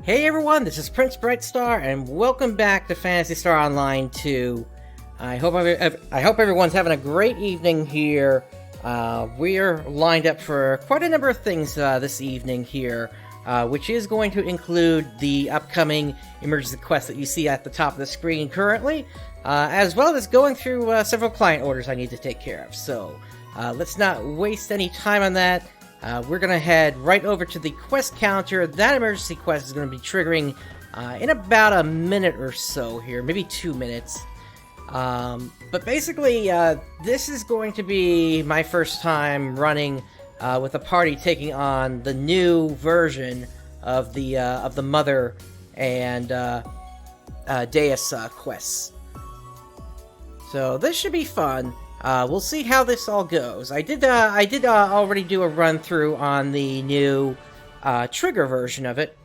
Hey everyone, this is PrinceBrightstar, and welcome back to Phantasy Star Online 2. I hope everyone's having a great evening here. We're lined up for quite a number of things this evening here, which is going to include the upcoming emergency quest that you see at the top of the screen currently, as well as going through several client orders I need to take care of. So let's not waste any time on that. We're going to head right over to the quest counter. That emergency quest is going to be triggering in about a minute or so here, maybe 2 minutes. But basically, this is going to be my first time running with a party taking on the new version of the Mother and Deus quests. So this should be fun. We'll see how this all goes. I did already do a run through on the new trigger version of it,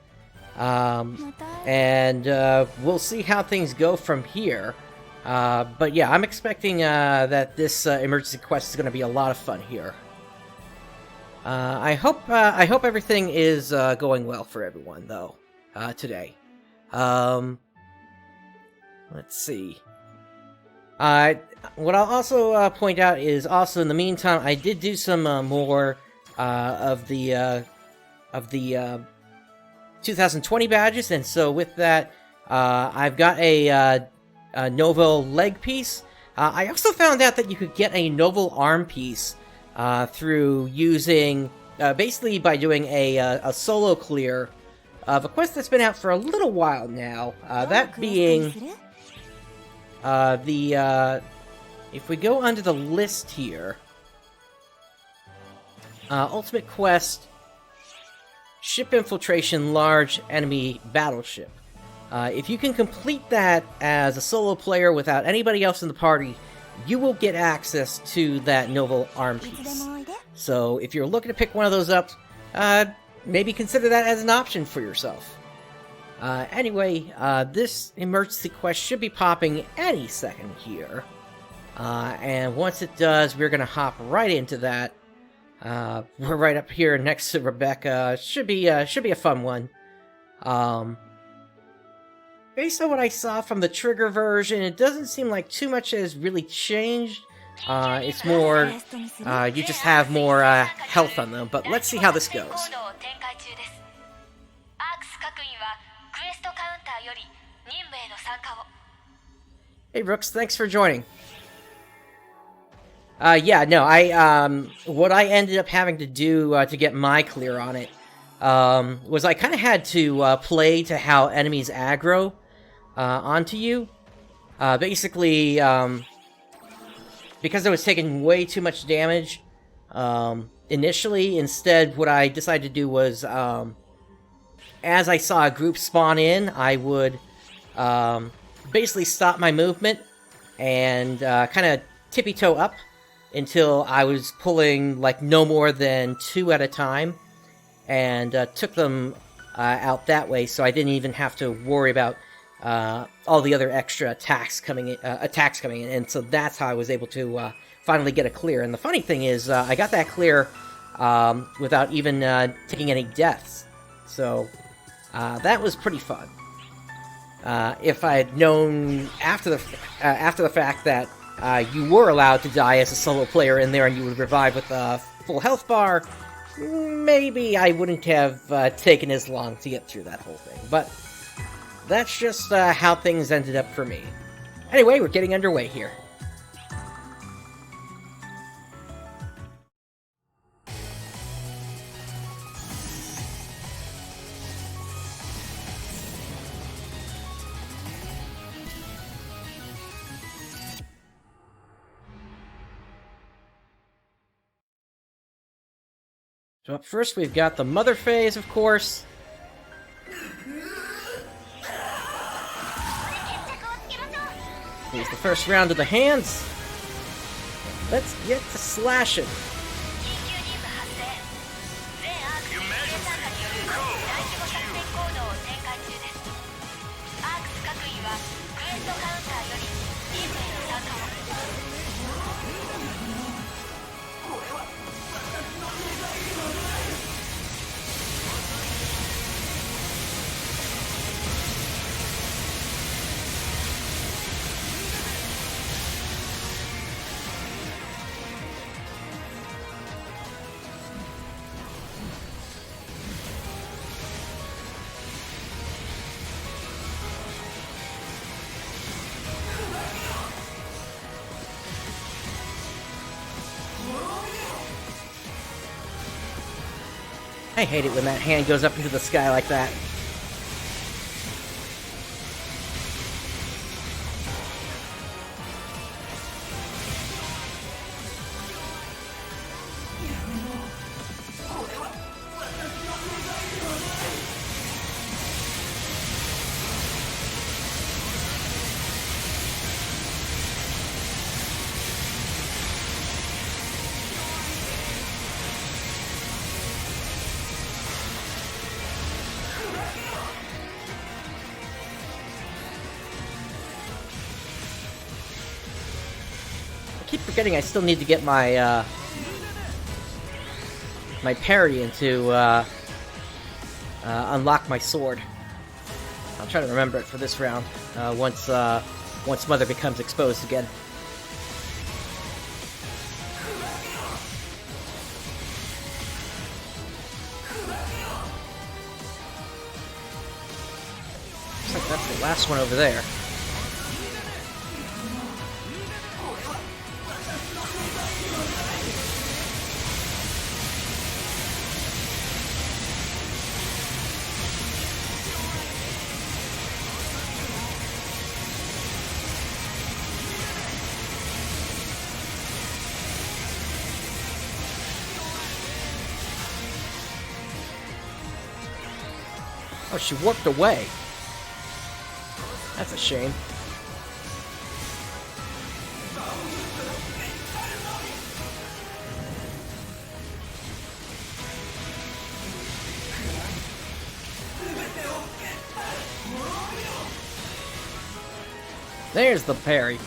and we'll see how things go from here. But yeah, I'm expecting that this emergency quest is going to be a lot of fun here. I hope everything is going well for everyone though today. Let's see. What I'll also point out is also in the meantime, I did do some more of the 2020 badges, and so with that, I've got a novel leg piece. I also found out that you could get a novel arm piece through using basically by doing a solo clear of a quest that's been out for a little while now. That being if we go under the list here, Ultimate Quest, Ship Infiltration, Large Enemy Battleship. If you can complete that as a solo player without anybody else in the party, you will get access to that novel arm piece. So if you're looking to pick one of those up, maybe consider that as an option for yourself. Anyway, this emergency quest should be popping any second here. And once it does, we're gonna hop right into that. We're right up here next to Rebecca. Should be a fun one. Based on what I saw from the trigger version, it doesn't seem like too much has really changed. It's more, you just have more health on them. But let's see how this goes. Hey Brooks, thanks for joining. Yeah, no, what I ended up having to do to get my clear on it was I kind of had to play to how enemies aggro onto you. Basically, because I was taking way too much damage initially, instead what I decided to do was, as I saw a group spawn in, I would basically stop my movement and kind of tippy-toe up until I was pulling like no more than 2 at a time, and took them out that way, so I didn't even have to worry about all the other extra attacks coming in, and so that's how I was able to finally get a clear. And the funny thing is, I got that clear without even taking any deaths, so that was pretty fun. If I had known after the fact that you were allowed to die as a solo player in there and you would revive with a full health bar, maybe I wouldn't have taken as long to get through that whole thing. But that's just how things ended up for me. Anyway, we're getting underway here. So up first, we've got the Mother phase, of course. Here's the first round of the hands. Let's get to slashing. I hate it when that hand goes up into the sky like that. I keep forgetting I still need to get my my parry into unlock my sword. I'll try to remember it for this round. Once Mother becomes exposed again. Looks like that's the last one over there. Oh, she warped away. That's a shame. There's the parry.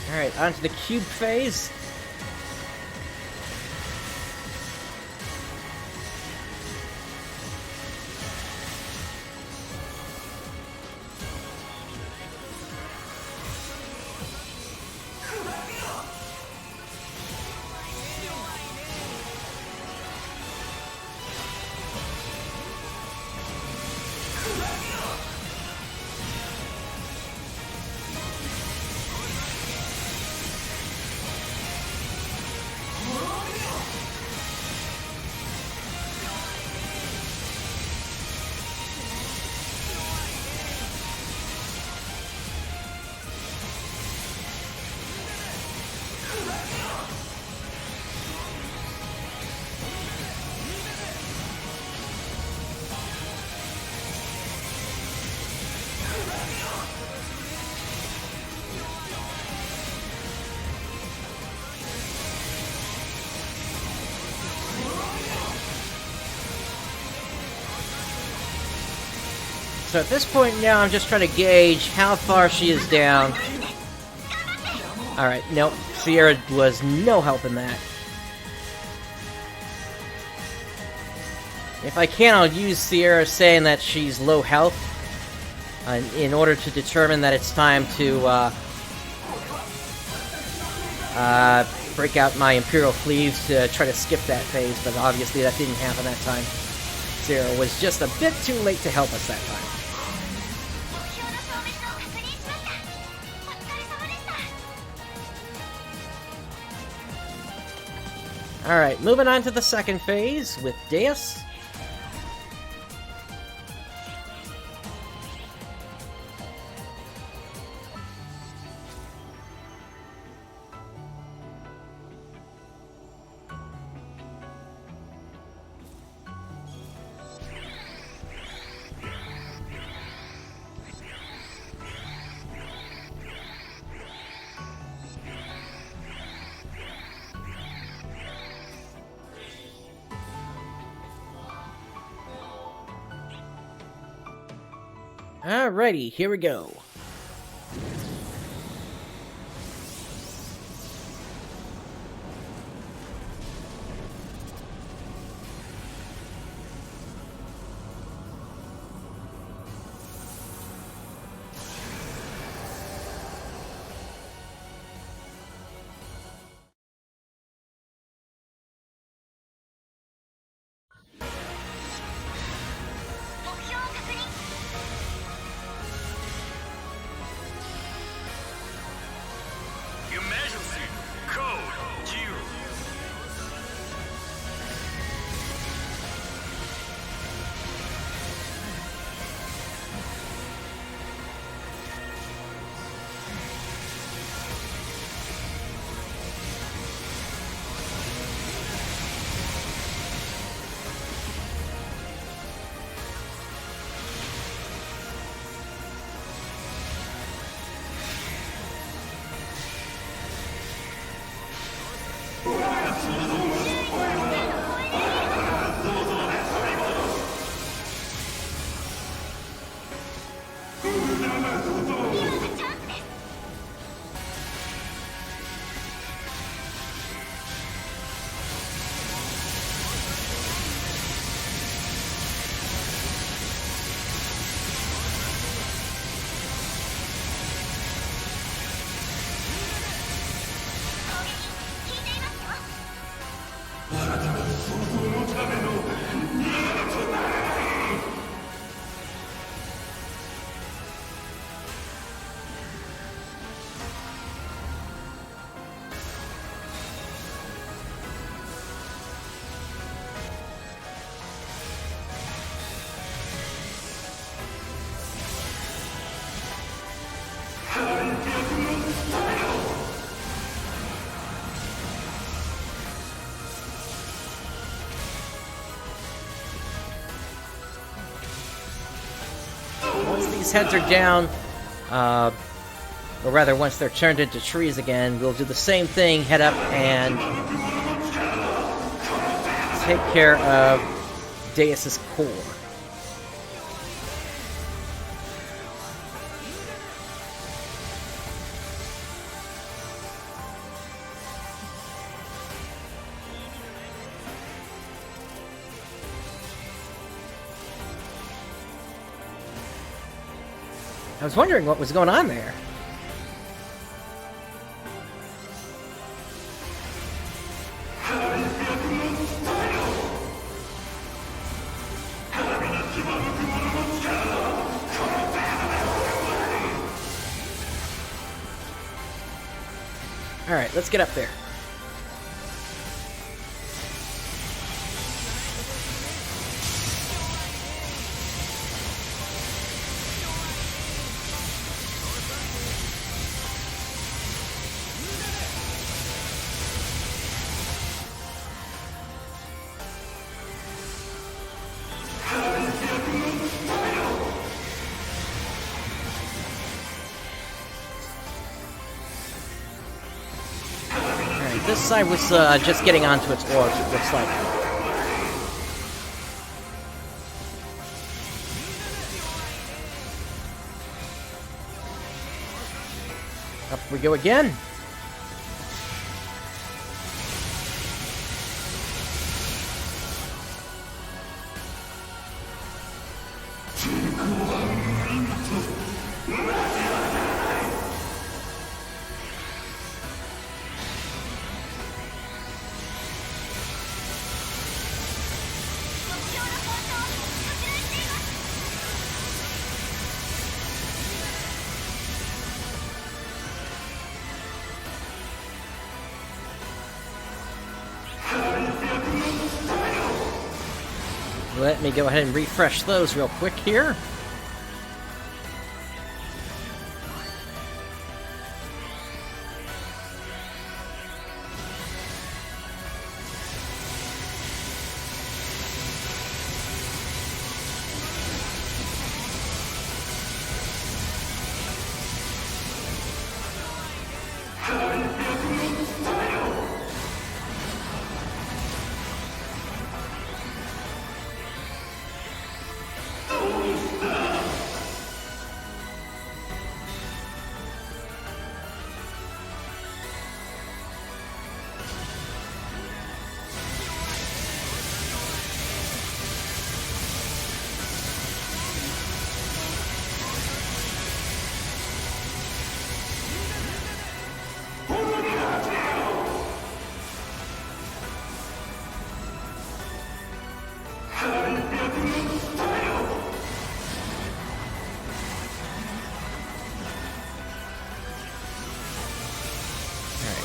Alright, on to the cube phase. So at this point now, I'm just trying to gauge how far she is down. Alright, nope. Sierra was no help in that. If I can, I'll use Sierra saying that she's low health in order to determine that it's time to break out my Imperial Cleaves to try to skip that phase, but obviously that didn't happen that time. Sierra was just a bit too late to help us that time. Alright, moving on to the second phase with Deus. Alrighty, here we go. Once these heads are down, or rather once they're turned into trees again, we'll do the same thing, head up and take care of Deus's core. I was wondering what was going on there. Alright, let's get up there. This side was just getting onto its orbs, it looks like. Up we go again. Let me go ahead and refresh those real quick here.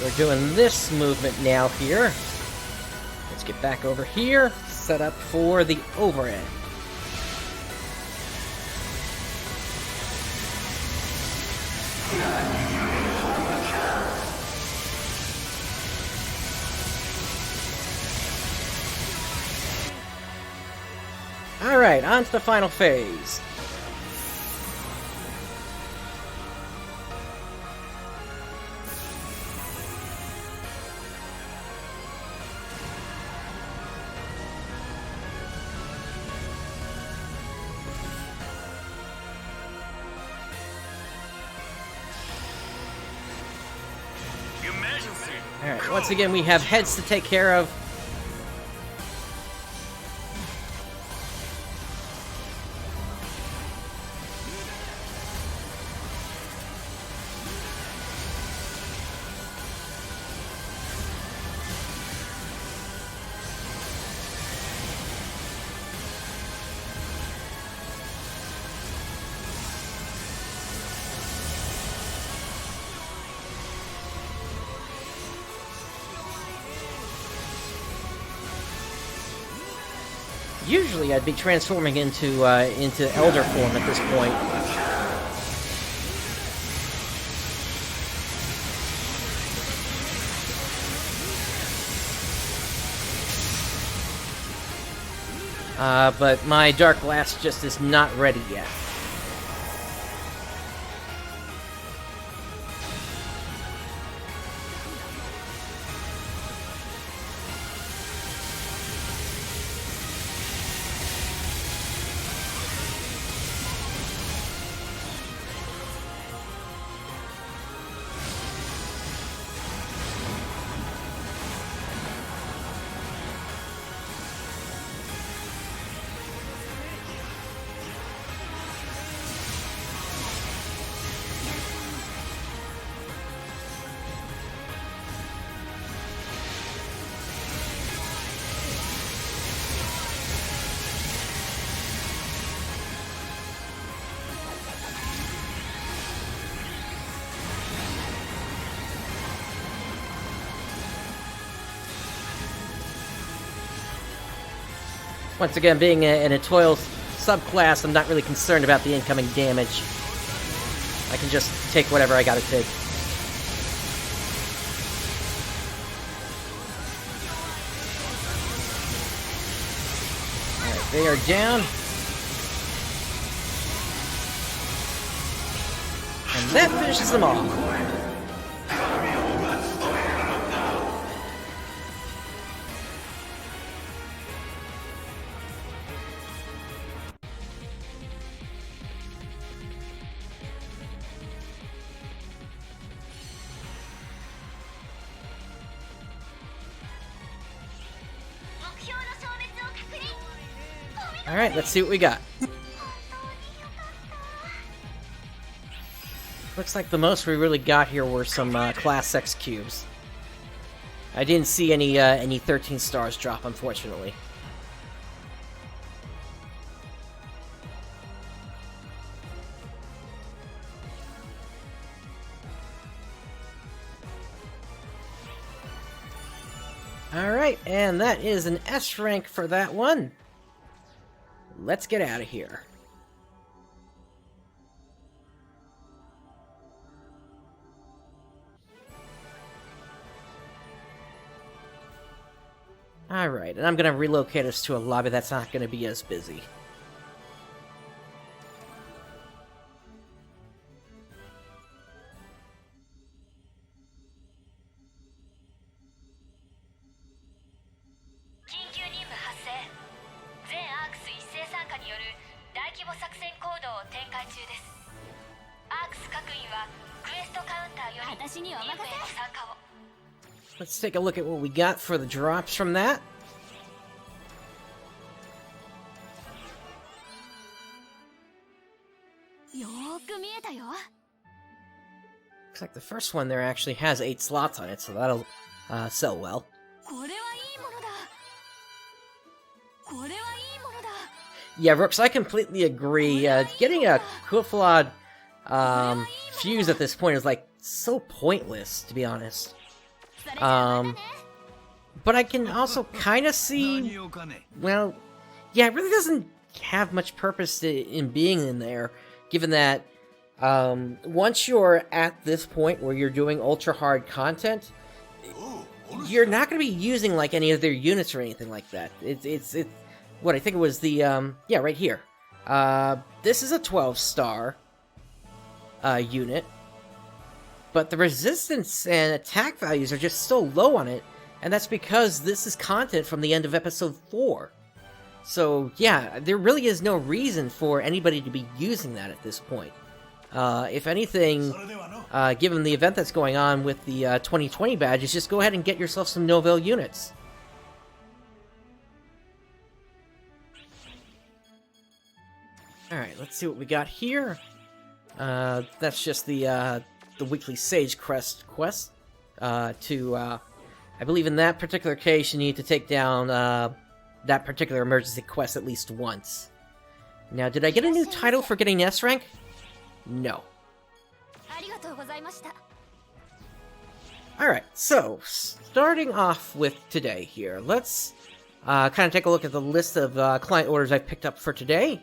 We're doing this movement now here. Let's get back over here, set up for the overend. Alright, on to the final phase. Alright, once again we have heads to take care of. Usually I'd be transforming into Elder form at this point. But my Dark Blast just is not ready yet. Once again, being in a toil subclass, I'm not really concerned about the incoming damage. I can just take whatever I gotta take. Alright, they are down. And that finishes them off. Alright, let's see what we got. Looks like the most we really got here were some Class X cubes. I didn't see any 13 stars drop, unfortunately. Alright, and that is an S rank for that one. Let's get out of here. Alright, and I'm going to relocate us to a lobby that's not going to be as busy. Let's take a look at what we got for the drops from that. Looks like the first one there actually has 8 slots on it, so that'll sell well. Yeah, Rooks, I completely agree. Getting a Quilflawed fuse at this point is like so pointless, to be honest. But I can also kind of see, well, yeah, it really doesn't have much purpose in being in there, given that once you're at this point where you're doing ultra hard content, you're not going to be using like any of their units or anything like that. It's what I think it was the yeah, right here. This is a 12-star unit, but the resistance and attack values are just so low on it, and that's because this is content from the end of episode 4. So yeah, there really is no reason for anybody to be using that at this point. If anything, given the event that's going on with the 2020 badges, just go ahead and get yourself some Novell units. Alright, let's see what we got here. That's just the weekly Sage Crest quest. I believe in that particular case, you need to take down that particular emergency quest at least once. Now, did I get a new title for getting S rank? No. Alright, so, starting off with today here, let's kind of take a look at the list of client orders I've picked up for today.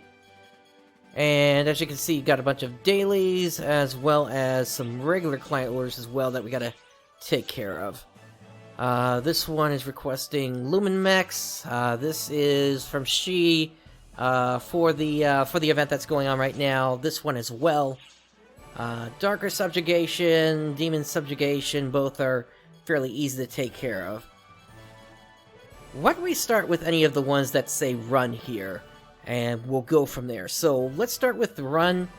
And as you can see, got a bunch of dailies, as well as some regular client orders as well that we gotta take care of. This one is requesting Lumen Mechs. This is from She for the event that's going on right now. This one as well. Darker Subjugation, Demon Subjugation, both are fairly easy to take care of. Why don't we start with any of the ones that say run here, and we'll go from there. So let's start with the run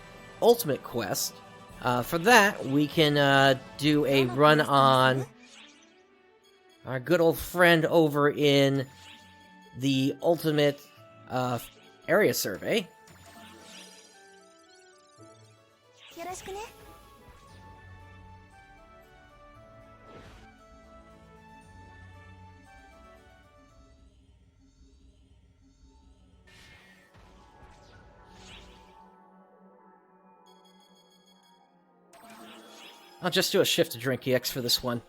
ultimate quest. For that, we can do a run on our good old friend over in the ultimate area survey. I'll just do a shift to drink EX for this one.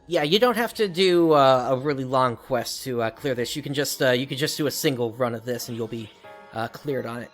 Yeah, you don't have to do a really long quest to clear this. You can just do a single run of this, and you'll be cleared on it.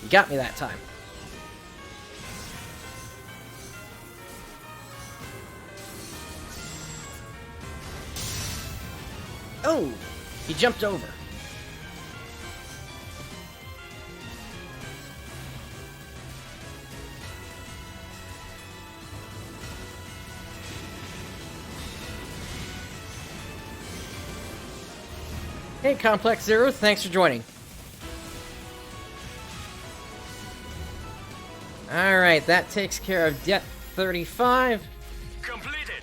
You got me that time. Oh! He jumped over. Hey, Complex Zero, thanks for joining. Alright, that takes care of Debt 35. Completed.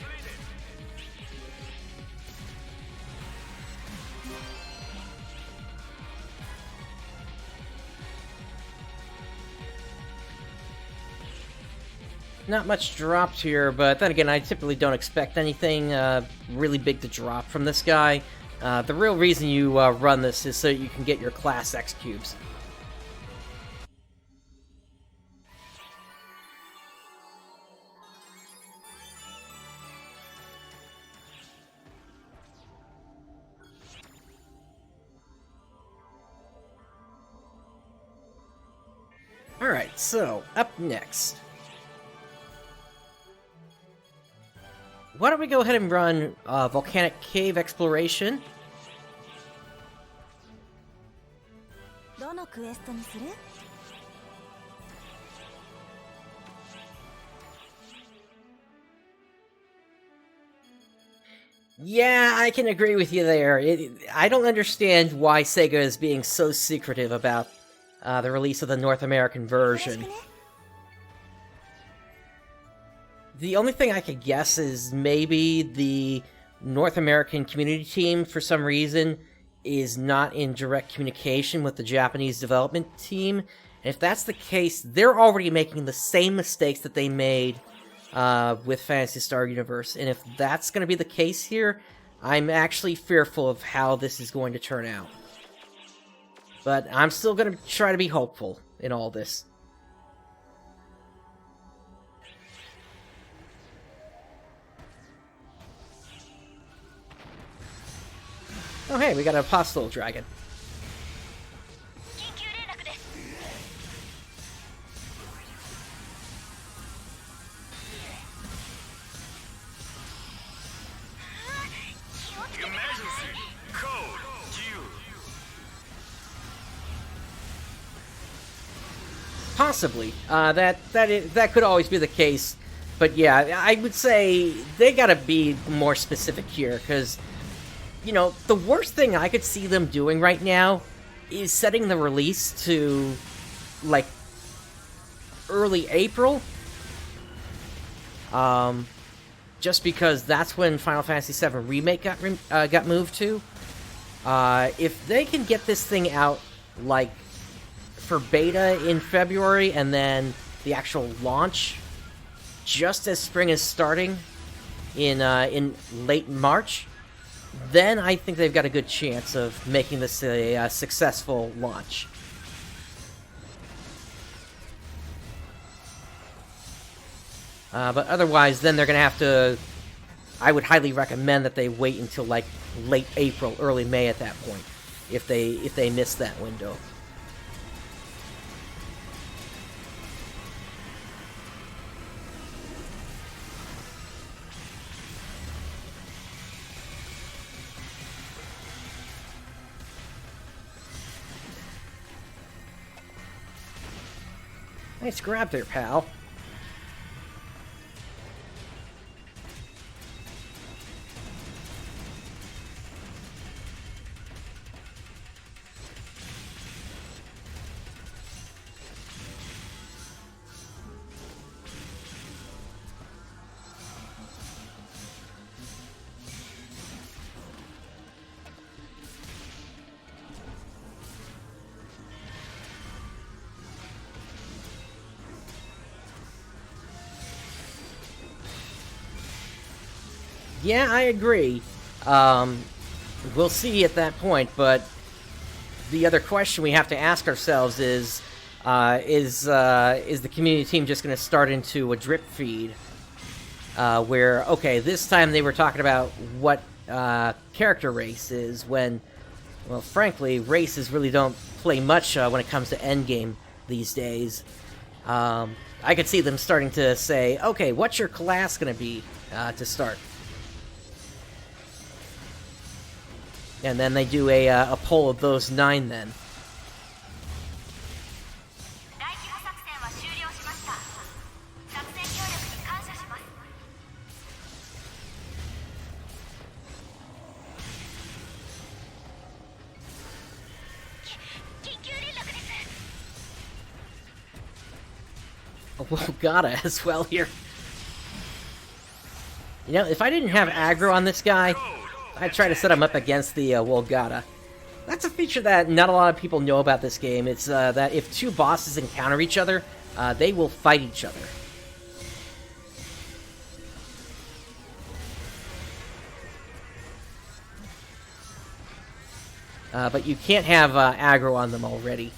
Not much dropped here, but then again, I typically don't expect anything really big to drop from this guy. The real reason you run this is so you can get your Class X cubes. Alright, so, up next. Why don't we go ahead and run Volcanic Cave Exploration? Yeah, I can agree with you there. I don't understand why Sega is being so secretive about the release of the North American version. The only thing I could guess is maybe the North American community team, for some reason, is not in direct communication with the Japanese development team. And if that's the case, they're already making the same mistakes that they made with Phantasy Star Universe. And if that's going to be the case here, I'm actually fearful of how this is going to turn out. But I'm still going to try to be hopeful in all this. Oh hey, we got a Postal Dragon. Possibly. That could always be the case. But yeah, I would say they gotta be more specific here, because, you know, the worst thing I could see them doing right now is setting the release to, like, early April. Just because that's when Final Fantasy VII Remake got moved to. If they can get this thing out, like, for beta in February, and then the actual launch just as spring is starting in late March, then I think they've got a good chance of making this a successful launch. But otherwise, then they're going to have to... I would highly recommend that they wait until, like, late April, early May at that point, if they miss that window. Nice grab there, pal. Yeah, I agree. We'll see at that point, but the other question we have to ask ourselves is the community team just going to start into a drip feed? Where, okay, this time they were talking about what character race is, when, well, frankly, races really don't play much when it comes to endgame these days. I could see them starting to say, okay, what's your class going to be to start? And then they do a poll of those 9 then. Wolgata as well here. You know, if I didn't have aggro on this guy, I'd try to set him up against the Wolgata. That's a feature that not a lot of people know about this game. It's that if 2 bosses encounter each other, they will fight each other. But you can't have aggro on them already.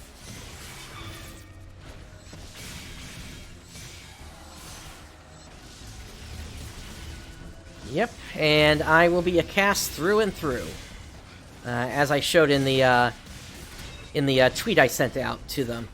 Yep, and I will be a cast through and through, as I showed in the tweet I sent out to them.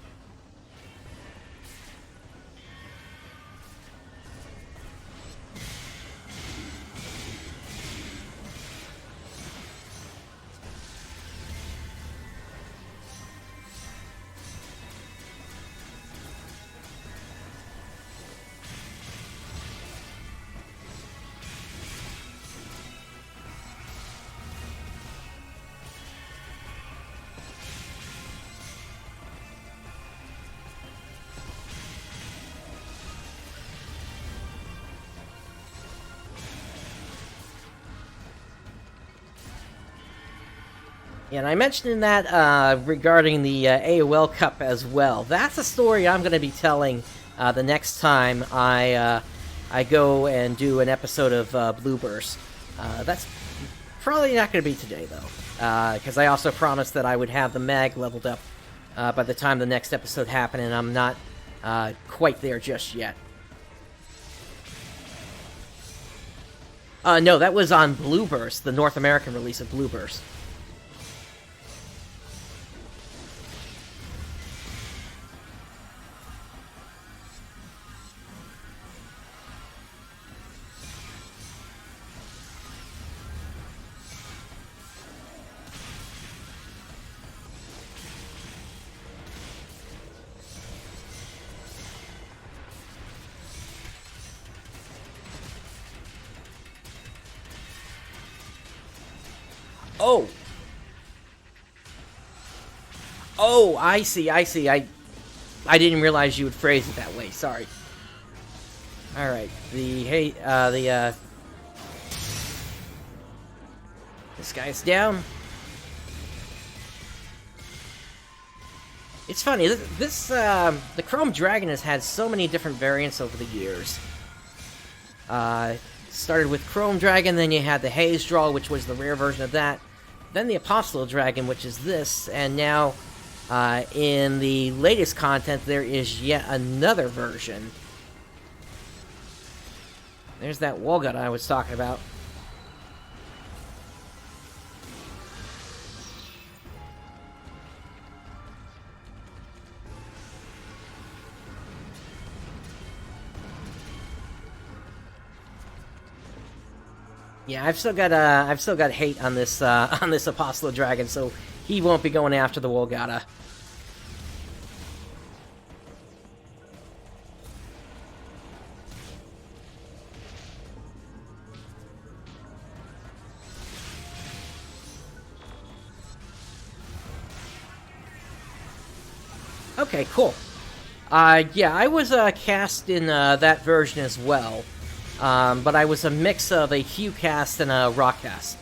And I mentioned in that regarding the AOL Cup as well. That's a story I'm going to be telling the next time I go and do an episode of Blue Burst. That's probably not going to be today, though, because I also promised that I would have the mag leveled up by the time the next episode happened, and I'm not quite there just yet. No, that was on Blue Burst, the North American release of Blue Burst. Oh! Oh, I see. I didn't realize you would phrase it that way. Sorry. Alright. This guy's down. It's funny, the Chrome Dragon has had so many different variants over the years. Started with Chrome Dragon, then you had the Haze Draw, which was the rare version of that. Then the Apostle Dragon, which is this, and now in the latest content there is yet another version. There's that Wolgata I was talking about. Yeah, I've still got hate on this Apostle Dragon, so he won't be going after the Wolgata. Okay, cool. Yeah, I was cast in that version as well. But I was a mix of a Hue cast and a Rock cast.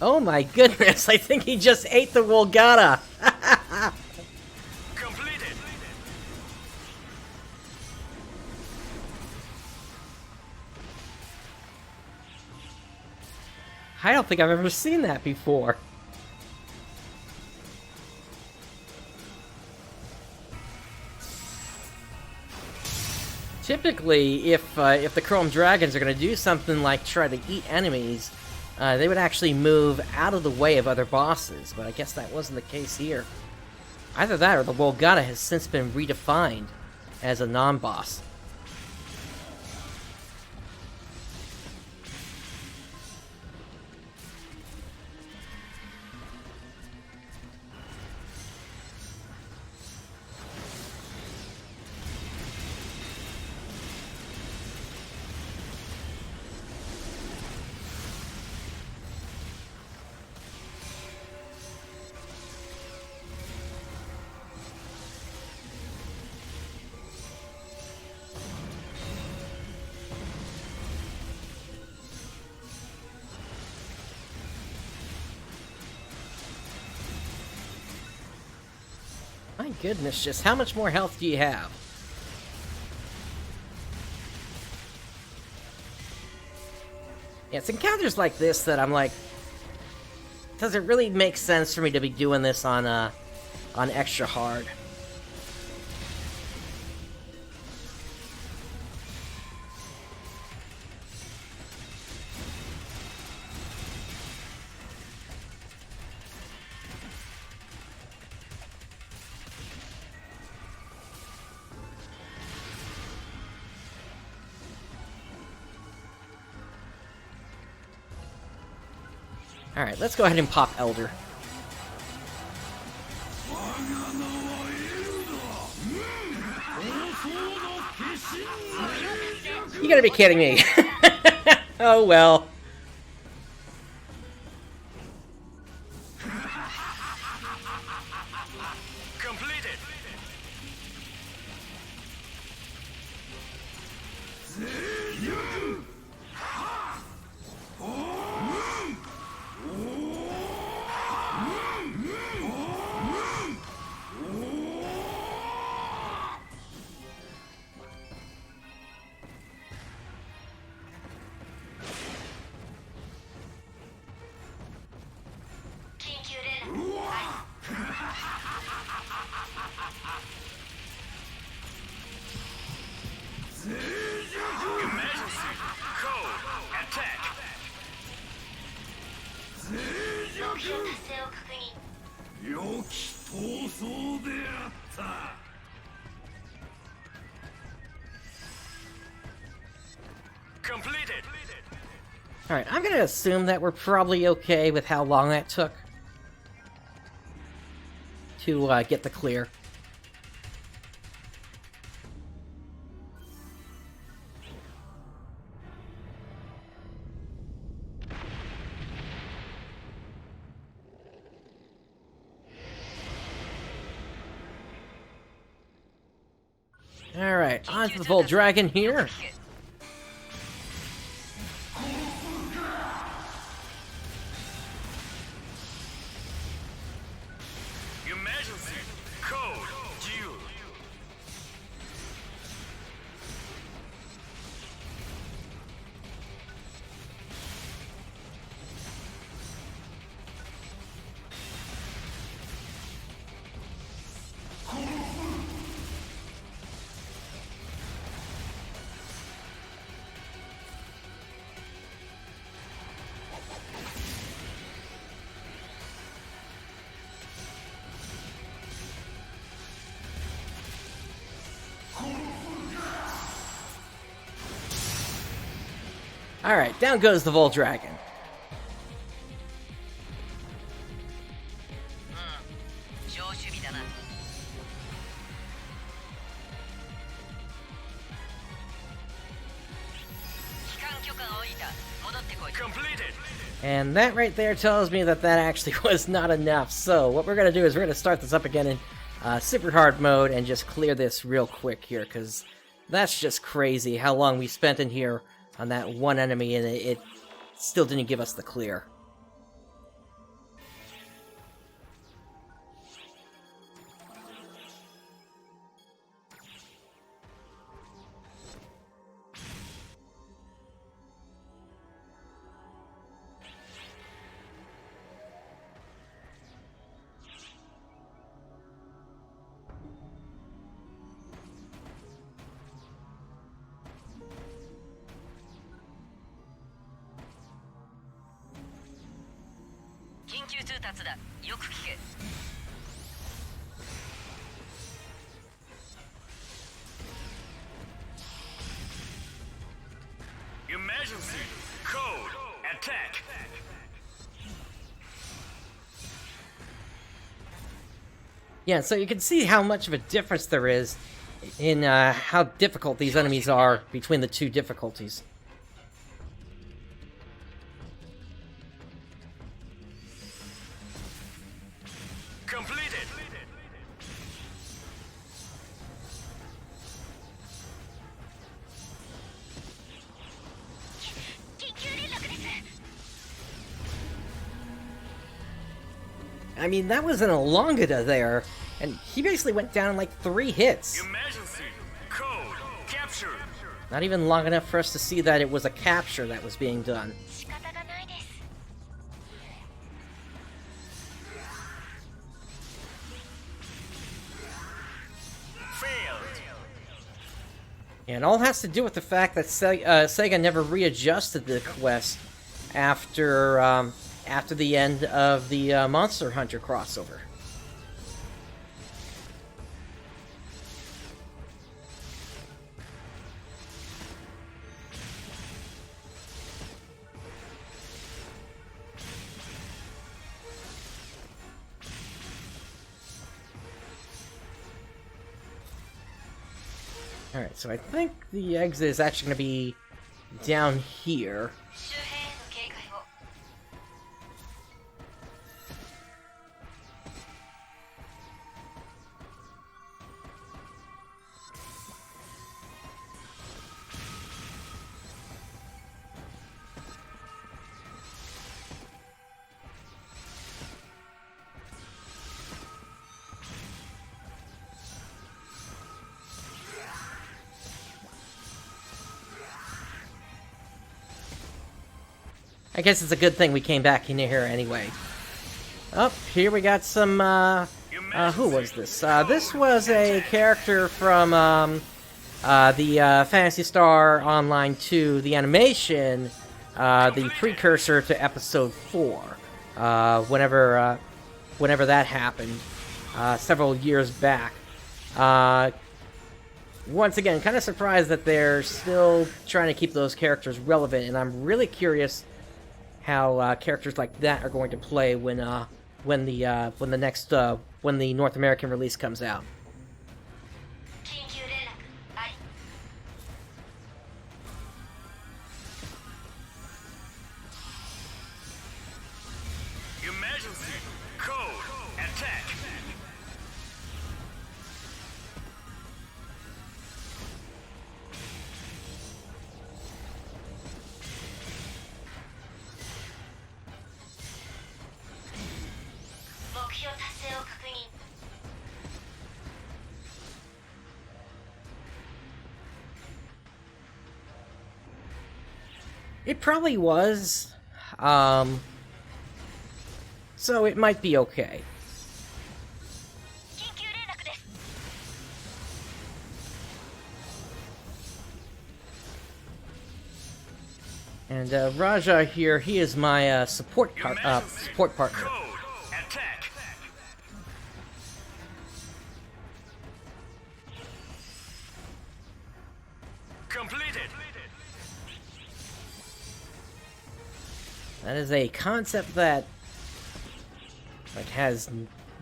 Oh my goodness, I think he just ate the Wolgata! Completed. I don't think I've ever seen that before. Typically, if the Chrome Dragons are going to do something like try to eat enemies, they would actually move out of the way of other bosses, but I guess that wasn't the case here. Either that or the Volcanic has since been redefined as a non-boss. My goodness, just how much more health do you have? Yeah, it's encounters like this that I'm like, does it really make sense for me to be doing this on extra hard? Alright, let's go ahead and pop Elder. You gotta be kidding me. Oh well. Completed. Completed. Alright, I'm gonna assume that we're probably okay with how long that took to get the clear. Alright, on to the Volcanic Dragon here. Emergency. Code. Due. Alright, down goes the Volcanic Dragon. Completed. And that right there tells me that that actually was not enough. So what we're going to do is we're going to start this up again in super hard mode and just clear this real quick here, because that's just crazy how long we spent in here on that one enemy and it still didn't give us the clear. 緊急通達だ。よく聞け。 Emergency! Code! Attack! Yeah, so you can see how much of a difference there is in how difficult these enemies are between the two difficulties. Completed! I mean, that was an Elongata there, and he basically went down in like 3 hits. Emergency! Code! Capture! Not even long enough for us to see that it was a capture that was being done. 仕方がないです。 Failed! And it all has to do with the fact that Sega never readjusted the quest after after the end of the Monster Hunter crossover. Alright, so I think the exit is actually going to be down here. 周辺への警戒を。 I guess it's a good thing we came back in here anyway. Up here we got some, who was this? This was a character from, the, Phantasy Star Online 2, the animation, the precursor to Episode 4, whenever that happened, several years back. Once again, kind of surprised that they're still trying to keep those characters relevant, and I'm really curious how characters like that are going to play when the North American release comes out. 緊急連絡。はい。 Emergency! Code! Attack! It probably was, so it might be okay. 緊急連絡です。 And Raja here, he is my support partner. Code! Attack! Completed! That is a concept that has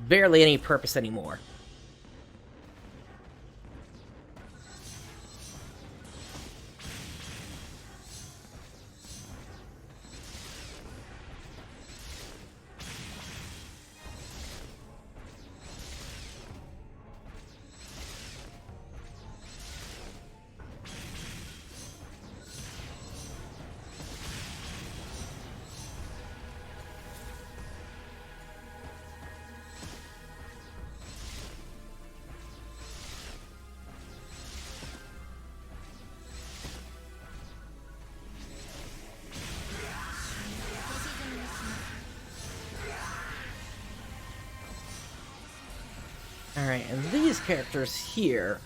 barely any purpose anymore. Alright, and these characters here,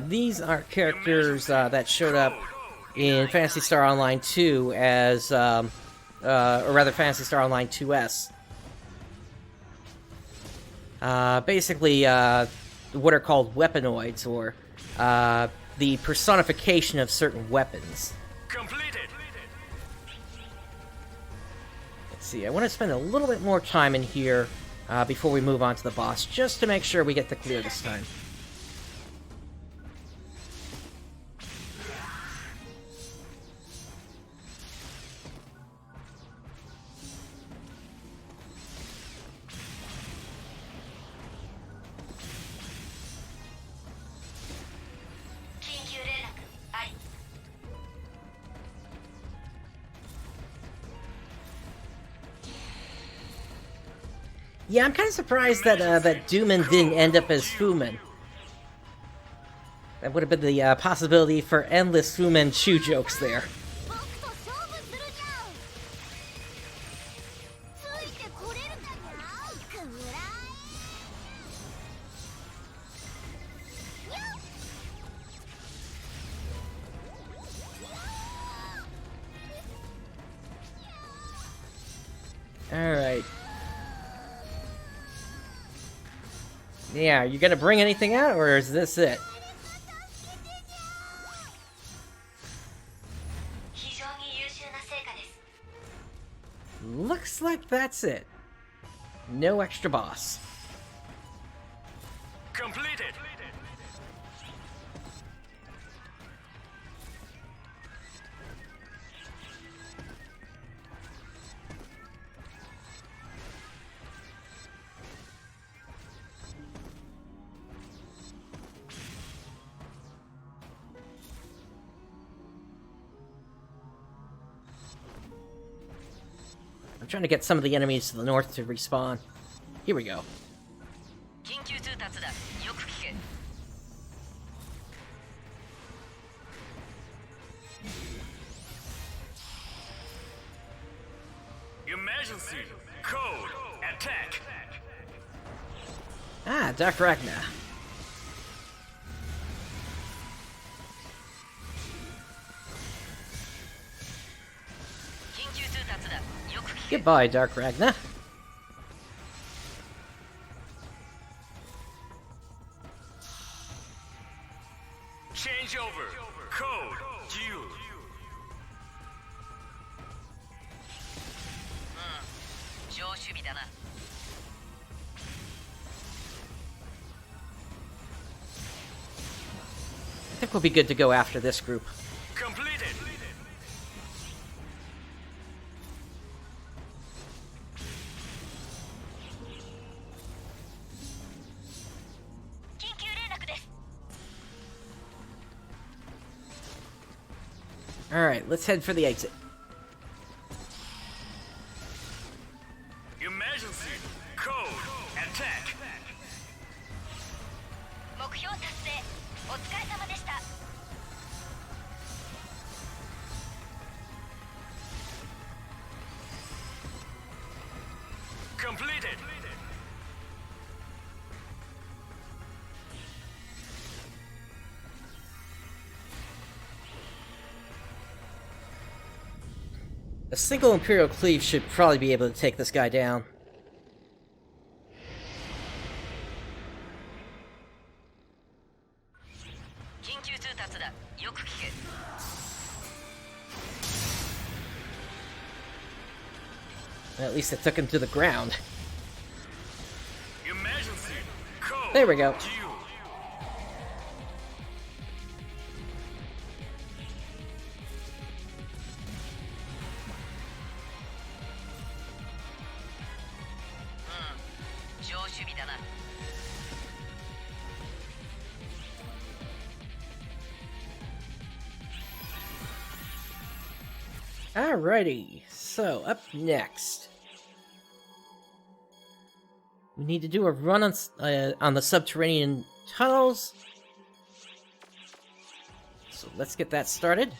these are characters that showed up in Phantasy Star Online 2 as, or rather Phantasy Star Online 2S, basically what are called weaponoids, or the personification of certain weapons. Completed. Let's see, I want to spend a little bit more time in here before we move on to the boss, just to make sure we get the clear this time. Yeah, I'm kind of surprised that that Dooman didn't end up as Fuman. That would have been the possibility for endless Fu Manchu jokes there. Alright. Yeah, you gonna bring anything out, or is this it? Looks like that's it. No extra boss. Completed. I'm trying to get some of the enemies to the north to respawn. Here we go. Emergency. Code. Attack. Ah, Dark Ragnar. Goodbye, Dark Ragnar. Change over. Code. Due. I think we'll be good to go after this group. Completed. Alright, let's head for the exit. Emergency. Code. Attack. Completed. A single Imperial Cleave should probably be able to take this guy down. At least it took him to the ground. Emergency. Code. There we go. Due. Alrighty, so up next, we need to do a run on the Subterranean Tunnels. So let's get that started.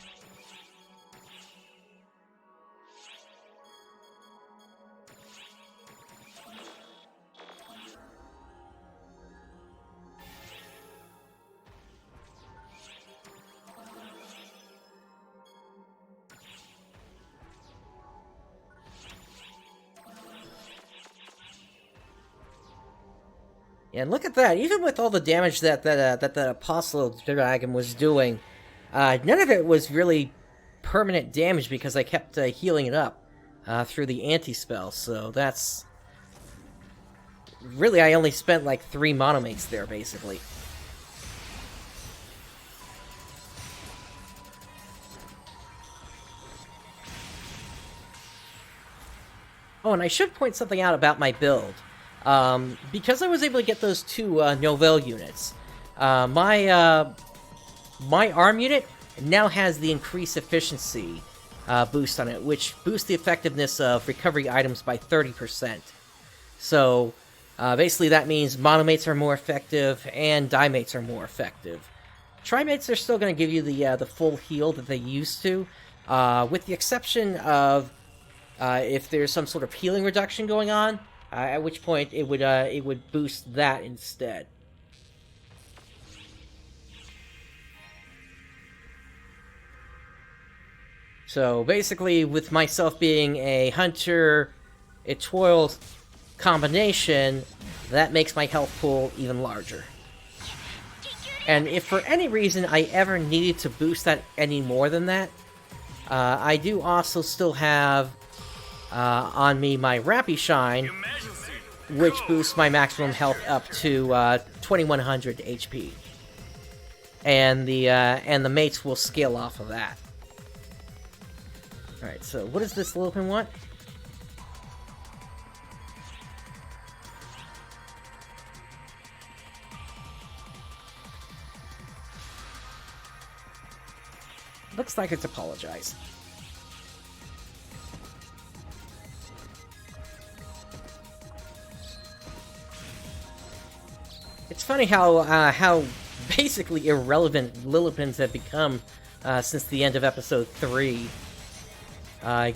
And look at that! Even with all the damage that Apostle Dragon was doing, none of it was really permanent damage because I kept healing it up through the anti-spell. So that's really, I only spent like 3 monomates there, basically. Oh, and I should point something out about my build. Because I was able to get those 2 Novell units, my arm unit now has the increased efficiency boost on it, which boosts the effectiveness of recovery items by 30%. So, basically that means monomates are more effective and dimates are more effective. Trimates are still going to give you the full heal that they used to, with the exception of if there's some sort of healing reduction going on, at which point it would boost that instead. So basically, with myself being a hunter, a toil combination, that makes my health pool even larger. And if for any reason I ever needed to boost that any more than that, I do also still have on me my Rappy Shine, which boosts my maximum health up to 2100 HP. And the mates will scale off of that. Alright, so what does this little pin want? Looks like it's apologize. It's funny how basically irrelevant Lillipins have become since the end of episode 3.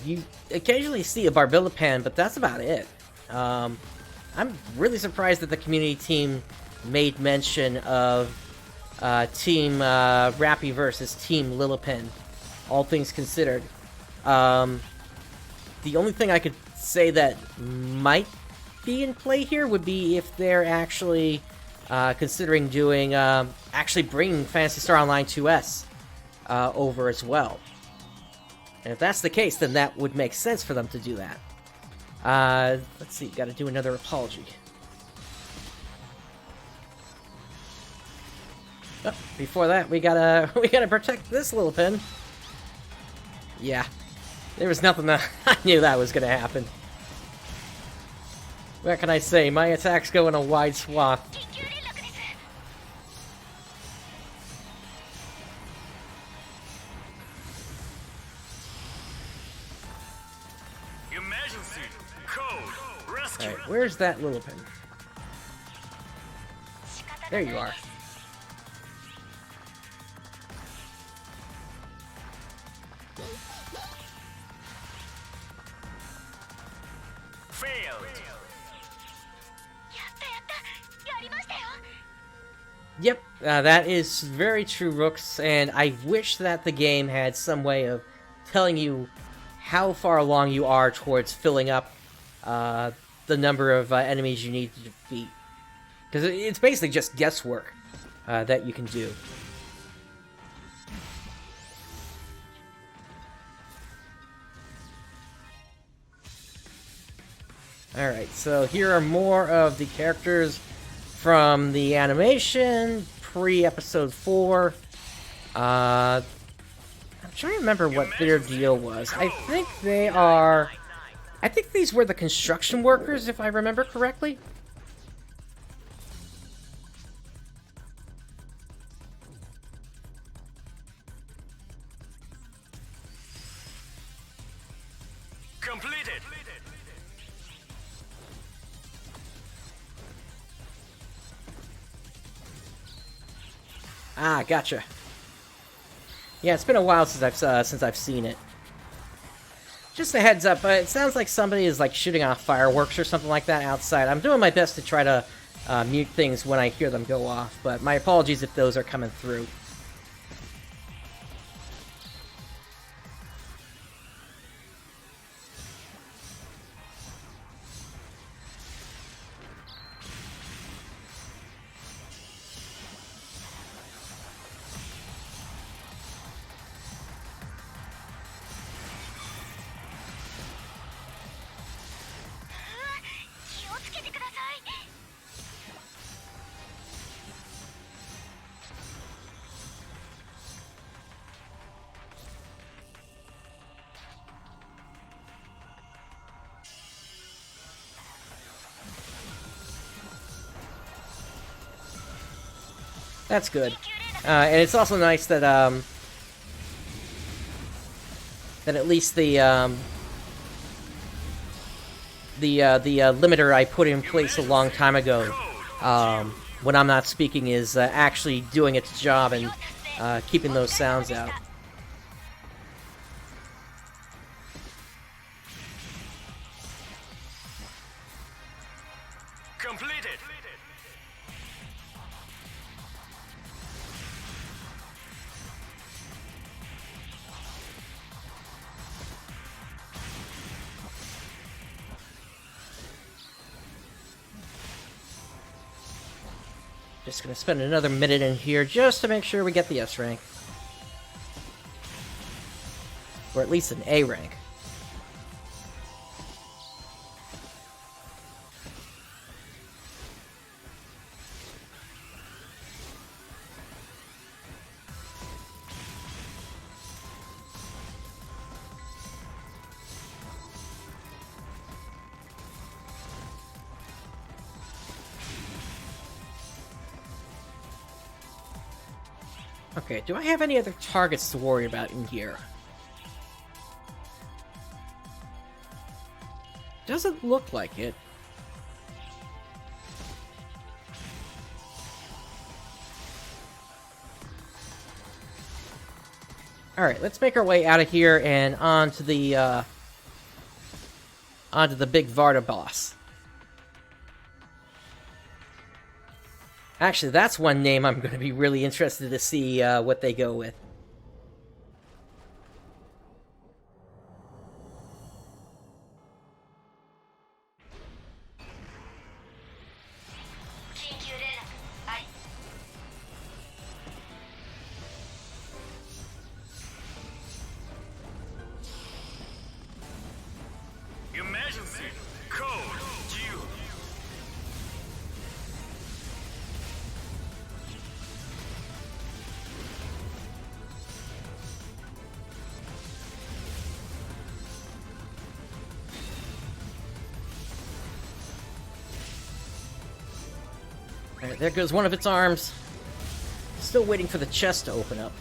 You occasionally see a Barbillapan, but that's about it. I'm really surprised that the community team made mention of Team Rappy versus Team Lillipin, all things considered. The only thing I could say that might be in play here would be if they're actually considering doing, actually bringing Phantasy Star Online 2S over as well. And if that's the case, then that would make sense for them to do that. Let's see, gotta do another apology. Oh, before that, we gotta protect this little pin. Yeah, there was nothing that I knew that was gonna happen. What can I say? My attacks go in a wide swath. Alright, where's that little pin? There you are. Failed. Yep, that is very true, Rooks, and I wish that the game had some way of telling you how far along you are towards filling up the number of enemies you need to defeat. Because it's basically just guesswork that you can do. Alright, so here are more of the characters from the animation, pre-episode 4. I'm trying to remember what their deal was. I think they are... I think these were the construction workers, if I remember correctly. Completed. Ah, gotcha. Yeah, it's been a while since I've seen it. Just a heads up, it sounds like somebody is like shooting off fireworks or something like that outside. I'm doing my best to try to mute things when I hear them go off, but my apologies if those are coming through. That's good. And it's also nice that that at least the limiter I put in place a long time ago, when I'm not speaking, is actually doing its job and keeping those sounds out. Completed. Just gonna spend another minute in here just to make sure we get the S rank. Or at least an A rank. Okay, do I have any other targets to worry about in here? Doesn't look like it. Alright, let's make our way out of here and onto the big Varda boss. Actually, that's one name I'm going to be really interested to see what they go with. Emergency code due. Alright, there goes one of its arms. Still waiting for the chest to open up.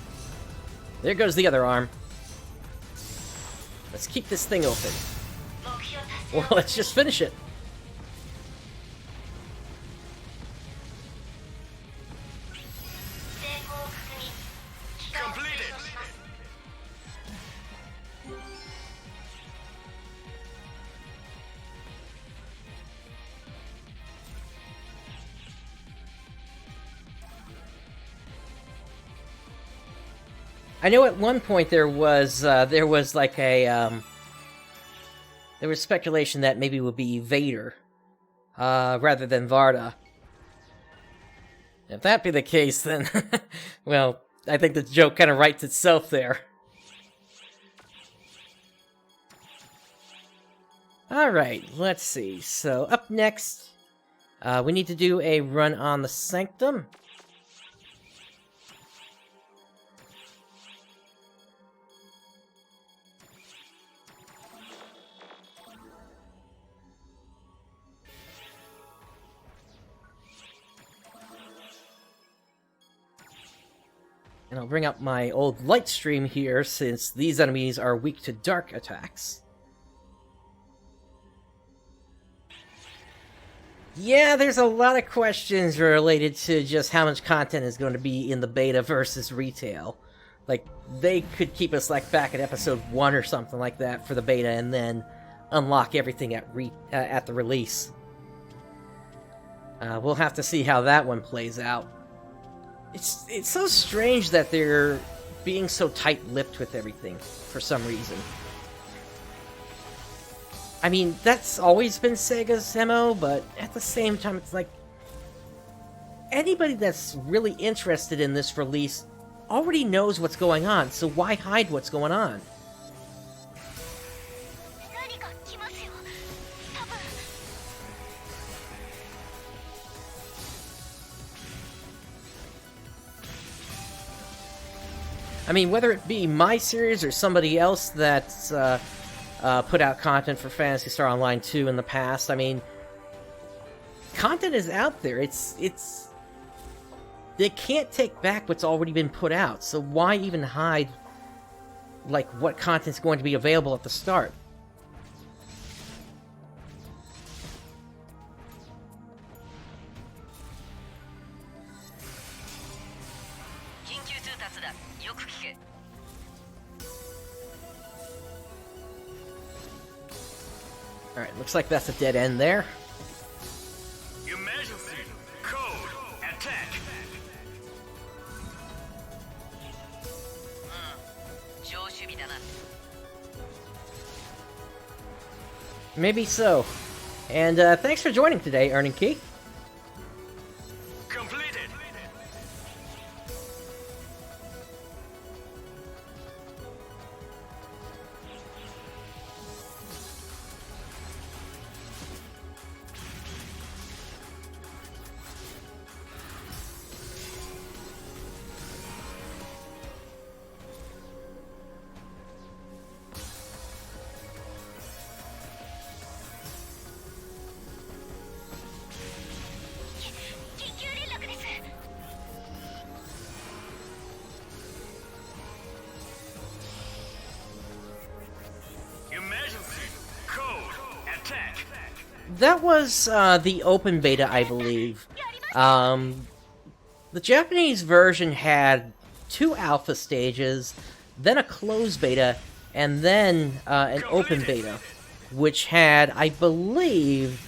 There goes the other arm. Let's keep this thing open. Or let's just finish it. Completed. I know at one point there was like a there was speculation that maybe it would be Vader rather than Varda. If that be the case, then well, I think the joke kind of writes itself there. Alright, let's see. So, up next, we need to do a run on the Sanctum. And I'll bring up my old light stream here, since these enemies are weak to dark attacks. Yeah, there's a lot of questions related to just how much content is going to be in the beta versus retail. Like, they could keep us like back at episode 1 or something like that for the beta, and then unlock everything at the release. We'll have to see how that one plays out. It's so strange that they're being so tight-lipped with everything, for some reason. I mean, that's always been Sega's MO, but at the same time, it's like, anybody that's really interested in this release already knows what's going on, so why hide what's going on? I mean, whether it be my series or somebody else that's put out content for Phantasy Star Online 2 in the past, I mean, content is out there. It's they can't take back what's already been put out, so why even hide, like, what content's going to be available at the start? Alright, looks like that's a dead end there. Your Majesty, code, attack. Maybe so. And thanks for joining today, Earning Key. Completed. That was the open beta, I believe. The Japanese version had 2 alpha stages, then a closed beta, and then an open beta, which had, I believe,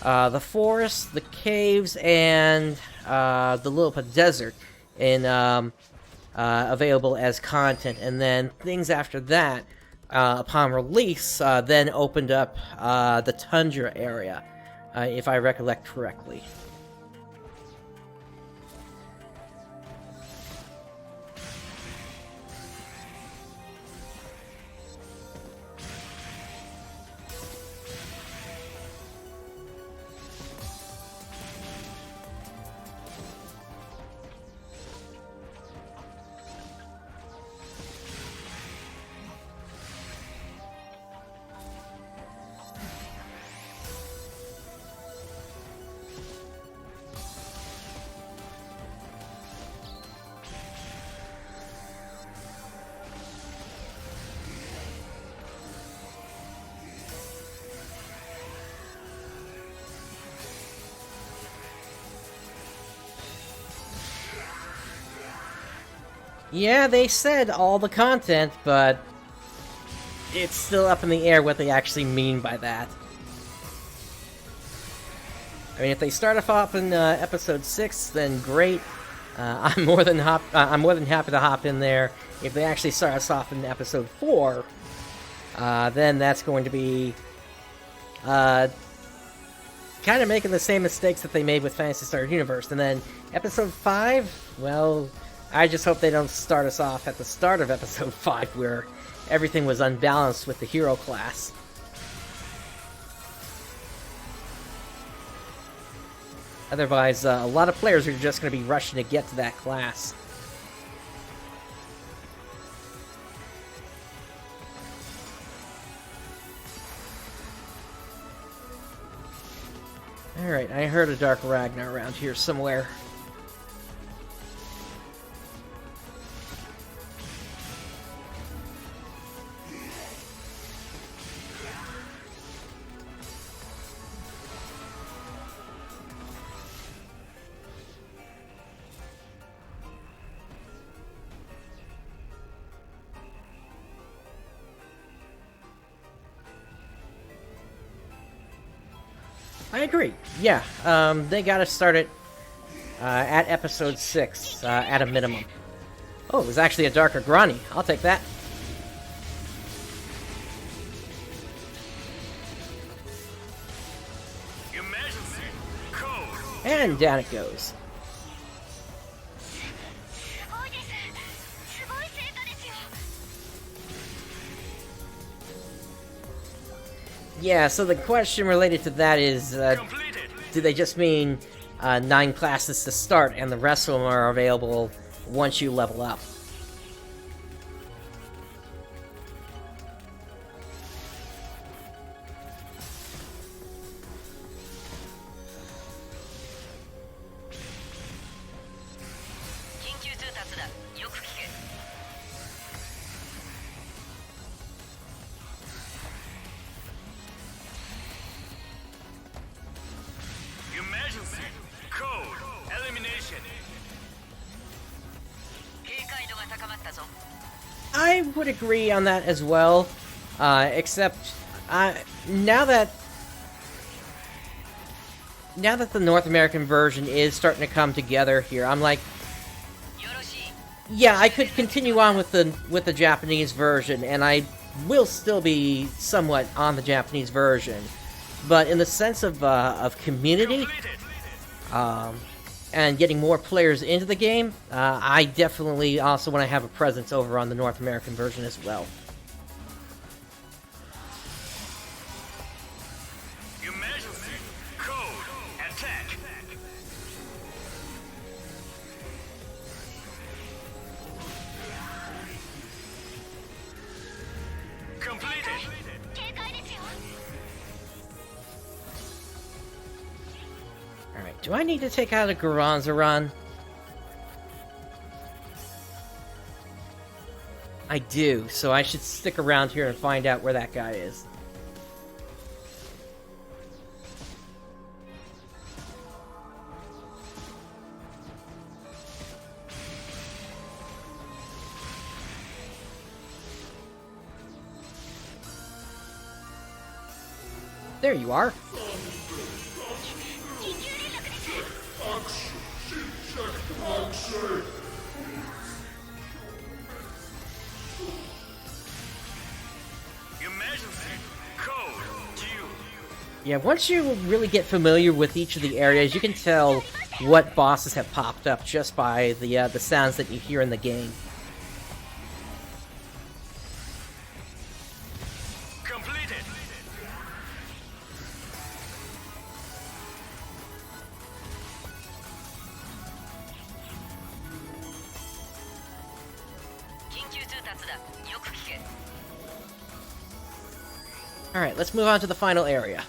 the forest, the caves, and the little desert available as content, and then things after that, upon release, then opened up the tundra area, if I recollect correctly. Yeah, they said all the content, but it's still up in the air what they actually mean by that. I mean, if they start off in episode 6, then great. I'm more than happy to hop in there. If they actually start us off in episode 4, then that's going to be kind of making the same mistakes that they made with Phantasy Star Universe. And then episode 5, well, I just hope they don't start us off at the start of episode 5, where everything was unbalanced with the hero class. Otherwise, a lot of players are just going to be rushing to get to that class. Alright, I heard a Dark Ragnar around here somewhere. I agree. Yeah, they gotta start it at episode 6, at a minimum. Oh, it was actually a Darker Grani. I'll take that. Your Majesty, code. And down it goes. Yeah, so the question related to that is, do they just mean 9 classes to start, and the rest of them are available once you level up? I would agree on that as well, except now that the North American version is starting to come together here, I'm like, yeah, I could continue on with the Japanese version, and I will still be somewhat on the Japanese version, but in the sense of community, and getting more players into the game, I definitely also want to have a presence over on the North American version as well. Emergency code attack. Completed. 警戒ですよ。 Alright, do I need to take out a Garanzaran? I do, so I should stick around here and find out where that guy is. There you are. 緊急連絡です。 Emergency code due. Yeah, once you really get familiar with each of the areas, you can tell what bosses have popped up just by the sounds that you hear in the game. Completed. Alright, let's move on to the final area.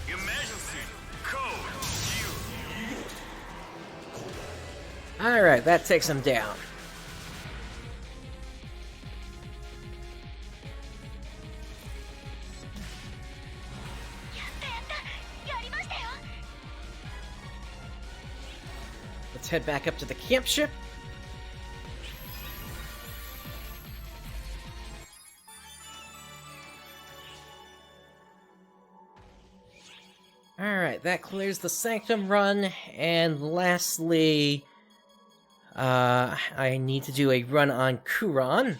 Emergency code due. Alright, that takes him down. Let's head back up to the camp ship. Alright, that clears the Sanctum run, and lastly, I need to do a run on Kuron.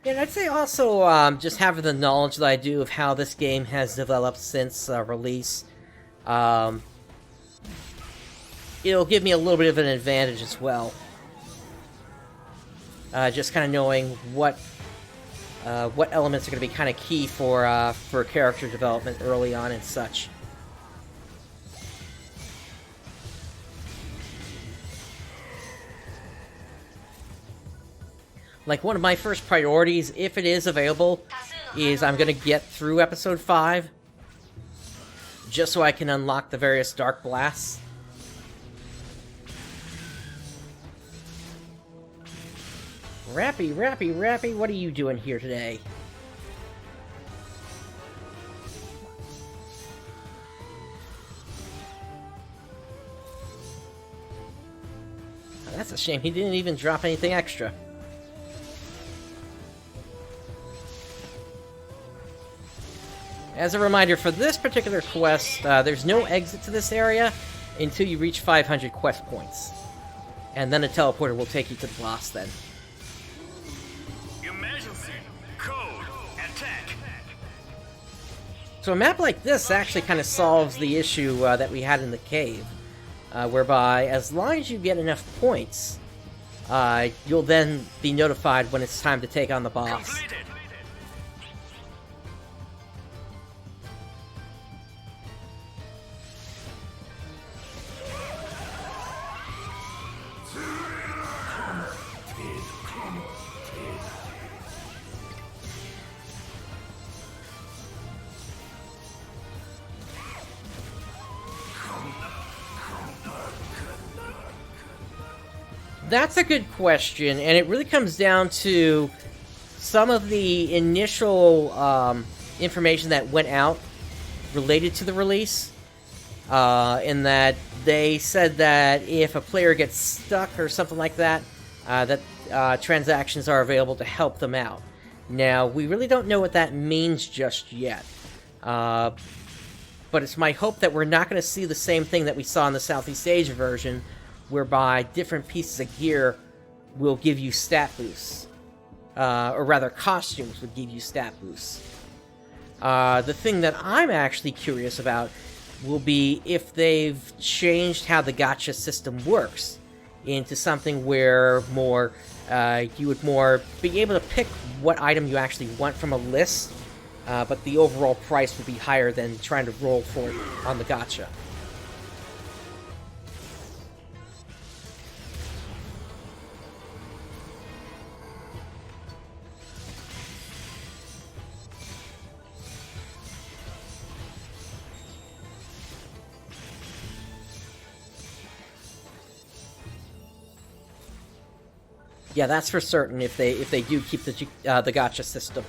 And I'd say also, just having the knowledge that I do of how this game has developed since release, it'll give me a little bit of an advantage as well. Just kind of knowing what elements are going to be kind of key for character development early on and such. Like, one of my first priorities, if it is available, is I'm gonna get through Episode 5, just so I can unlock the various Dark Blasts. Rappy, what are you doing here today? Oh, that's a shame, he didn't even drop anything extra. As a reminder, for this particular quest, there's no exit to this area until you reach 500 quest points. And then a teleporter will take you to the boss then. So a map like this actually kind of solves the issue that we had in the cave, whereby as long as you get enough points, you'll then be notified when it's time to take on the boss. Completed. That's a good question, and it really comes down to some of the initial information that went out related to the release, in that they said that if a player gets stuck or something like that, that transactions are available to help them out. Now, we really don't know what that means just yet, but it's my hope that we're not going to see the same thing that we saw in the Southeast Asia version, whereby different pieces of gear will give you stat boosts. Or rather, costumes would give you stat boosts. The thing that I'm actually curious about will be if they've changed how the gacha system works into something where you would more be able to pick what item you actually want from a list, but the overall price would be higher than trying to roll for it on the gacha. Yeah, that's for certain if they do keep the gacha system.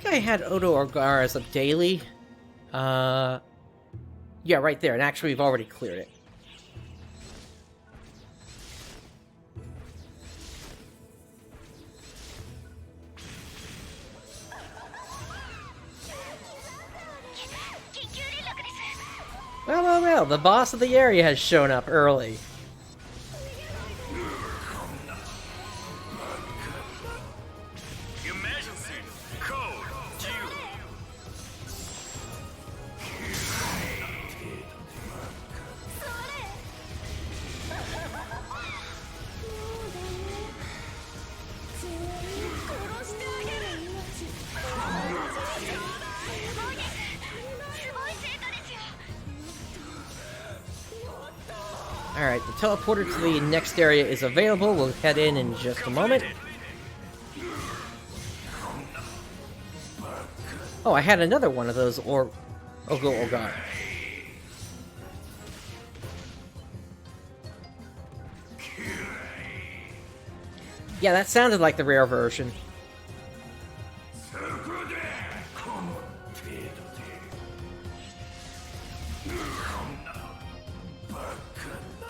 I had Odo Orgar as a daily. Yeah, right there. And actually, we've already cleared it. Well, the boss of the area has shown up early. Alright, the teleporter to the next area is available. We'll head in just a moment. Oh, I had another one of those, oh god. Yeah, that sounded like the rare version.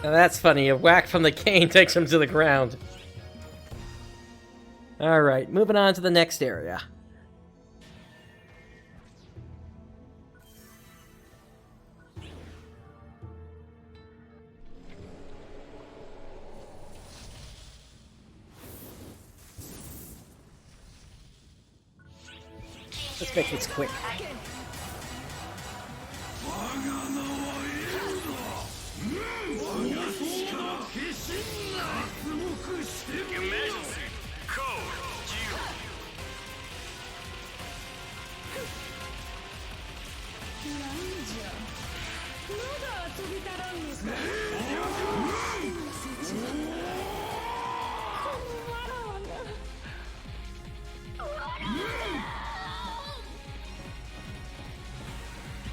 Now that's funny, a whack from the cane takes him to the ground. Alright, moving on to the next area. Let's make this quick.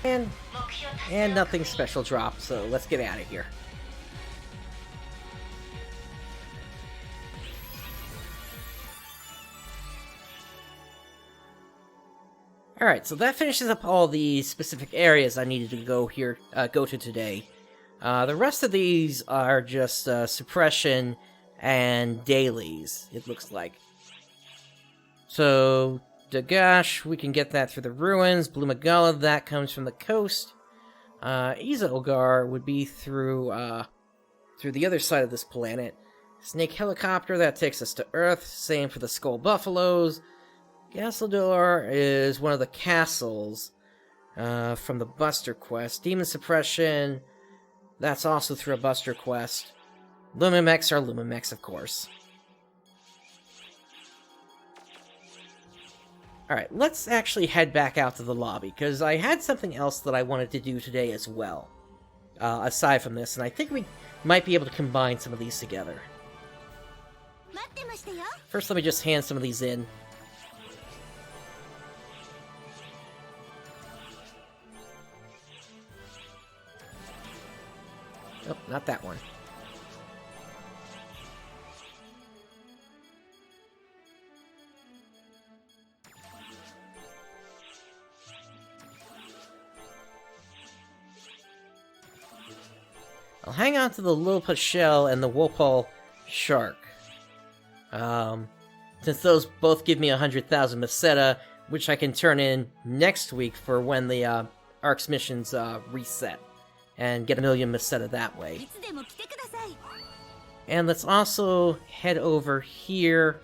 And 目標達成 and nothing special dropped, so let's get out of here. Alright, so that finishes up all the specific areas I needed to go to today. The rest of these are just suppression and dailies, it looks like. So, Dagash, we can get that through the ruins. Blue Magala, that comes from the coast. Izalgar would be through the other side of this planet. Snake Helicopter, that takes us to Earth. Same for the Skull Buffaloes. Gasildor is one of the castles from the Buster Quest. Demon Suppression, that's also through a Buster Quest. Lumimex are Lumimex, of course. Alright, let's actually head back out to the lobby, because I had something else that I wanted to do today as well, aside from this, and I think we might be able to combine some of these together. First, let me just hand some of these in. Oh, not that one. I'll hang on to the Lilpa shell and the Wopal shark. Since those both give me 100,000 Meseta, which I can turn in next week for when the Ark's missions reset. And get 1,000,000 Meseta that way. And let's also head over here.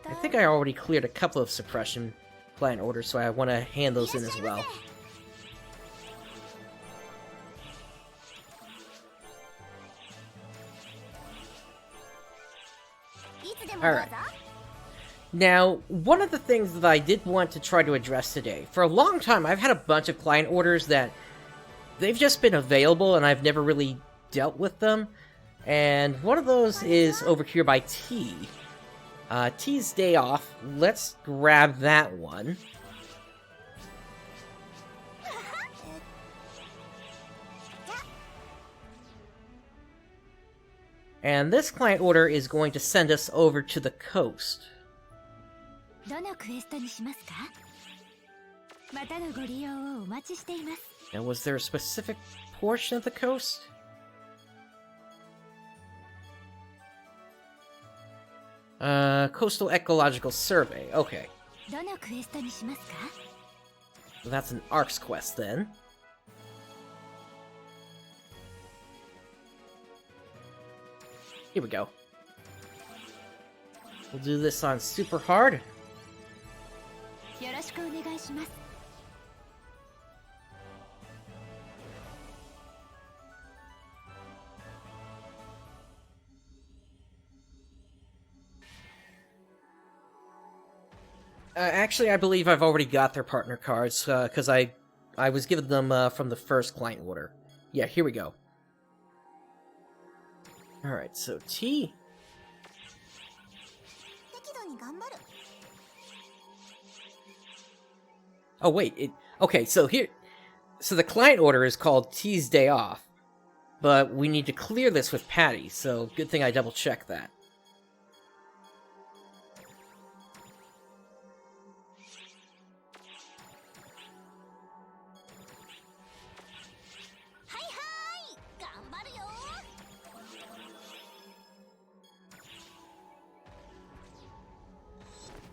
I think I already cleared a couple of suppression client orders, so I want to hand those in as well. Alright. Now, one of the things that I did want to try to address today, for a long time I've had a bunch of client orders that they've just been available and I've never really dealt with them. And one of those is over here by T. T's Day Off. Let's grab that one. And this client order is going to send us over to the coast. Now, was there a specific portion of the coast? Coastal Ecological Survey. Okay. That's an Ark's quest, then. Here we go. We'll do this on super hard. Actually, I believe I've already got their partner cards, because I was given them from the first client order. Yeah, here we go. Alright, so T. Oh, wait, okay, so here... So the client order is called T's Day Off, but we need to clear this with Patty, so good thing I double-checked that.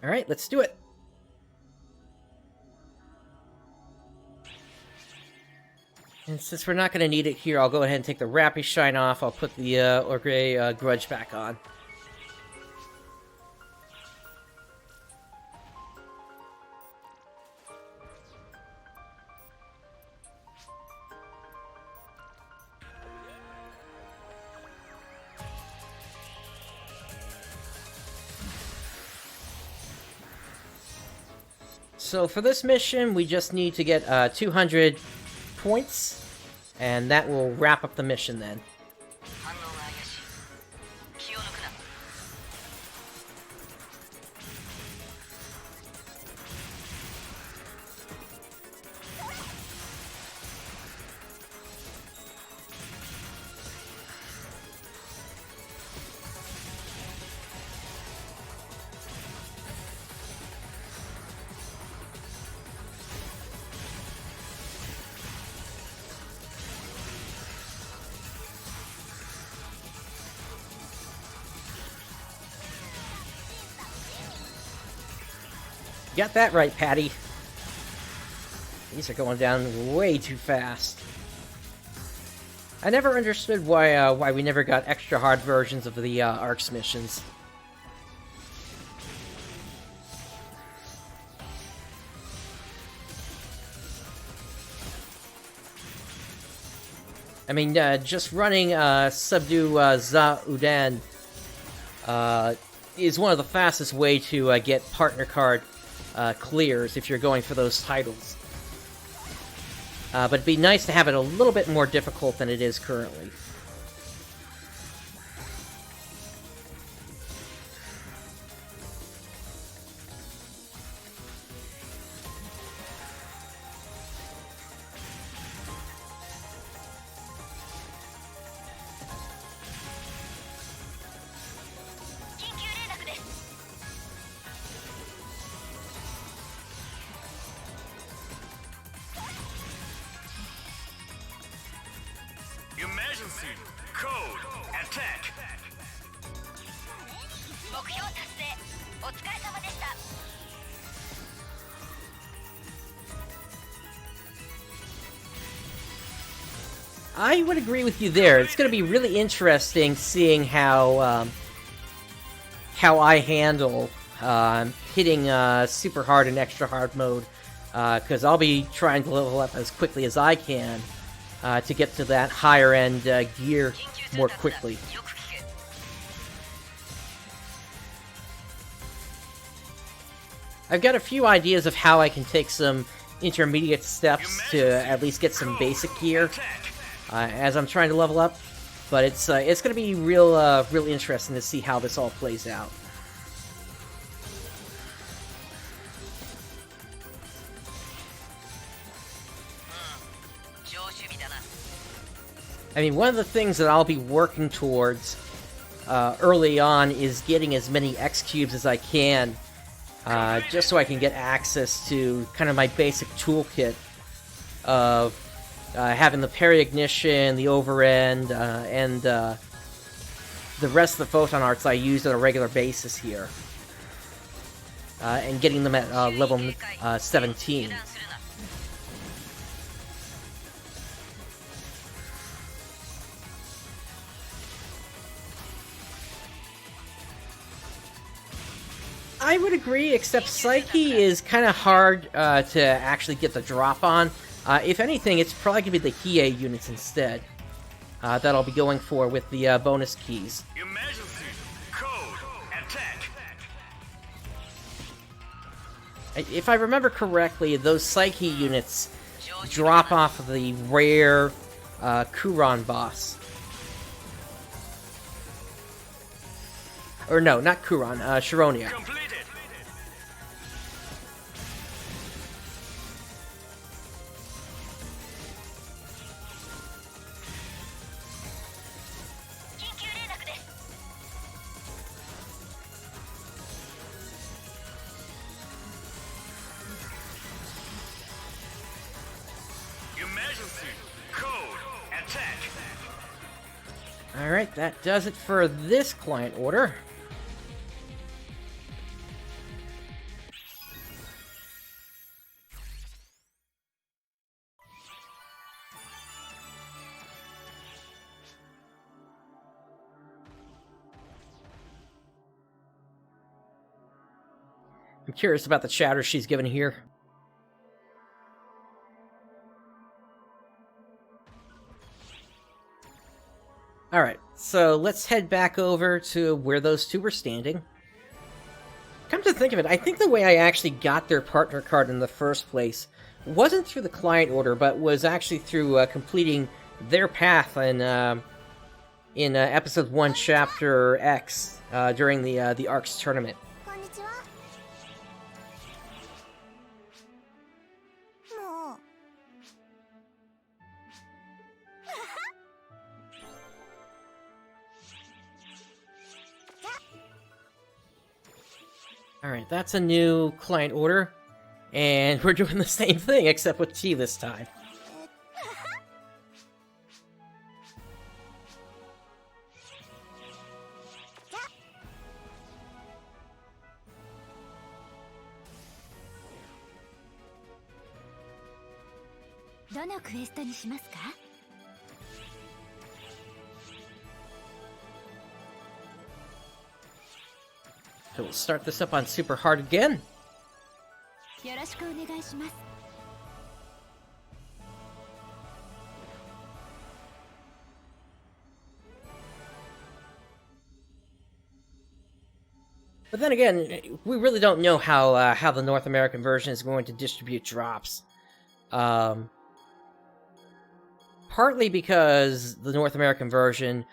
Alright, let's do it. And since we're not going to need it here, I'll go ahead and take the Rappy Shine off. I'll put the Orgray Grudge back on. So for this mission, we just need to get 200 points, and that will wrap up the mission then. Got that right, Patty. These are going down way too fast. I never understood why we never got extra hard versions of the ARX missions. I mean, just running Subdue Za Udan is one of the fastest way to get partner card clears if you're going for those titles. But it'd be nice to have it a little bit more difficult than it is currently. Emergency code attack. 目標達成。お疲れ様でした。I would agree with you there. It's going to be really interesting seeing how I handle hitting super hard and extra hard mode, because I'll be trying to level up as quickly as I can to get to that higher end gear more quickly. I've got a few ideas of how I can take some intermediate steps to at least get some basic gear as I'm trying to level up, but it's going to be real interesting to see how this all plays out. I mean, one of the things that I'll be working towards early on is getting as many X cubes as I can, just so I can get access to kind of my basic toolkit of having the parry ignition, the overend, and the rest of the photon arts I use on a regular basis here, and getting them at level 17. I would agree, except Psyche is kind of hard to actually get the drop on. If anything, it's probably going to be the Hiei units instead that I'll be going for with the bonus keys. Emergency code attack. If I remember correctly, those Psyche units drop off of the rare Kuron boss. Or no, not Kuron, Sharonia. Completed. Emergency code attack. Alright, that does it for this client order. I'm curious about the chatter she's given here. Alright, so let's head back over to where those two were standing. Come to think of it, I think the way I actually got their partner card in the first place wasn't through the client order, but was actually through completing their path in Episode 1, Chapter X, during the ARX tournament. Alright, that's a new client order, and we're doing the same thing, except with T this time. どのクエストにしますか? So we'll start this up on super hard again. よろしくお願いします. But then again, we really don't know how the North American version is going to distribute drops. Partly because the North American version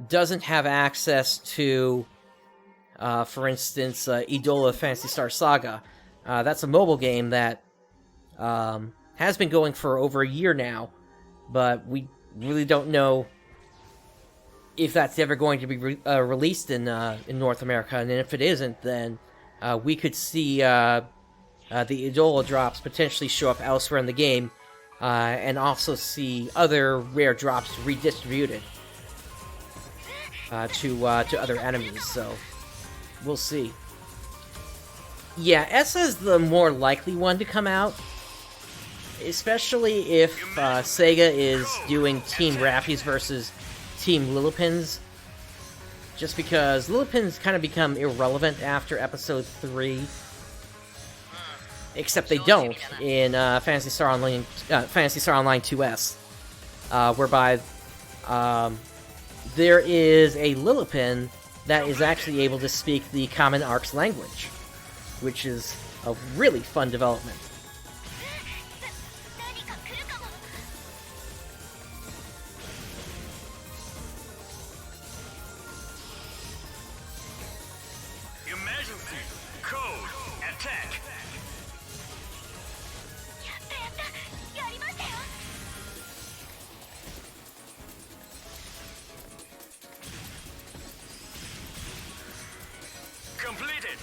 doesn't have access to, for instance, Idola Phantasy Star Saga. That's a mobile game that has been going for over a year now, but we really don't know if that's ever going to be released in North America, and if it isn't, then we could see the Idola drops potentially show up elsewhere in the game, and also see other rare drops redistributed to other enemies. So we'll see. Yeah, Essa is the more likely one to come out, especially if Sega is doing Team Raffies versus Team Lillipins, just because Lillipins kind of become irrelevant after episode 3, except they don't in Phantasy Star Online 2S, whereby there is a Lillipin that is actually able to speak the Common Arcs language, which is a really fun development. Emergency! Code! Attack! Completed!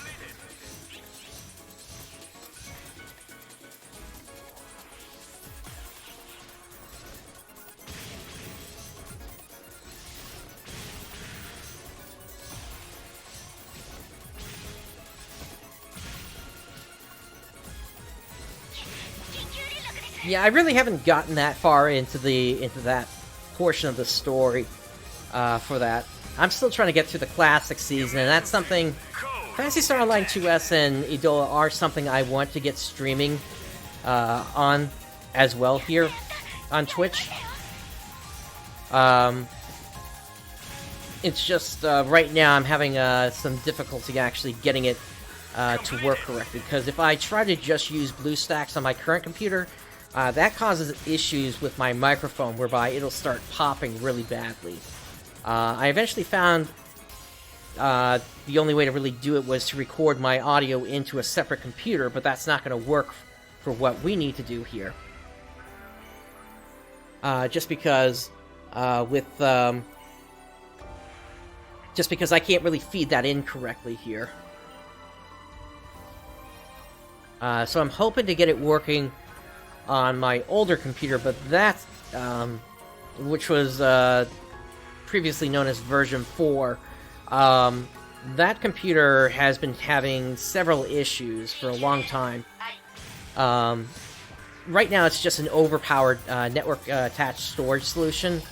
Yeah, I really haven't gotten that far into that portion of the story for that. I'm still trying to get through the classic season, and that's something. Phantasy Star Online 2S and Idola are something I want to get streaming on as well here on Twitch. It's just right now I'm having some difficulty actually getting it to work correctly, because if I try to just use BlueStacks on my current computer, that causes issues with my microphone, whereby it'll start popping really badly. I eventually found the only way to really do it was to record my audio into a separate computer, but that's not going to work for what we need to do here. Just because I can't really feed that in correctly here. So I'm hoping to get it working on my older computer, but that, which was previously known as version 4, that computer has been having several issues for a long time. Right now it's just an overpowered network-attached storage solution.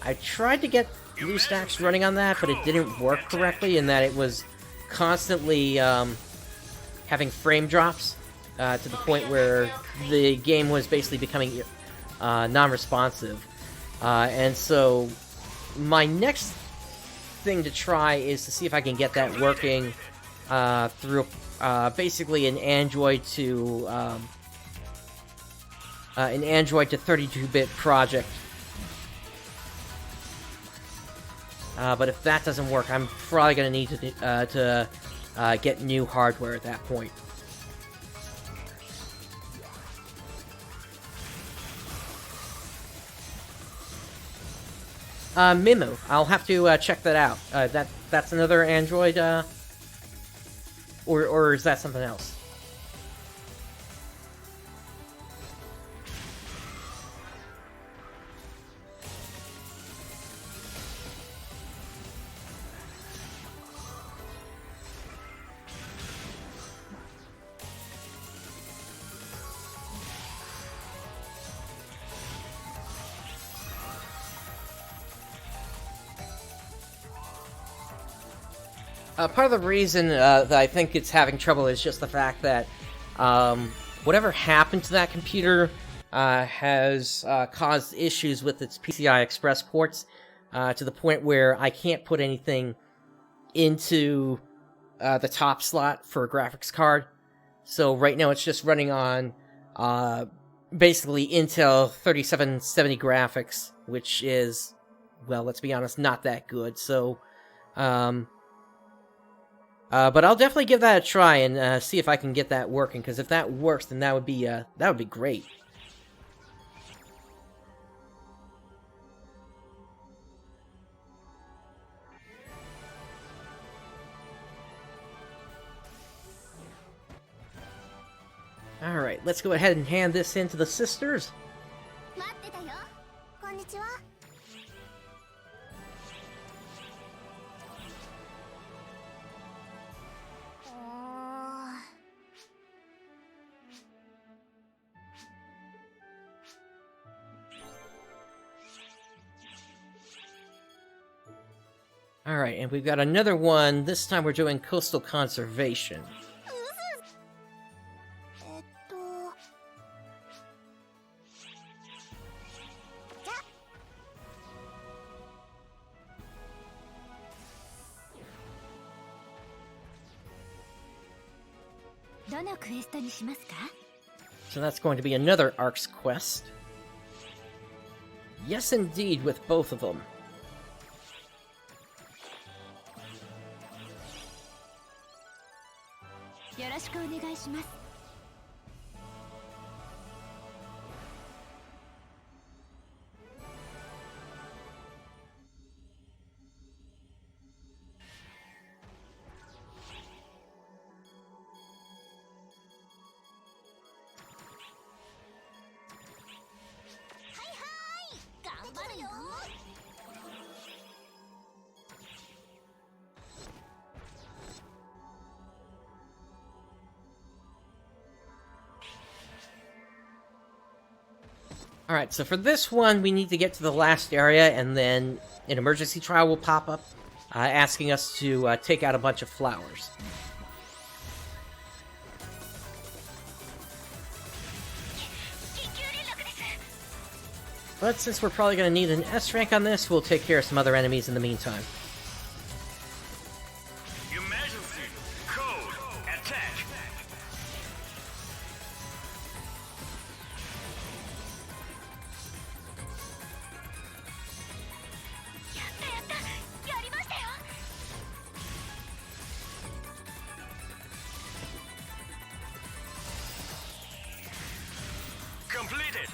I tried to get BlueStacks running on that, but it didn't work correctly, in that it was constantly having frame drops to the point where the game was basically becoming non-responsive. And so my next thing to try is to see if I can get that working through basically an Android to 32-bit project. But if that doesn't work, I'm probably going to need to get new hardware at that point. Mimu. I'll have to check that out. That's another Android, or is that something else? Part of the reason that I think it's having trouble is just the fact that whatever happened to that computer has caused issues with its PCI Express ports to the point where I can't put anything into the top slot for a graphics card. So right now it's just running on basically Intel 3770 graphics, which is, well, let's be honest, not that good. So, but I'll definitely give that a try and see if I can get that working. Because if that works, then that would be great. Alright, let's go ahead and hand this in to the sisters. 待ってたよ。こんにちは。Alright, and we've got another one. This time we're doing coastal conservation. じゃあ。どのクエストにしますか？ So that's going to be another Ark's quest. Yes, indeed, with both of them. よろしくお願いします。はいはい、頑張るよ。Alright, so for this one, we need to get to the last area, and then an emergency trial will pop up, asking us to take out a bunch of flowers. But since we're probably going to need an S rank on this, we'll take care of some other enemies in the meantime. Emergency. Code. Attack. Completed.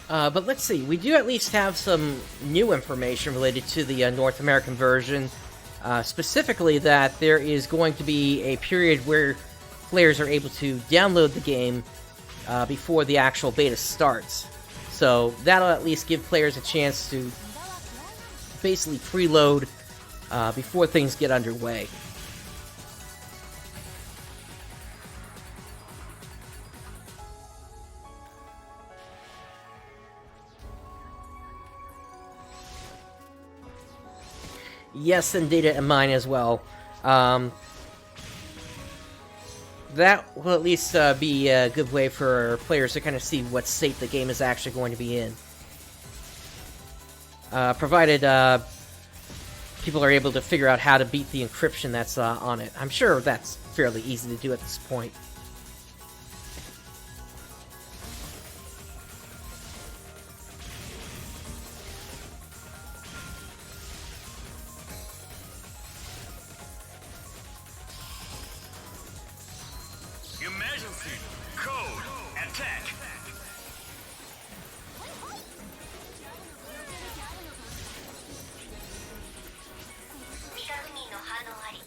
But let's see, we do at least have some new information related to the North American version. Specifically that there is going to be a period where players are able to download the game before the actual beta starts. So that'll at least give players a chance to basically preload before things get underway. Yes, and data and mine as well. That will at least be a good way for players to kind of see what state the game is actually going to be in. Provided people are able to figure out how to beat the encryption that's on it. I'm sure that's fairly easy to do at this point. Emergency. Code. Attack. 未確認の反応あり。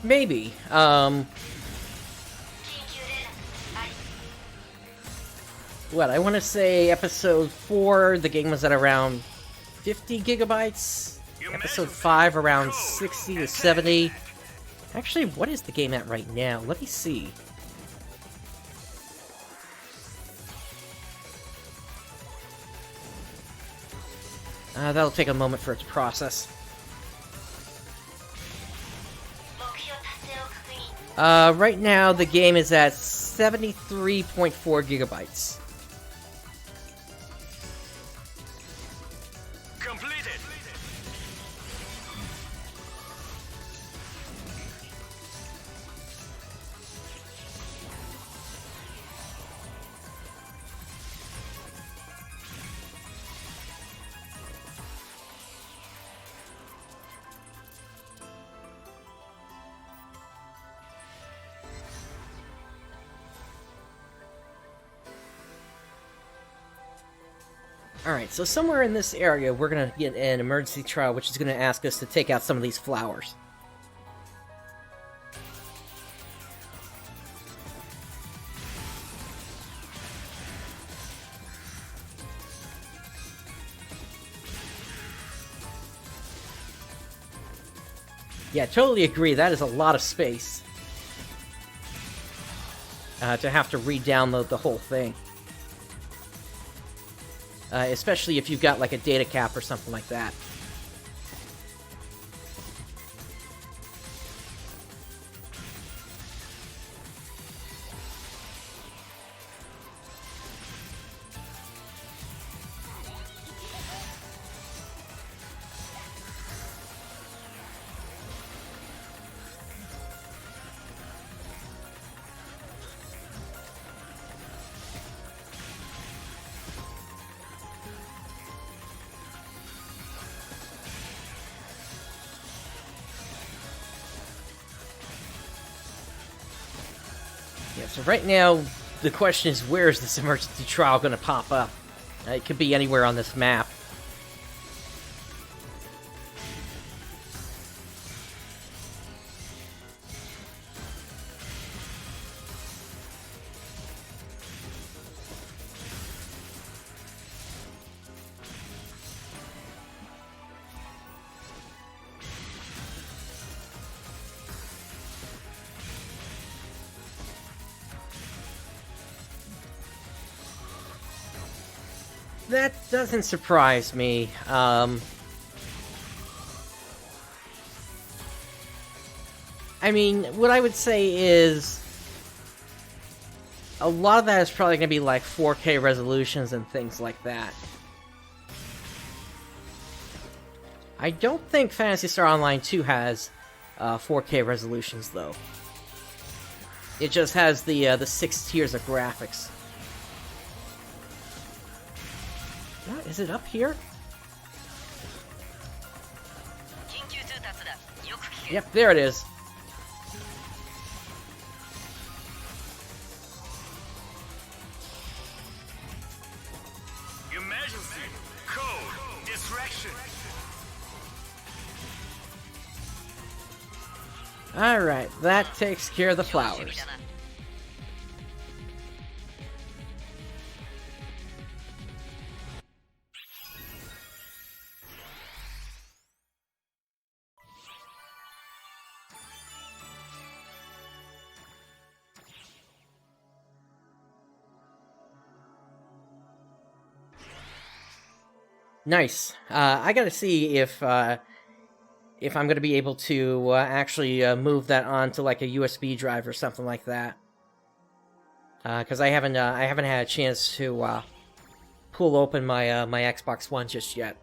Maybe. 緊急連絡あり What, I want to say episode 4, the game was at around 50 gigabytes. Episode 5, around 60 to 70. Actually, what is the game at right now? Let me see. That'll take a moment for it to process. 目標達成を確認 Right now, the game is at 73.4 gigabytes. Completed. Alright, so somewhere in this area, we're gonna get an emergency trial, which is gonna ask us to take out some of these flowers. Yeah, totally agree, that is a lot of space. To have to re-download the whole thing. Especially if you've got like a data cap or something like that. Yeah, so right now, the question is, where is this emergency trial going to pop up? It could be anywhere on this map. That doesn't surprise me. I mean, what I would say is a lot of that is probably going to be like 4K resolutions and things like that. I don't think Phantasy Star Online 2 has 4K resolutions, though. It just has the 6 tiers of graphics. Is it up here? 緊急通達だよく聞け Yep, there it is. Emergency. Code. Distraction. Alright, that takes care of the 楽しみ flowers. だな Nice. I gotta see if I'm gonna be able to actually move that onto like a USB drive or something like that. Because I haven't had a chance to pull open my my Xbox One just yet.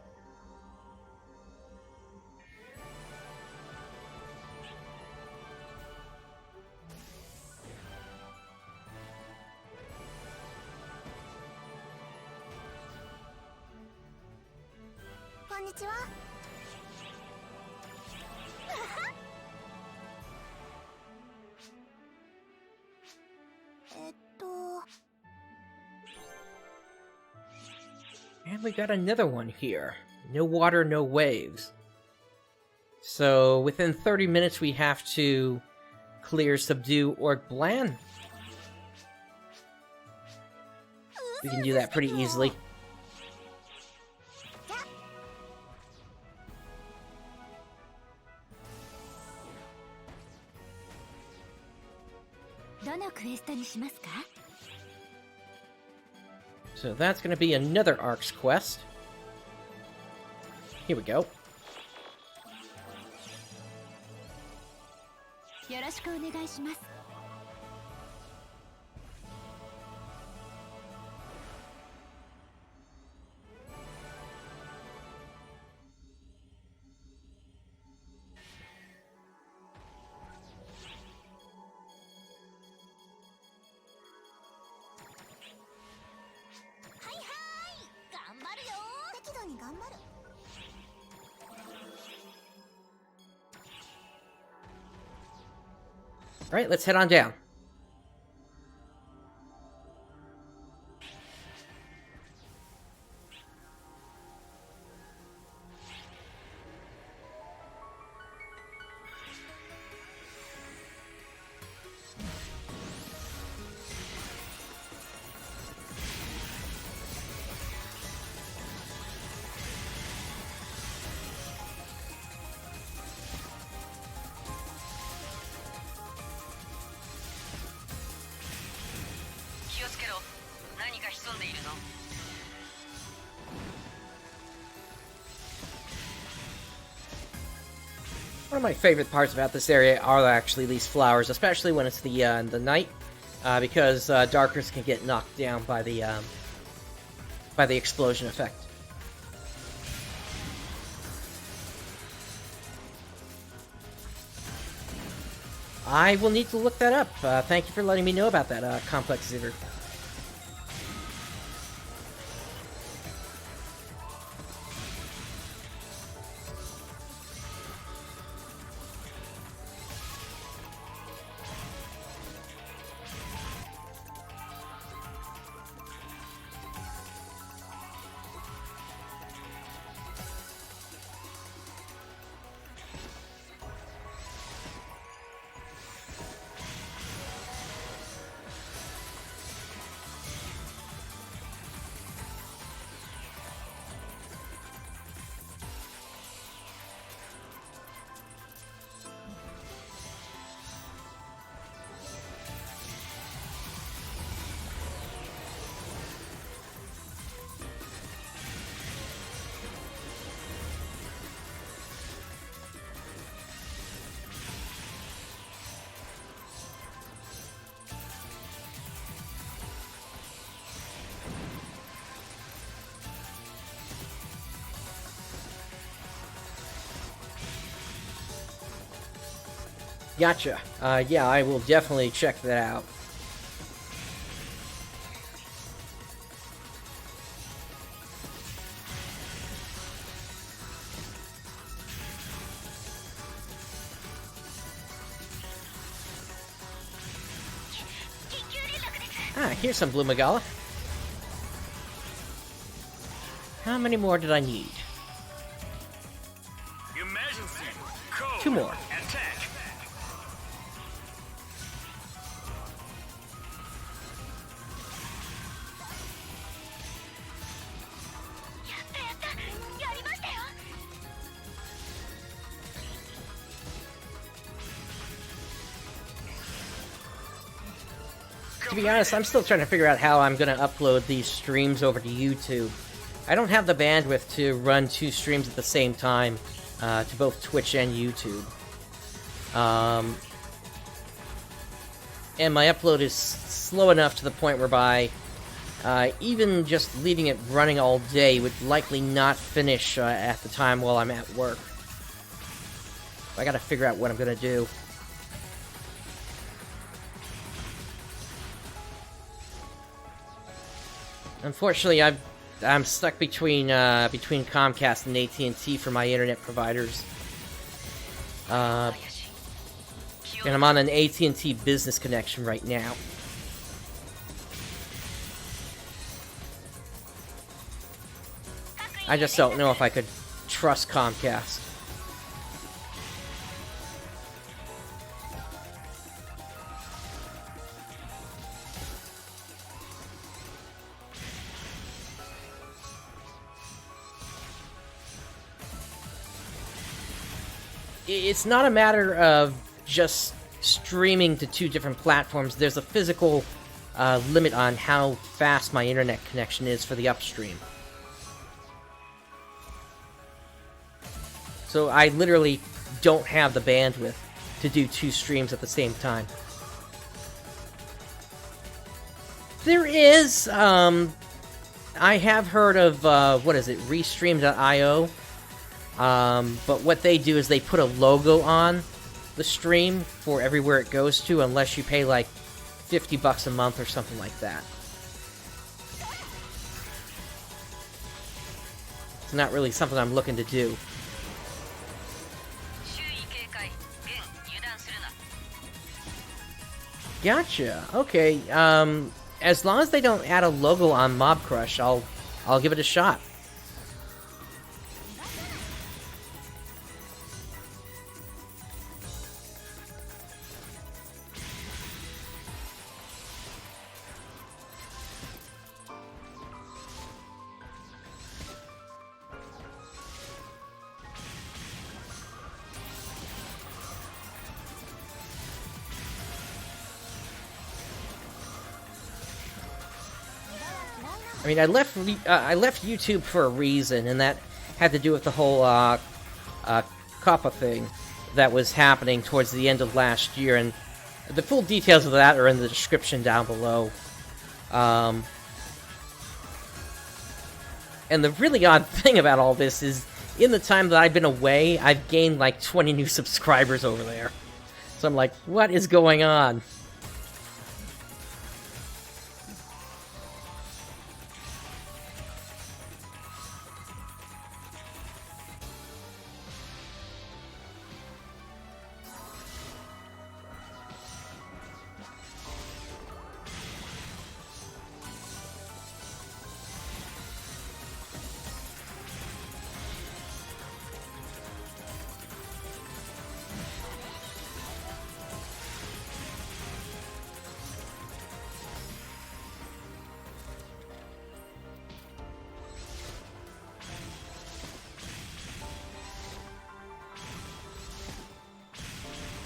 And we got another one here. No water, no waves. So within 30 minutes we have to clear, subdue, or bland. We can do that pretty easily. So that's going to be another Ark's quest. Here we go. Alright, let's head on down. One of my favorite parts about this area are actually these flowers, especially when it's the night, because darkness can get knocked down by the explosion effect. I will need to look that up. Thank you for letting me know about that, Complex Zither. Gotcha. Yeah, I will definitely check that out. Ah, here's some Blue Magala. How many more did I need? Emergency. Code. 2 more. Attack. To be honest, I'm still trying to figure out how I'm going to upload these streams over to YouTube. I don't have the bandwidth to run 2 streams at the same time, to both Twitch and YouTube. And my upload is slow enough to the point whereby even just leaving it running all day would likely not finish at the time while I'm at work. I gotta figure out what I'm gonna do. Unfortunately, I'm stuck between Comcast and AT&T for my internet providers, and I'm on an AT&T business connection right now. I just don't know if I could trust Comcast. it's not a matter of just streaming to 2 different platforms. There's a physical limit on how fast my internet connection is for the upstream. So I literally don't have the bandwidth to do 2 streams at the same time. There is, I have heard of, what is it, Restream.io, but what they do is they put a logo on the stream for everywhere it goes to, unless you pay like $50 a month or something like that. It's not really something I'm looking to do. Gotcha. Okay. As long as they don't add a logo on Mob Crush, I'll give it a shot. I mean, I left YouTube for a reason, and that had to do with the whole Kappa thing that was happening towards the end of last year, and the full details of that are in the description down below. And the really odd thing about all this is, in the time that I've been away, I've gained like 20 new subscribers over there. So I'm like, what is going on?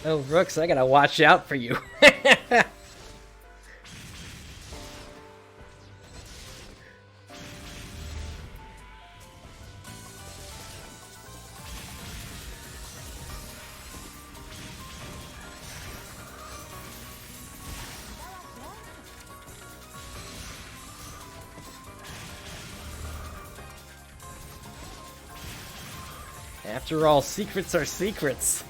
Oh, Rooks, I gotta watch out for you. After all, secrets are secrets.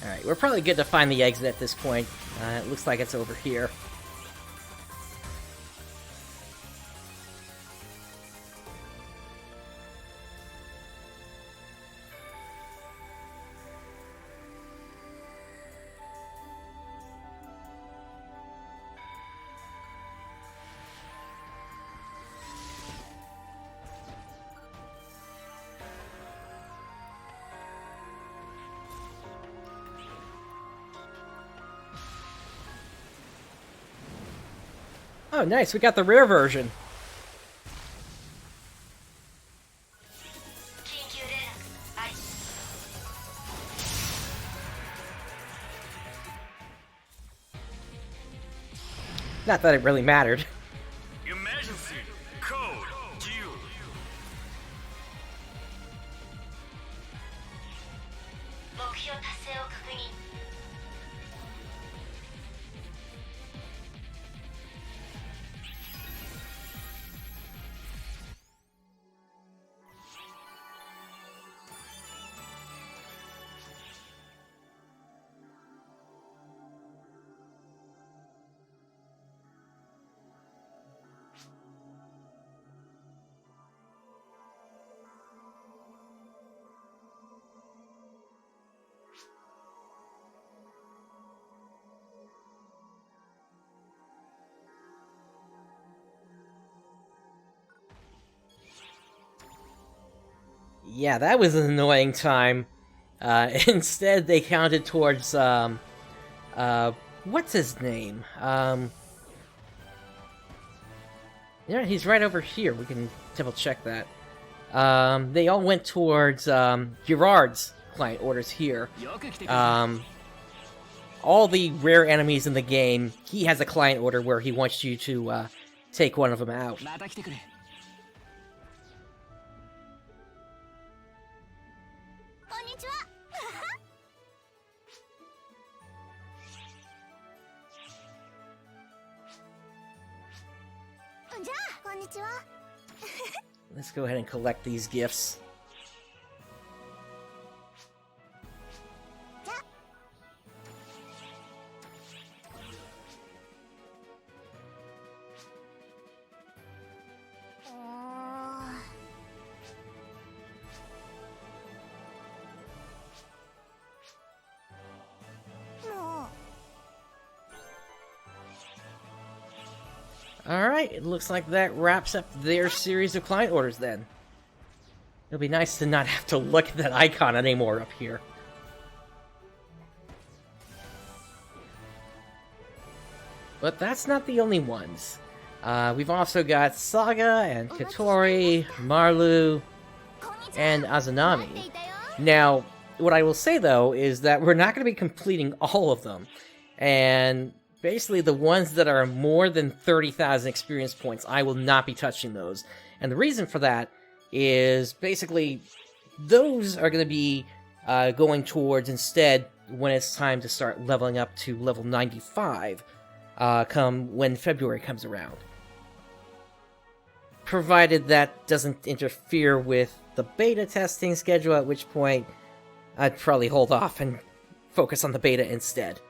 Alright, we're probably good to find the exit at this point. It looks like it's over here. Oh, nice. We got the rare version. Not that it really mattered. Emergency code due. Yeah, that was an annoying time. Instead, they counted towards, what's his name? Yeah, he's right over here. We can double check that. They all went towards, Gerard's client orders here. All the rare enemies in the game, he has a client order where he wants you to, take one of them out. Let's go ahead and collect these gifts. Alright, it looks like that wraps up their series of client orders then. It'll be nice to not have to look at that icon anymore up here. But that's not the only ones. We've also got Saga and Katori, Marlu, and Azanami. Now, what I will say though is that we're not going to be completing all of them. And basically, the ones that are more than 30,000 experience points, I will not be touching those. And the reason for that is basically those are going to be going towards instead when it's time to start leveling up to level 95 come when February comes around. Provided that doesn't interfere with the beta testing schedule, at which point I'd probably hold off and focus on the beta instead.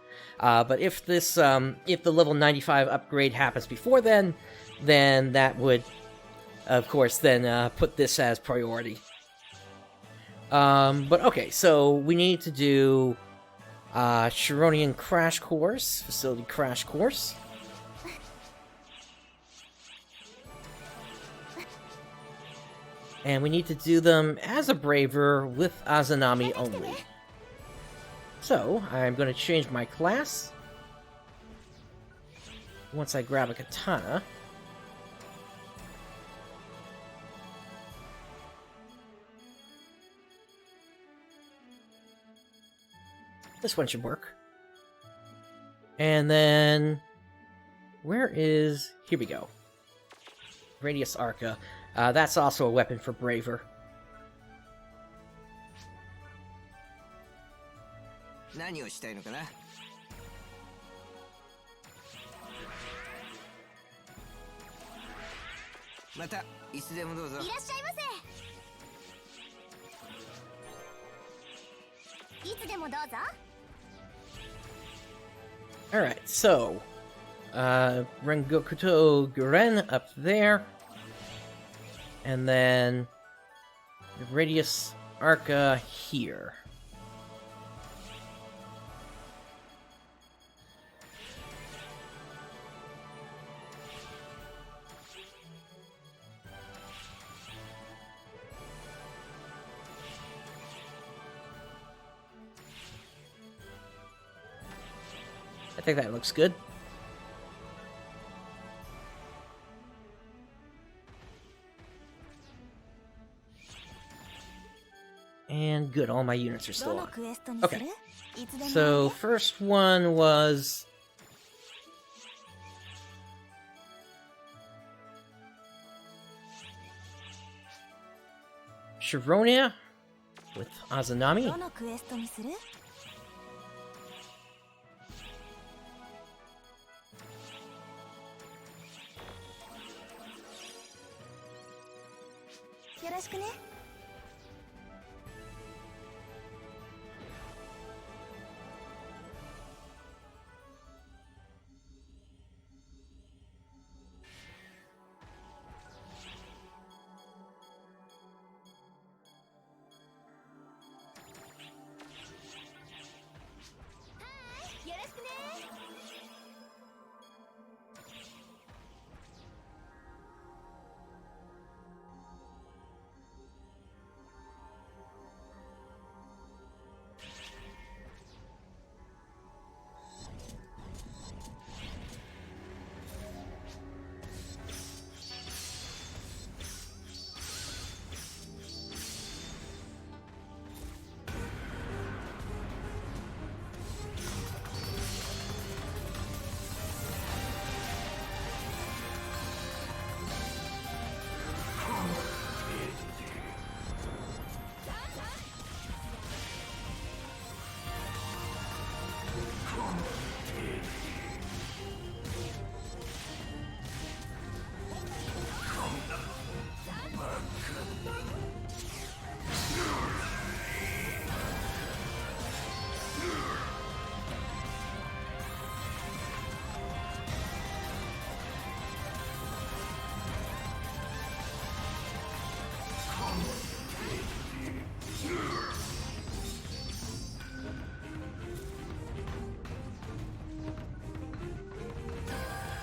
But if this, if the level 95 upgrade happens before then that would, of course, then put this as priority. But okay, so we need to do Chironian Crash Course, Facility Crash Course. And we need to do them as a Braver with Azanami only. So, I'm going to change my class. Once I grab a katana. This one should work. And then... where is... here we go. Radius Arca. That's also a weapon for Braver. Alright, so Rengokuto Guren up there. And then the Radius Arca here. I think that looks good. And good, all my units are still on. Okay, so first one was... Chironia with Azanami.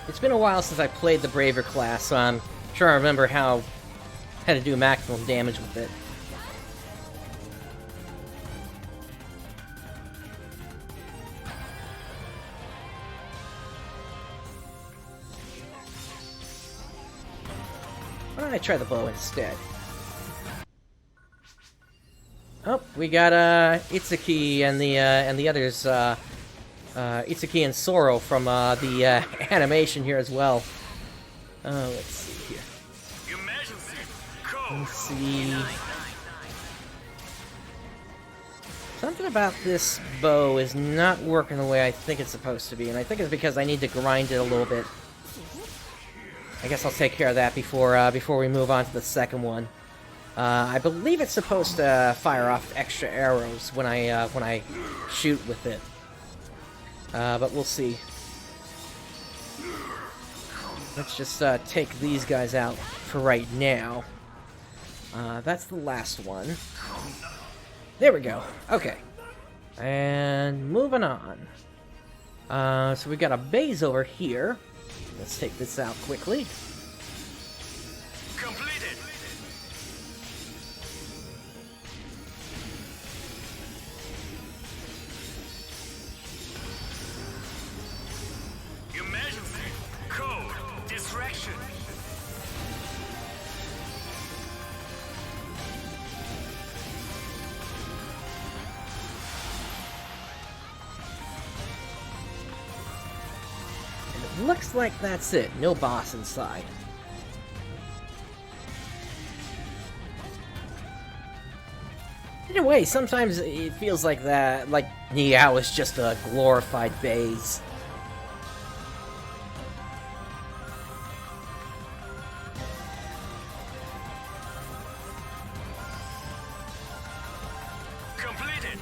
It's been a while since I played the Braver class, so I'm sure I remember how to do maximum damage with it. Why don't I try the bow instead? Oh, we got Itsuki and the others, Itsuki and Soro from the animation here as well. Let's see here. Let's see. Something about this bow is not working the way I think it's supposed to be, and I think it's because I need to grind it a little bit. I guess I'll take care of that before we move on to the second one. I believe it's supposed to fire off extra arrows when I shoot with it. But we'll see. Let's just take these guys out for right now. That's the last one. There we go. Okay. And moving on. So we got a base over here. Let's take this out quickly. Completed. Emergency. Code. Distraction. Looks like that's it. No boss inside. In a way, sometimes it feels like that, like Niao is just a glorified base. Completed.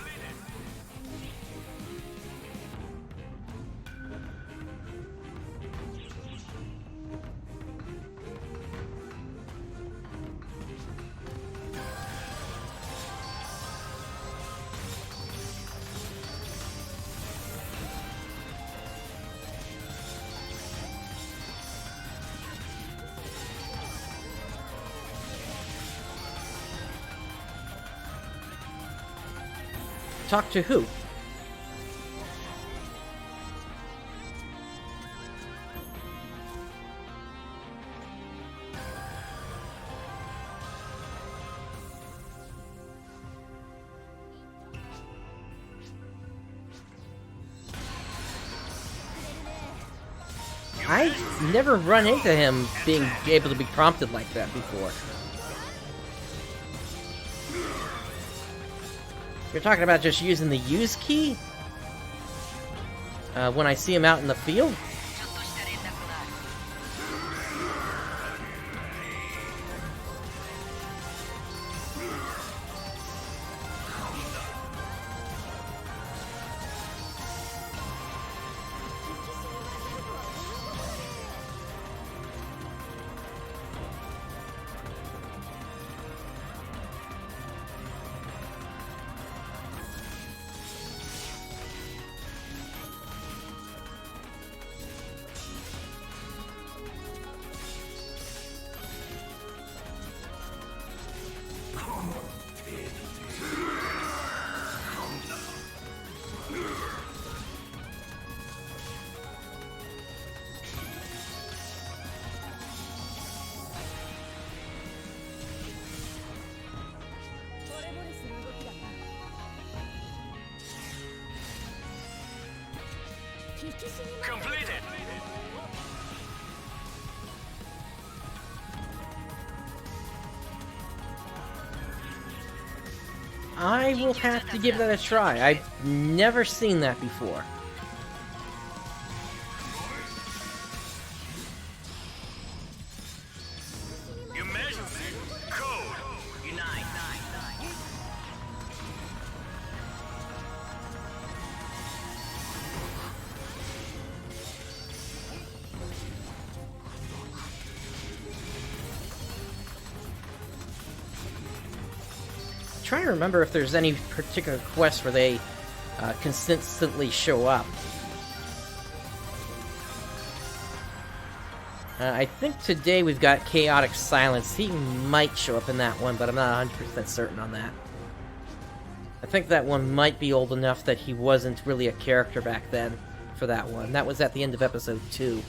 Talk to who? I've never run into him being able to be prompted like that before. You're talking about just using the use key? When I see him out in the field? Completed. I will have to give that a try. I've never seen that before. trying to remember if there's any particular quests where they consistently show up. I think today we've got Chaotic Silence. He might show up in that one, but I'm not 100% certain on that. I think that one might be old enough that he wasn't really a character back then for that one. That was at the end of episode 2.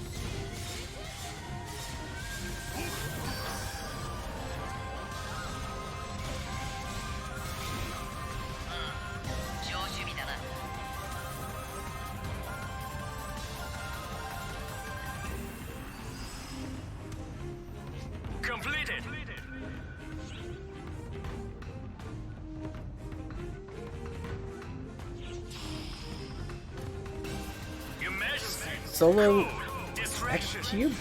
Completed. Your Majesty. Solo, Code. back Distraction. to you.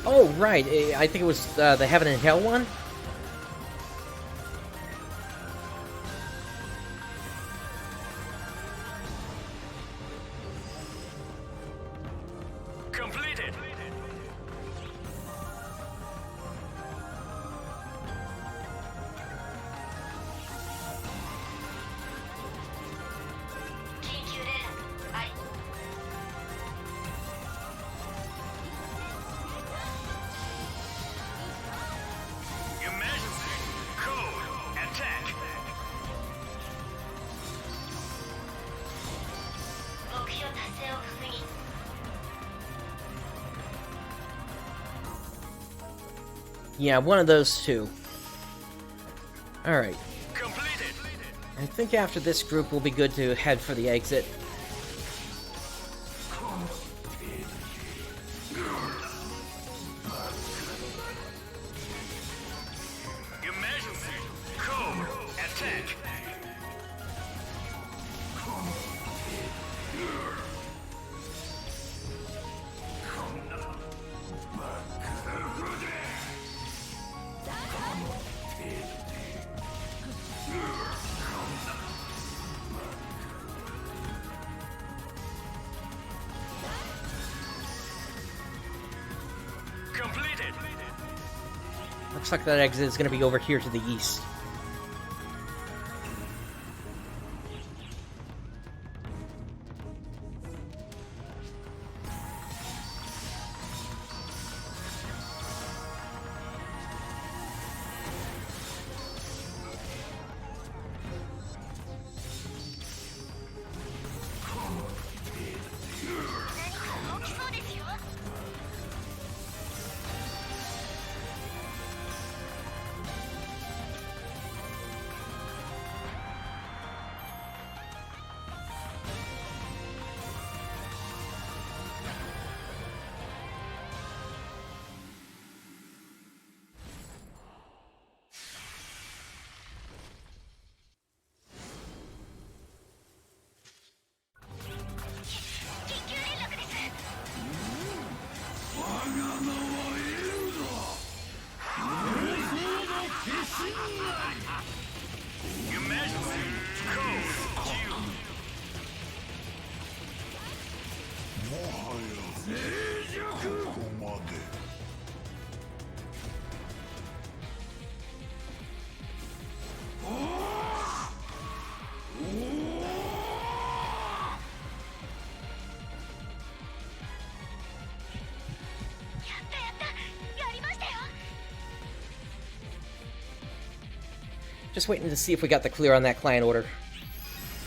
Oh, right. I think it was the Heaven and Hell one? Completed. Your Majesty. Code. Attack. 目標達成を確認 Yeah, one of those two. Alright. Completed. I think after this group, we'll be good to head for the exit. Your Majesty. Code. Attack. Completed. Looks like that exit is going to be over here to the east. Your Majesty. Code. Due. Just waiting to see if we got the clear on that client order.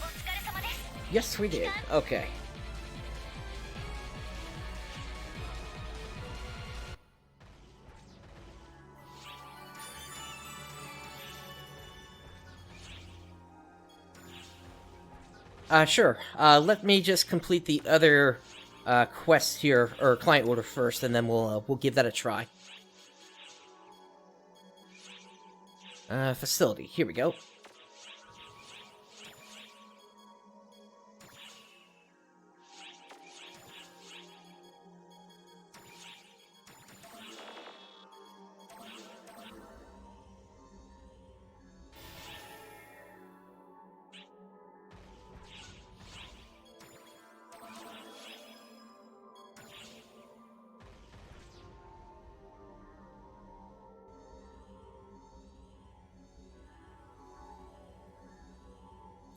お疲れ様です Yes, we did. Okay. Sure. Let me just complete the other quest here, or client order first, and then we'll give that a try. Facility. Here we go.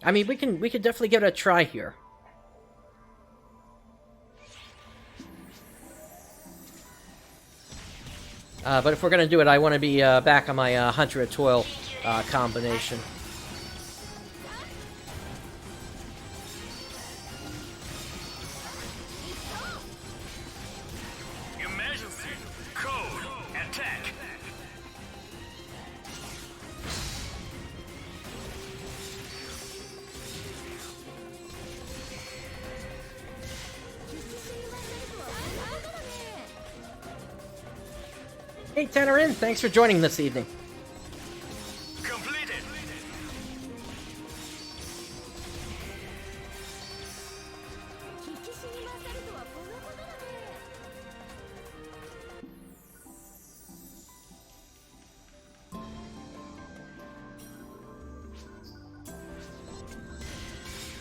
I mean, we can definitely give it a try here. But if we're gonna do it, I want to be back on my Hunter of Toil combination. Emergency code attack. Hey, Tenorin, thanks for joining this evening. Completed.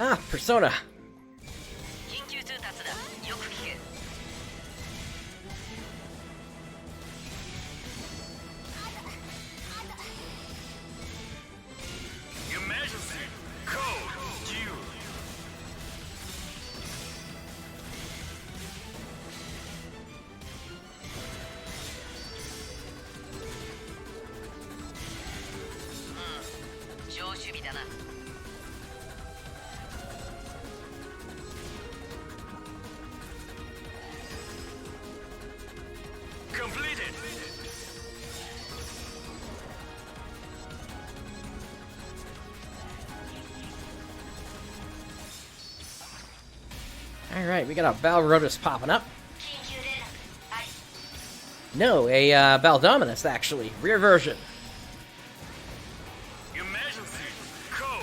Ah, Persona. 緊急通達だ。よく聞け。 Emergency code due. Hmm. 上守備だな。 Completed. Alright, we got a Balrodus popping up. 緊急連絡あり No, a Baldominus, actually. Rear version. Emergency code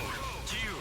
due.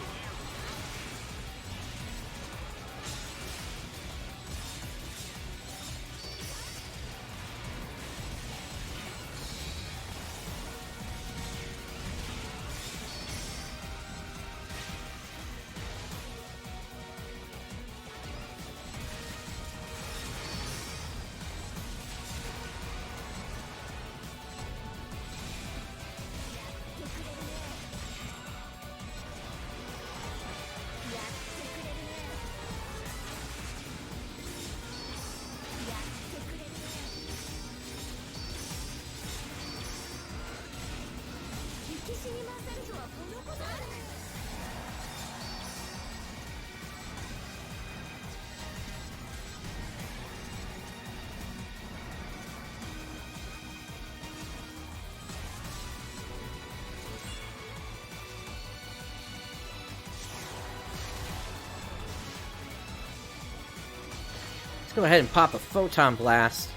Let's go ahead and pop a Photon Blast.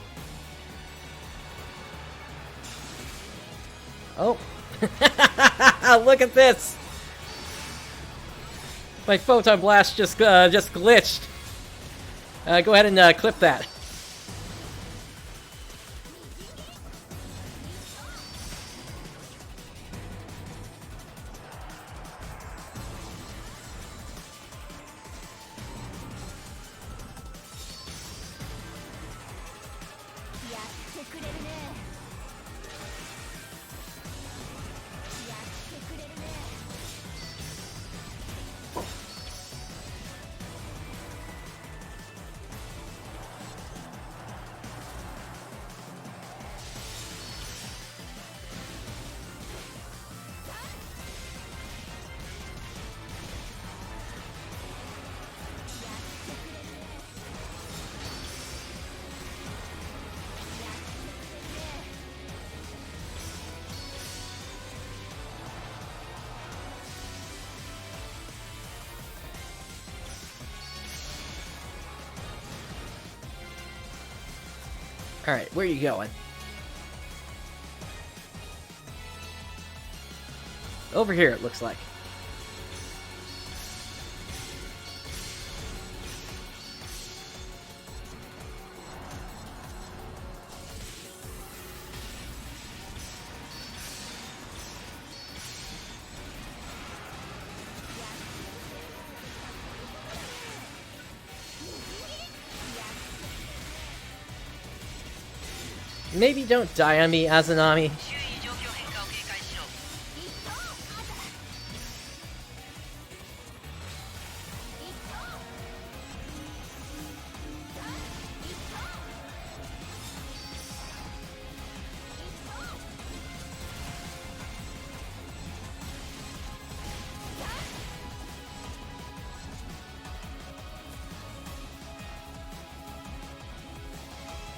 Oh. Look at this! My Photon Blast just glitched. Go ahead and clip that. Alright, where are you going? Over here, it looks like. Maybe don't die on me, Azanami. 周囲状況変化を警戒しろ。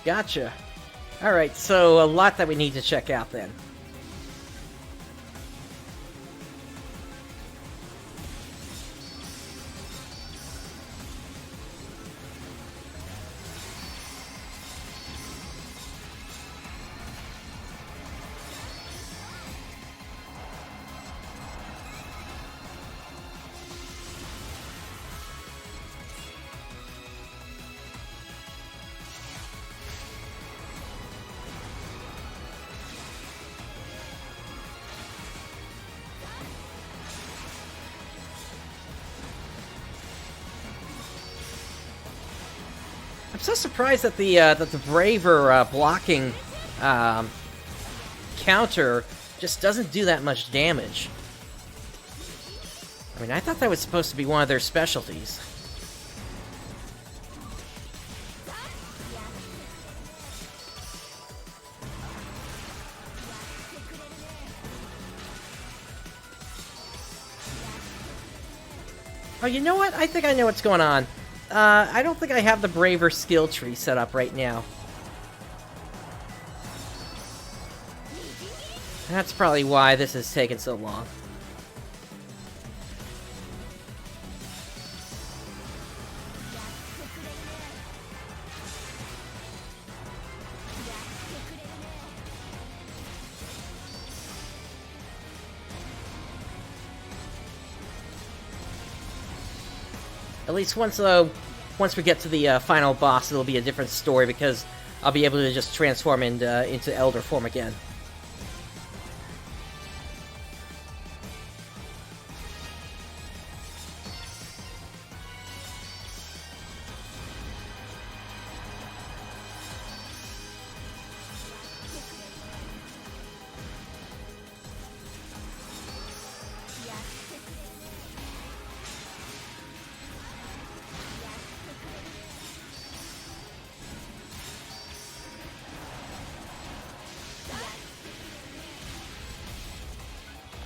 Gotcha. Alright, so a lot that we need to check out then. I'm so surprised that the braver blocking counter just doesn't do that much damage. I mean, I thought that was supposed to be one of their specialties. Oh, you know what? I think I know what's going on. I don't think I have the Braver skill tree set up right now. That's probably why this is taking so long. At least once we get to the final boss, it'll be a different story because I'll be able to just transform into Elder form again.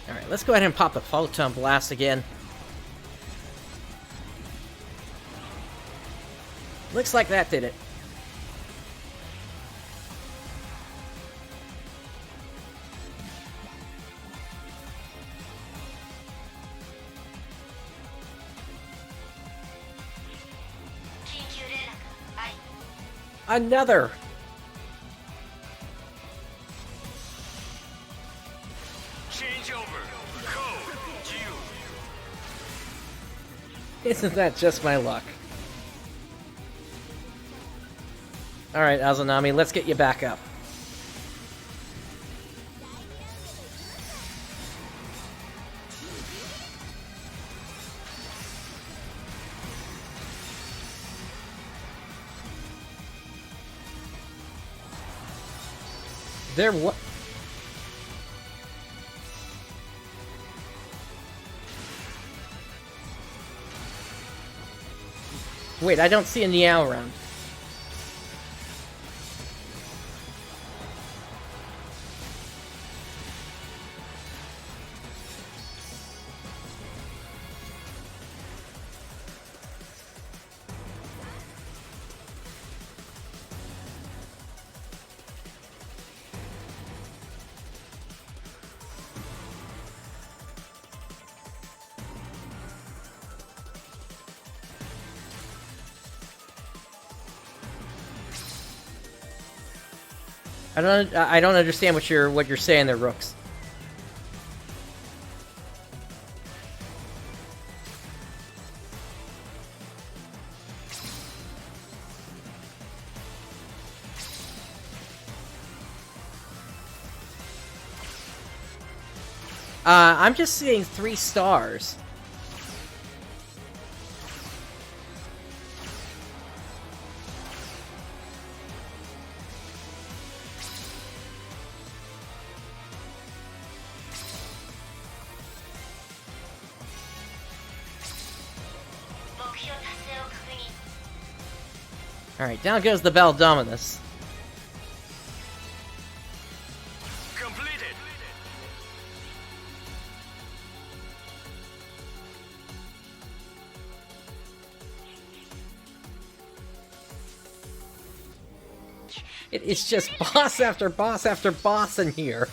Alright, let's go ahead and pop the Photon Blast again. Looks like that did it. Another! Change over. Code due. Isn't that just my luck? Alright, Azanami, let's get you back up. There what? Wait, I don't see a Niao around. I don't understand what you're saying there, Rooks. I'm just seeing 3 stars. Alright, down goes the Bell Dominus. Completed. It is just boss after boss after boss in here.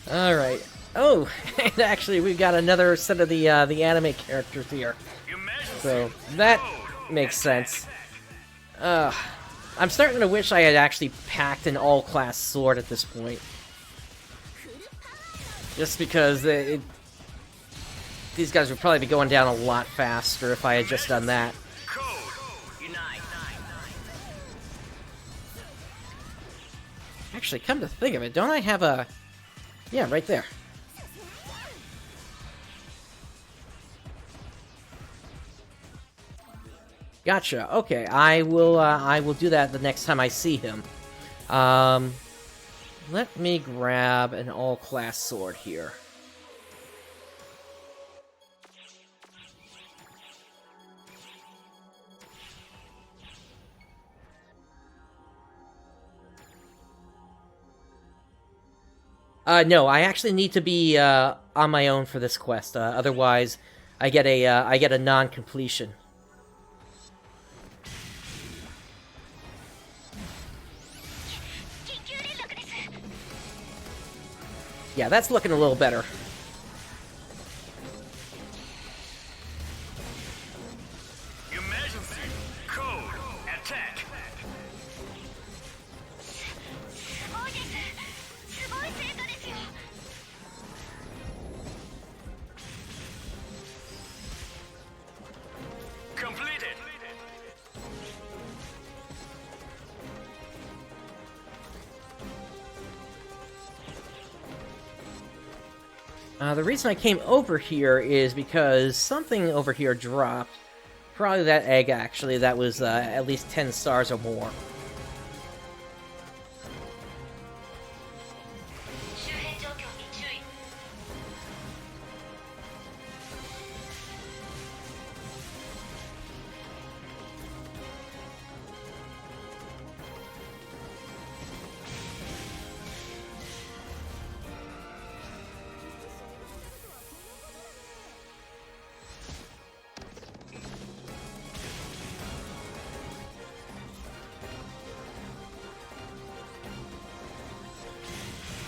Alright. Oh, and actually we've got another set of the anime characters here. So, that makes sense. I'm starting to wish I had actually packed an all-class sword at this point. Just because these guys would probably be going down a lot faster if I had just done that. Actually, come to think of it, don't I have a... Yeah, right there. Gotcha. Okay, I will do that the next time I see him. Let me grab an all-class sword here. No, I actually need to be on my own for this quest. Otherwise, I get a non-completion. Yeah, that's looking a little better. Emergency code attack. Completed. The reason I came over here is because something over here dropped. Probably that egg, actually, that was at least 10 stars or more.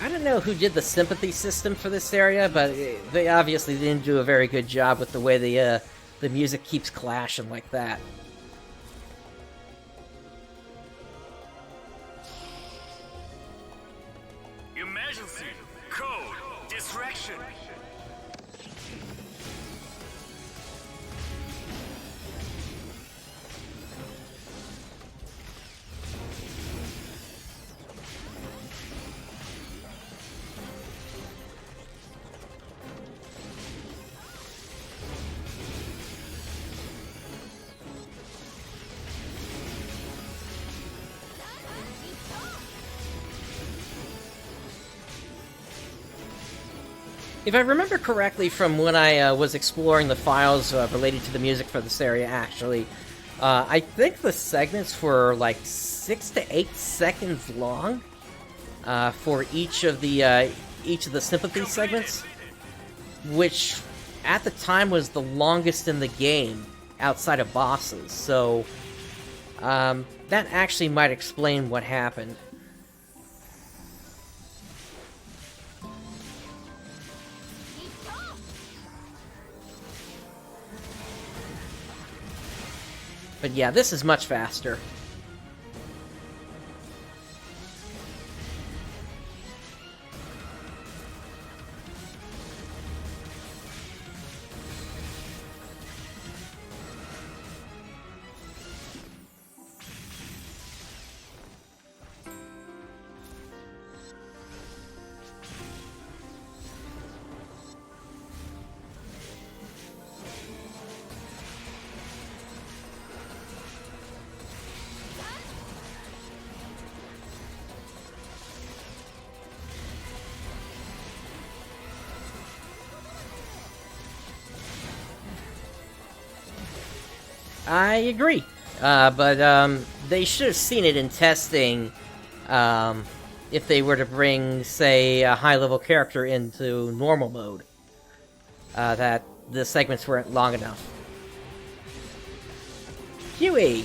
I don't know who did the sympathy system for this area, but they obviously didn't do a very good job with the way the music keeps clashing like that. Emergency code distraction. If I remember correctly from when I was exploring the files related to the music for this area, actually, I think the segments were like 6 to 8 seconds long for each of the sympathy segments, which at the time was the longest in the game outside of bosses. So that actually might explain what happened. But yeah, this is much faster. I agree, but they should have seen it in testing if they were to bring, say, a high-level character into normal mode, that the segments weren't long enough. Huey!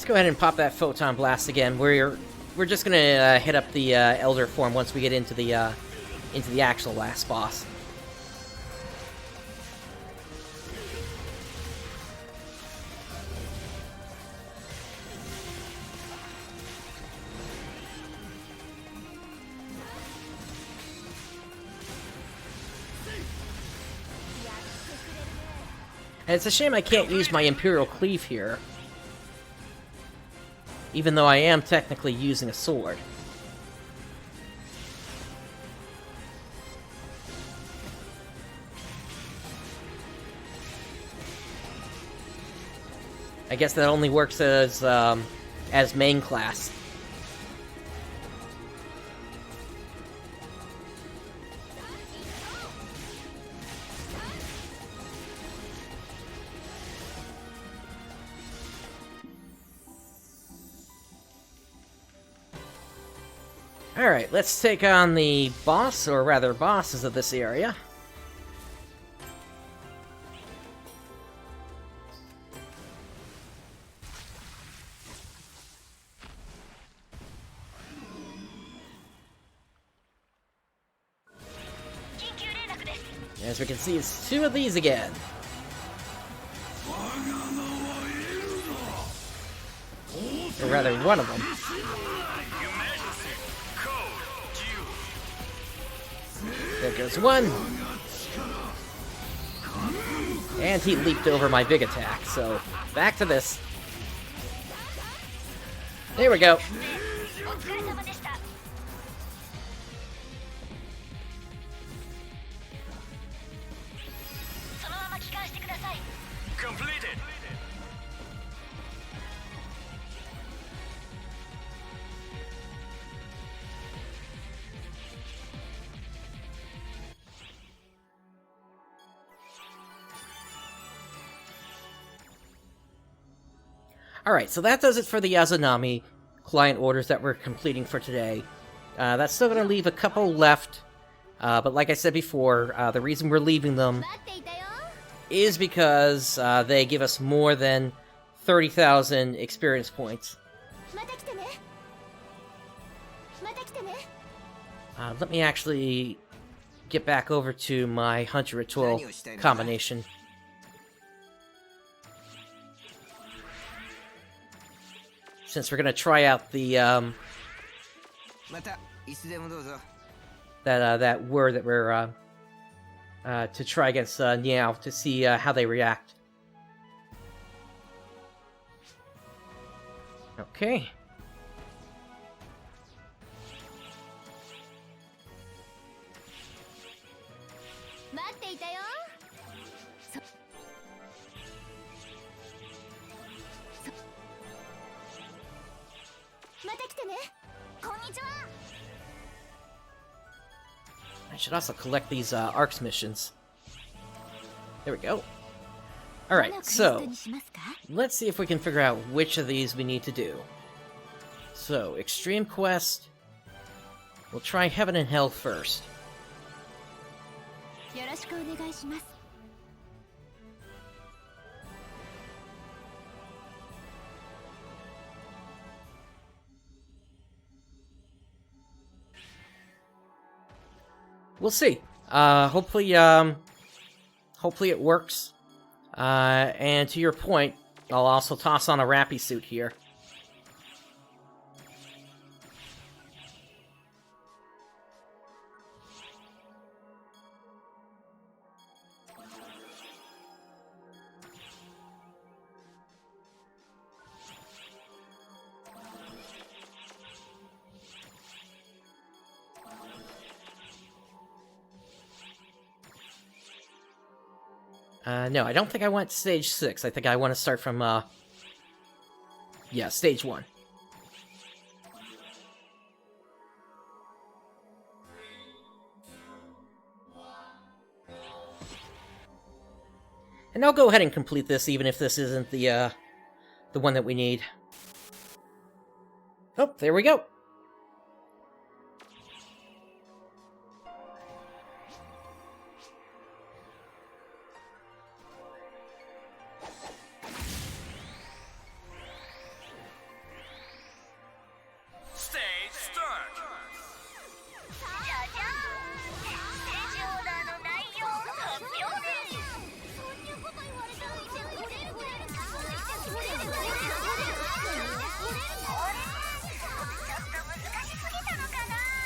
Let's go ahead and pop that Photon Blast again. We're just gonna hit up the Elder form once we get into the actual last boss. And it's a shame I can't use my Imperial Cleave here. Even though I am technically using a sword. I guess that only works as main class. Alright, let's take on the boss, or rather bosses of this area. As we can see, it's two of these again. Or rather, one of them. There goes one. And he leaped over my big attack, so back to this. There we go. Completed. Alright, so that does it for the Azanami client orders that we're completing for today. That's still going to leave a couple left, but like I said before, the reason we're leaving them is because they give us more than 30,000 experience points. Let me actually get back over to my Hunter Ritual combination. Since we're gonna try out the that word that we're to try against Niao to see how they react. Okay. I should also collect these ARCS missions. There we go. Alright, so let's see if we can figure out which of these we need to do. So, Extreme Quest. We'll try Heaven and Hell first. We'll see. Hopefully it works. And to your point, I'll also toss on a Rappy suit here. No, I don't think I went to stage 6. I think I want to start from, yeah, stage 1. And I'll go ahead and complete this, even if this isn't the one that we need. Oh, there we go.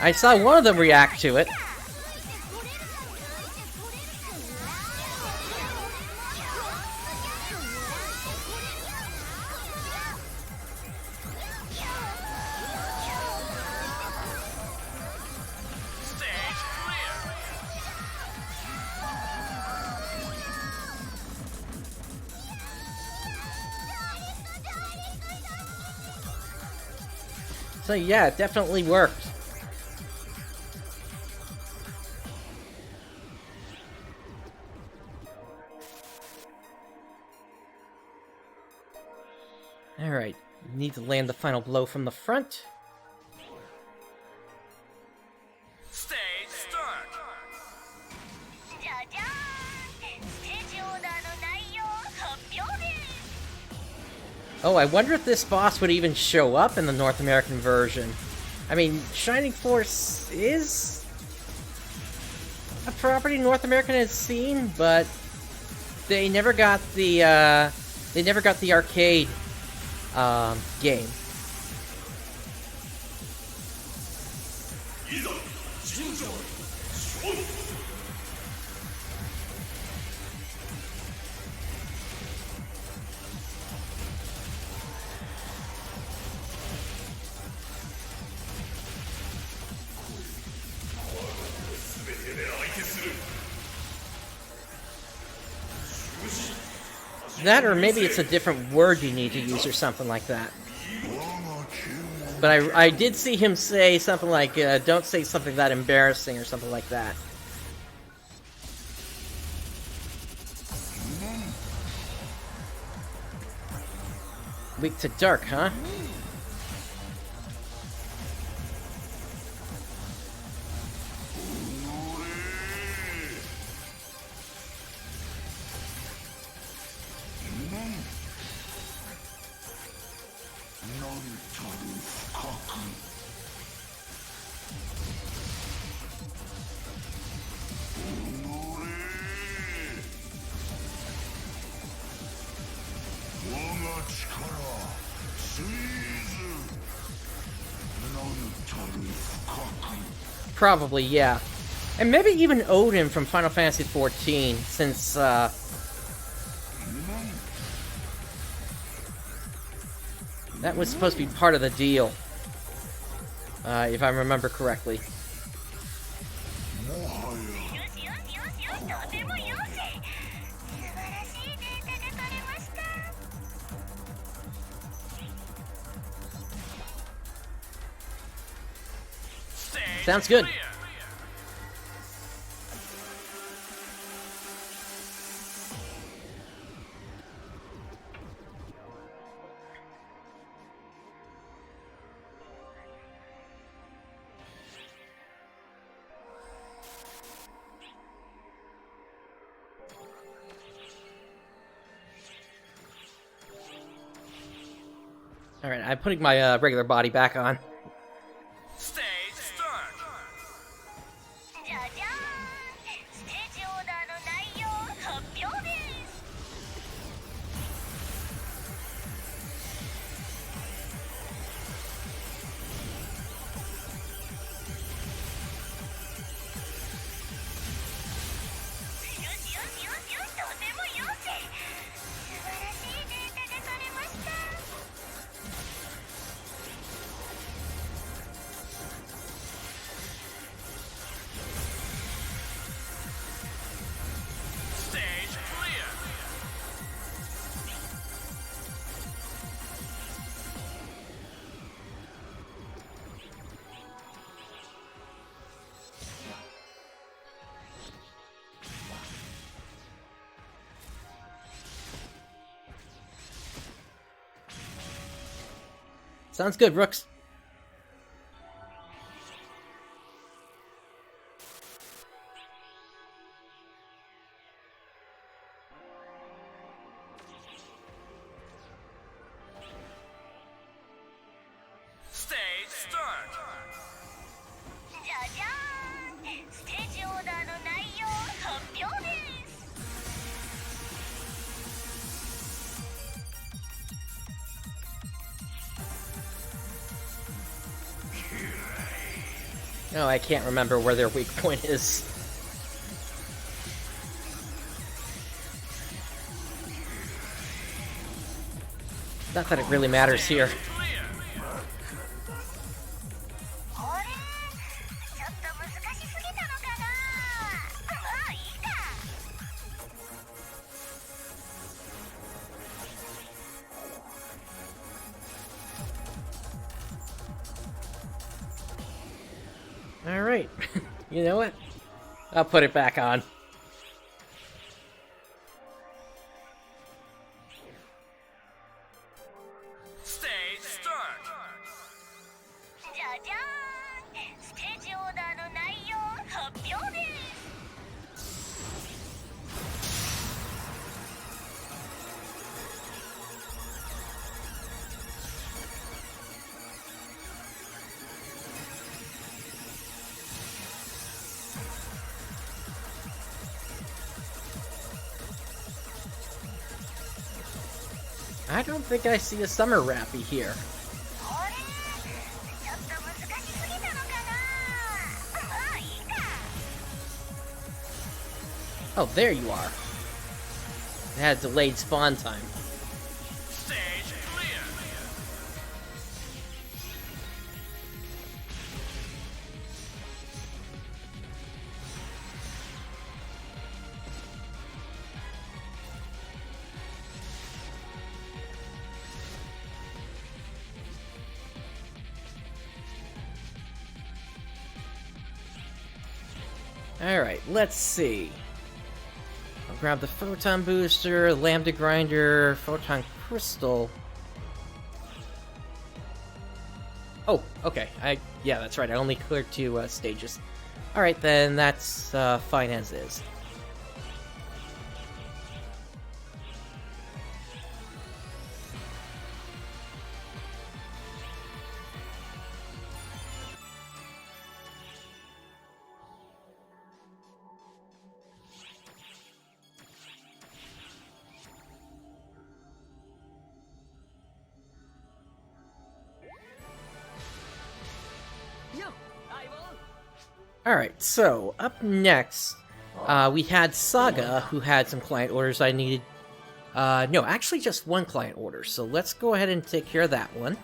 I saw one of them react to it. Stage clear. So yeah, it definitely worked. Alright, need to land the final blow from the front. Stage start. じゃじゃーんステージオーダーの内容発表です Oh, I wonder if this boss would even show up in the North American version. I mean, Shining Force is a property North America has seen, but they never got the arcade game. That, or maybe it's a different word you need to use or something like that. But I did see him say something like, don't say something that embarrassing or something like that. Weak to dark, huh? Probably, yeah. And maybe even Odin from Final Fantasy XIV, since, that was supposed to be part of the deal. If I remember correctly. よしよしよしよしとてもよし素晴らしいデータが取れました Stage Sounds good. clear. Alright, I'm putting my regular body back on. Stage start. じゃじゃーんステージオーダーの内容発表ですよしよしよしよしとてもよし素晴らしいデータが取れました Stage clear. Sounds good, Rooks. Stage start. じゃじゃーんステージオーダーの内容発表です No, I can't remember where their weak point is. Not that it really matters here. Clear. あれちょっと難しすぎたのかな。まあいいか。 Alright. You know what? I'll put it back on. Stage start. じゃじゃーんステージオーダーの内容発表です。 I don't think I see a summer rappy here. あれちょっと難しすぎたのかな。まあいいか。 Oh, there you are. It had delayed spawn time. Stage clear. Alright, let's see. I'll grab the Photon Booster, Lambda Grinder, Photon Crystal. Oh, okay. Yeah, that's right. I only cleared 2 stages. Alright, then that's fine as is. Alright, so up next, we had Saga, who had some client orders I needed. No, actually just one client order, so let's go ahead and take care of that one.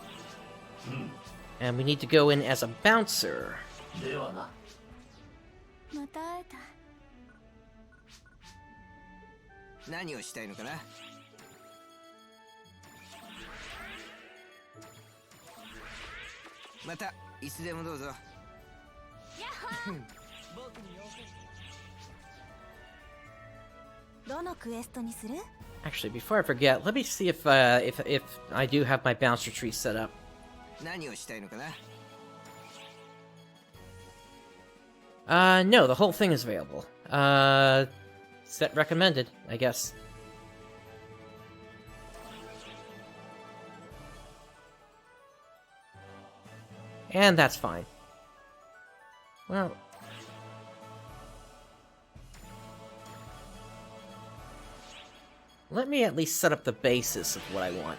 And we need to go in as a bouncer. また会えた。何をしたいのかな。またいつでもどうぞ。どのクエストにする？ Actually, before I forget, let me see if I do have my bouncer tree set up. 何をしたいのかな。 No, the whole thing is available. Set recommended, I guess. And that's fine. Well... let me at least set up the basis of what I want.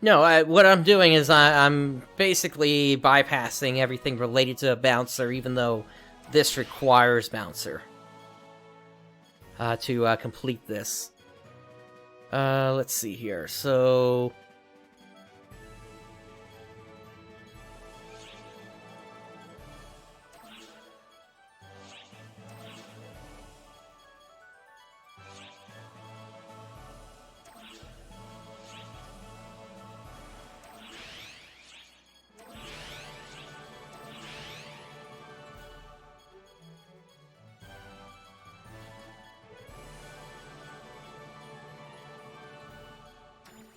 No, what I'm doing is I'm basically bypassing everything related to a bouncer, even though this requires bouncer to complete this. Let's see here. So...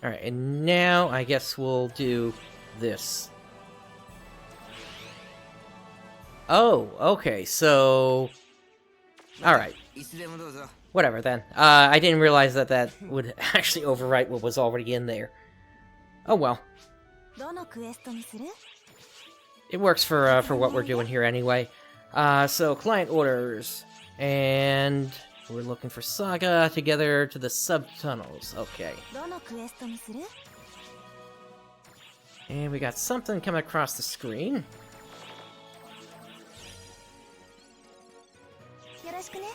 Alright, and now I guess we'll do this. Oh, okay, so... Alright. いつでもどうぞ Whatever, then. I didn't realize that that would actually overwrite what was already in there. Oh well. どのクエストにする？ It works for what we're doing here anyway. So, client orders. And we're looking for Saga together to the sub-tunnels. Okay. どのクエストにする？ And we got something coming across the screen. よろしくね。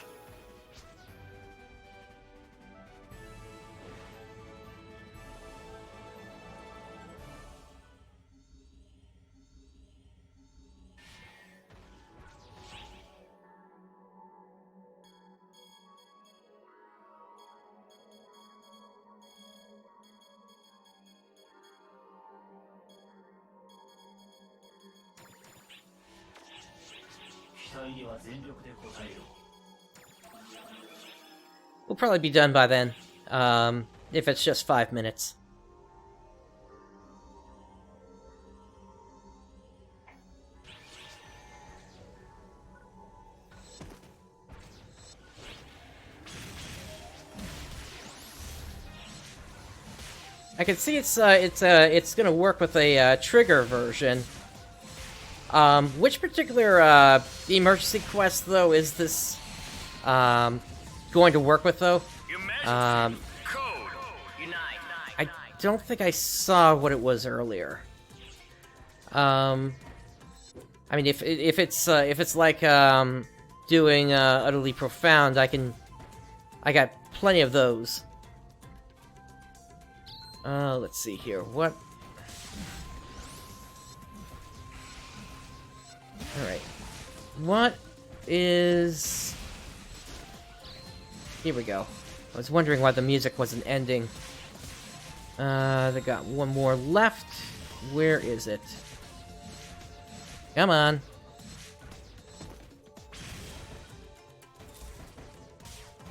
We'll probably be done by then, if it's just 5 minutes. I can see it's gonna work with a trigger version. Which particular emergency quest though is this going to work with though? I don't think I saw what it was earlier. I mean, if it's like doing Utterly Profound, I got plenty of those. Let's see here. What? Alright. What is... Here we go. I was wondering why the music wasn't ending. They got one more left. Where is it? Come on.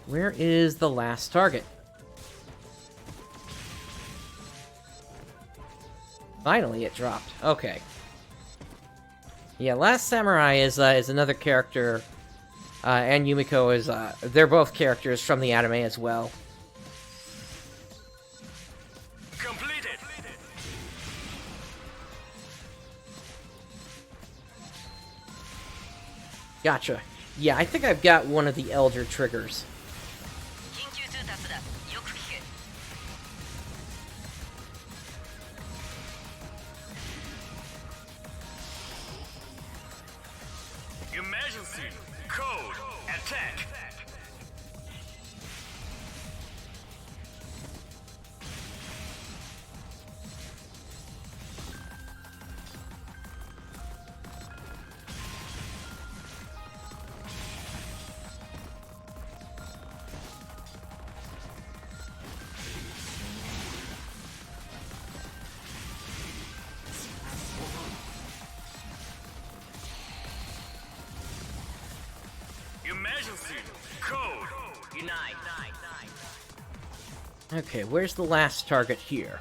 Where is the last target? Finally, it dropped. Okay. Yeah, Last Samurai is another character, and Yumiko is, they're both characters from the anime as well. Completed. Gotcha. Yeah, I think I've got one of the Elder triggers. 緊急通達だ。よく聞け。 Emergency. Code. Attack. Emergency. Code. Unite. Okay, where's the last target here?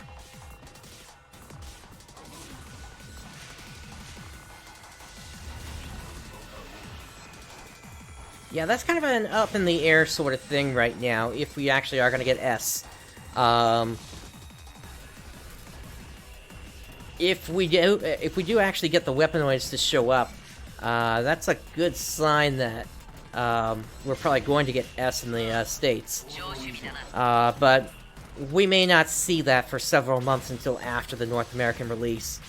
Yeah, that's kind of an up-in-the-air sort of thing right now, if we actually are going to get S. If we do actually get the weaponoids to show up, that's a good sign that we're probably going to get S in the States. 上守備だな。 But we may not see that for several months until after the North American release.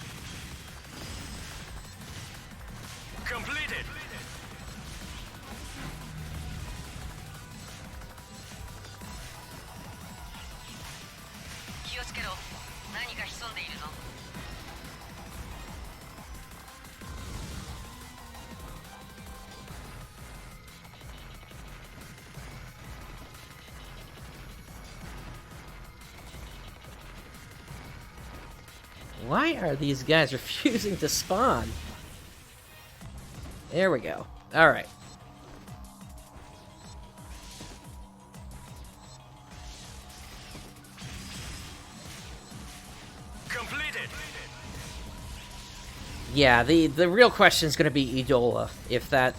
Completed. 気をつけろ。何か潜んでいるぞ。 Why are these guys refusing to spawn? There we go. Alright. yeah, the real question is going to be Edola, if that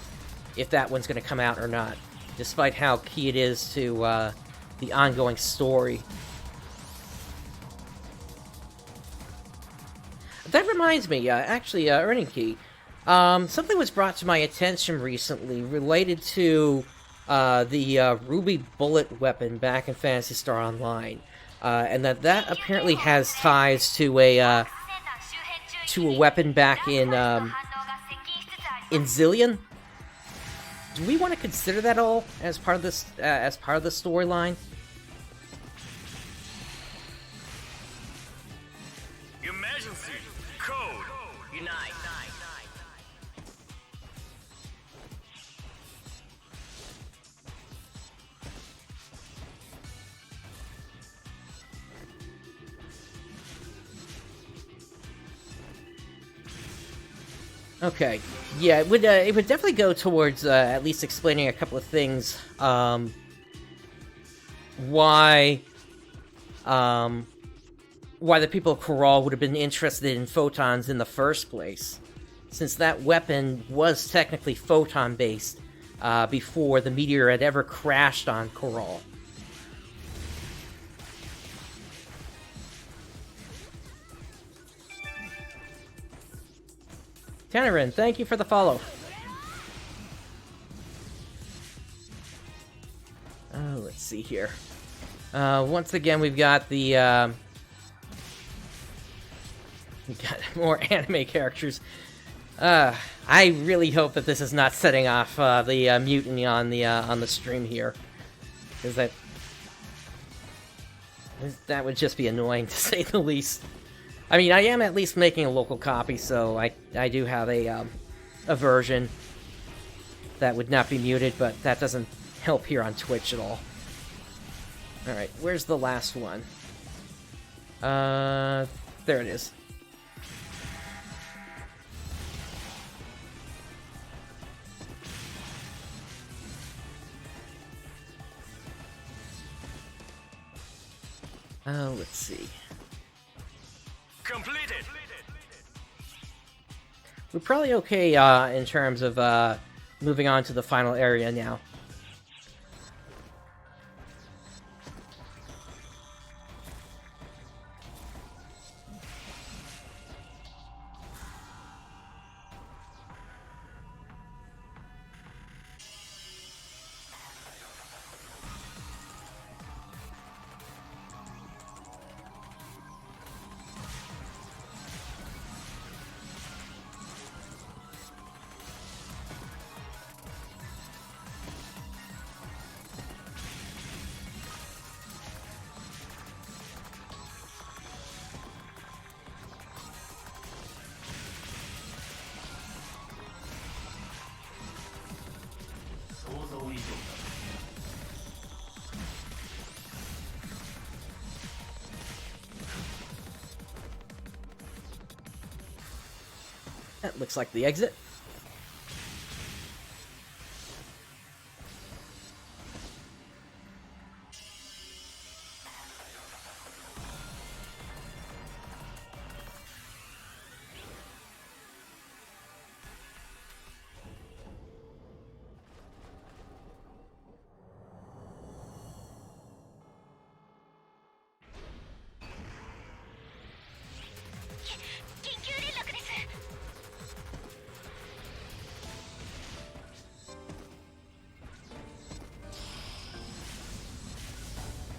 one's going to come out or not, despite how key it is to the ongoing story. That reminds me, actually, Earning Key, something was brought to my attention recently related to the Ruby Bullet weapon back in Phantasy Star Online, and that apparently has ties to a weapon back in Zillion. Do we want to consider that all as part of this storyline? Emergency code. Unite. Okay, yeah, it would definitely go towards at least explaining a couple of things. Why the people of Corral would have been interested in photons in the first place, since that weapon was technically photon-based before the meteor had ever crashed on Corral. Tannerin, thank you for the follow. Let's see here. Once again, we've got the we've got more anime characters. I really hope that this is not setting off the mutiny on the stream here, because that would just be annoying to say the least. I mean, I am at least making a local copy, so I do have a version that would not be muted, but that doesn't help here on Twitch at all. Alright, where's the last one? There it is. Let's see. Completed. We're probably okay in terms of moving on to the final area now. That looks like the exit.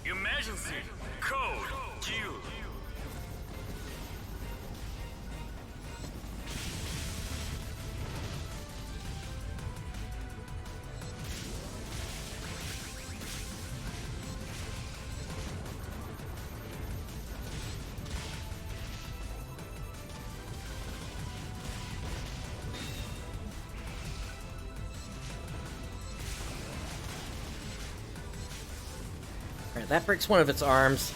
Emergency code due. Alright, that breaks one of its arms.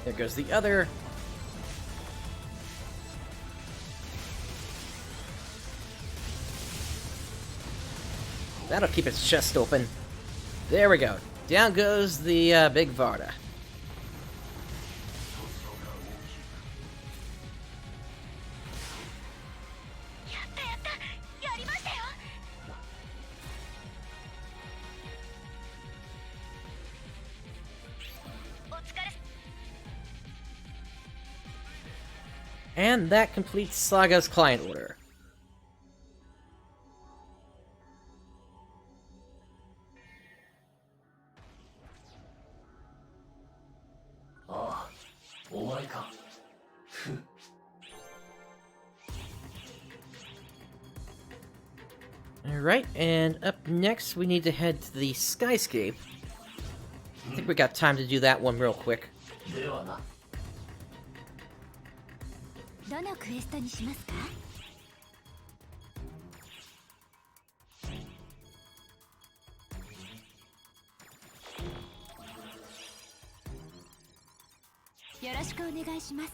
There goes the other. That'll keep its chest open. There we go. Down goes the big Varda. And that completes Saga's client order. Alright, and up next we need to head to the Skyscape. I think we got time to do that one real quick. どのクエストにしますか？よろしくお願いします。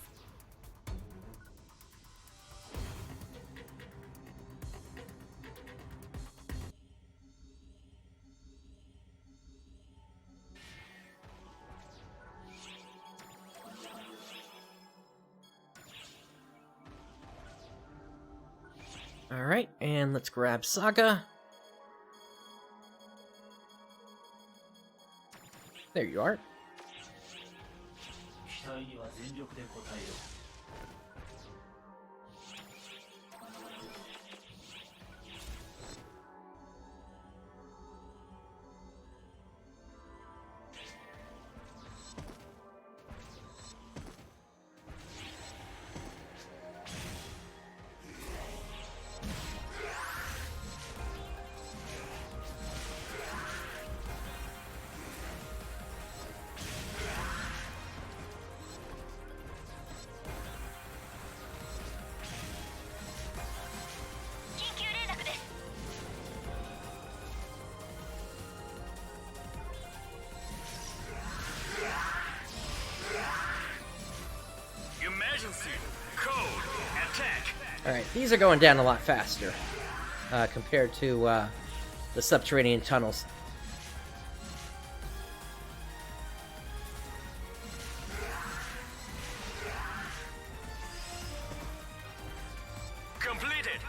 Alright, and let's grab Saga. There you are. Emergency! Code! Attack! Alright, these are going down a lot faster compared to the Subterranean Tunnels. Completed!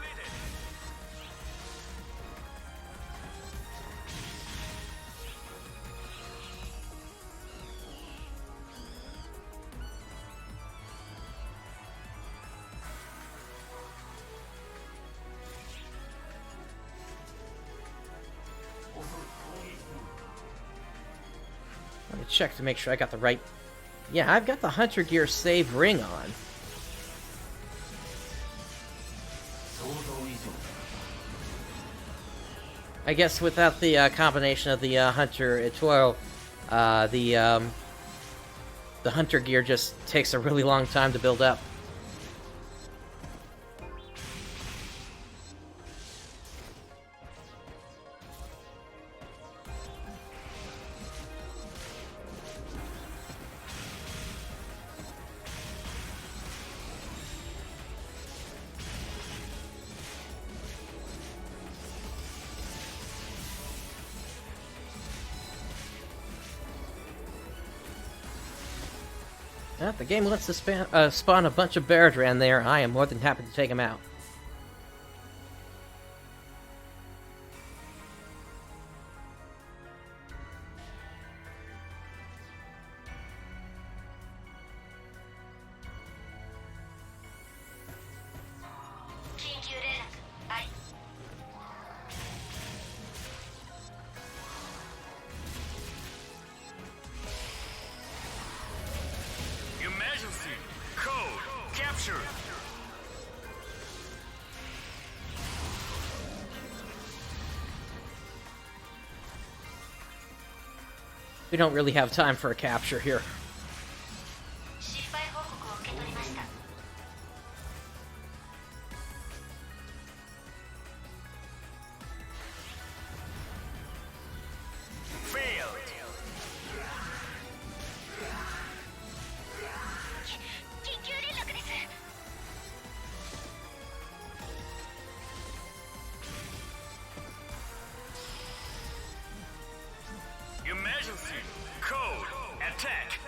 Let me check to make sure I got the right... Yeah, I've got the Hunter Gear save ring on. I guess without the combination of the Hunter Etoile, the Hunter Gear just takes a really long time to build up. If the game wants to spawn a bunch of Baradran there, I am more than happy to take them out. Emergency! Code! Capture! We don't really have time for a capture here. 失敗報告を受け取りました。 Failed! 緊急連絡です。 Emergency! Code! Attack!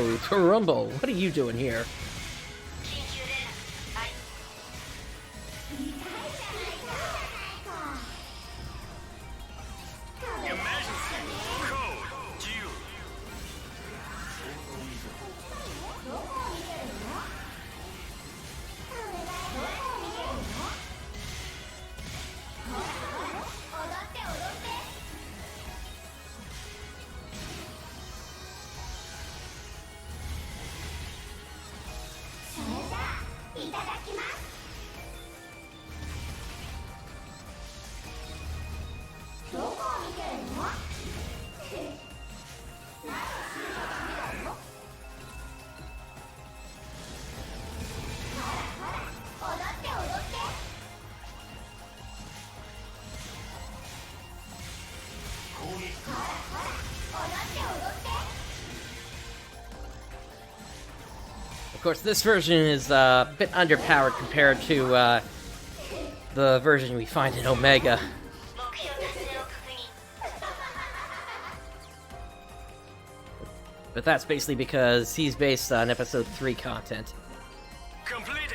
Whoa, Turumbo, what are you doing here? 緊急連絡あり Emergency. Code. Due. いただきます。どこを見てるの？踊って踊って。 Of course, this version is a bit underpowered compared to the version we find in Omega. 目標達成を確認 But that's basically because he's based on Episode 3 content. Completed.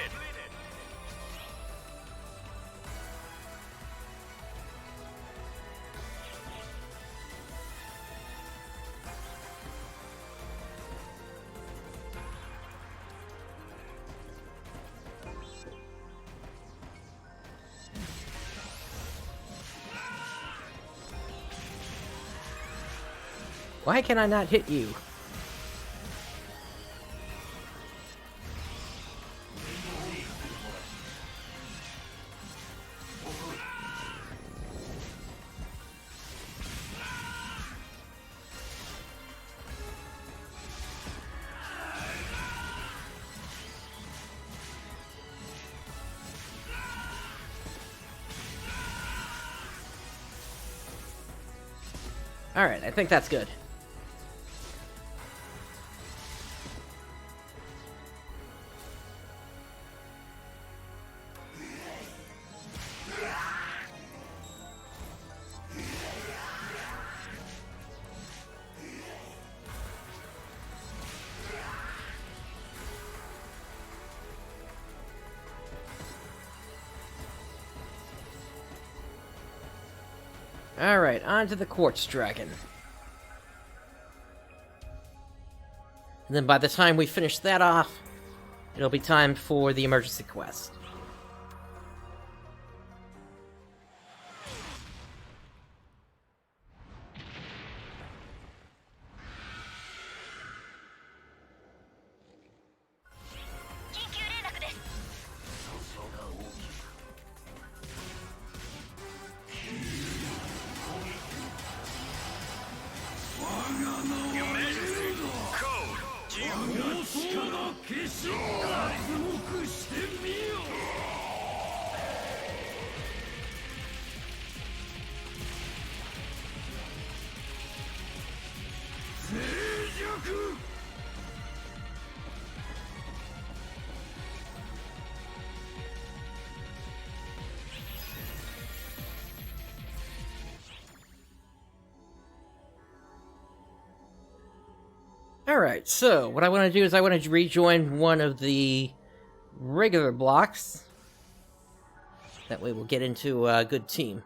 Why can I not hit you? Alright, I think that's good. Alright, on to the Quartz Dragon. And then by the time we finish that off, it'll be time for the emergency quest. Emergency. Code. Due. Alright, so what I want to do is I want to rejoin one of the regular blocks. That way we'll get into a good team.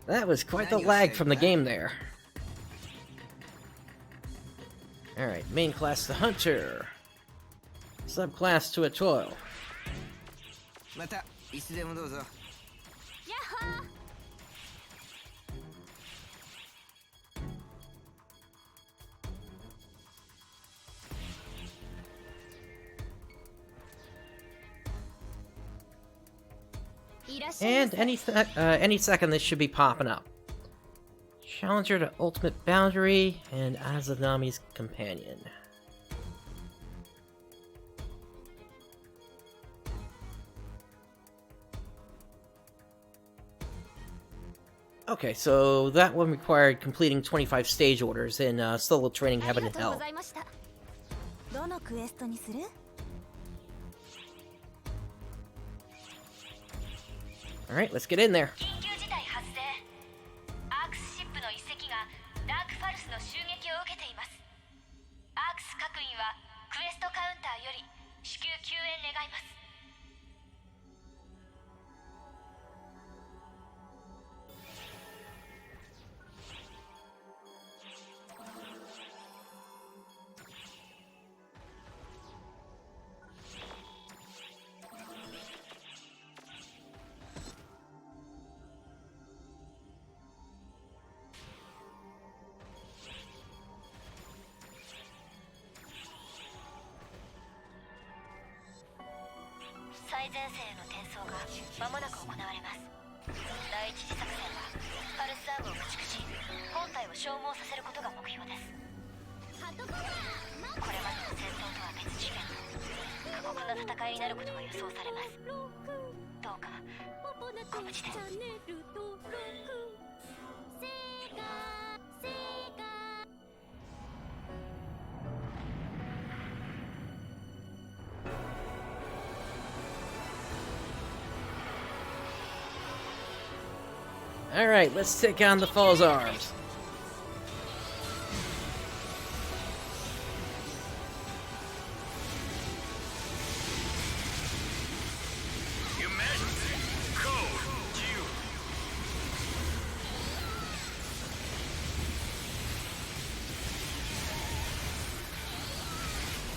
That was quite the lag from the game there. Alright, main class to Hunter. Subclass to a Toil. またいつでもどうぞ。 And any second this should be popping up. Challenger to Ultimate Boundary and Azanami's Companion. Okay, so that one required completing 25 stage orders in Solo Training Heaven and Hell. どのクエストにする？ Alright, let's get in there. 緊急事態発生。アークスシップの遺跡がダークファルスの襲撃を受けています。アークス各員はクエストカウンターより至急救援願います。 最前線への転送が間もなく行われます。第一次作戦はパルスアームを駆逐し本体を消耗させることが目標です。これまでの戦闘とは別次元過酷な戦いになることが予想されます。どうかご無事で。 Alright, let's take on the Falz Arms. Your Majesty, code due.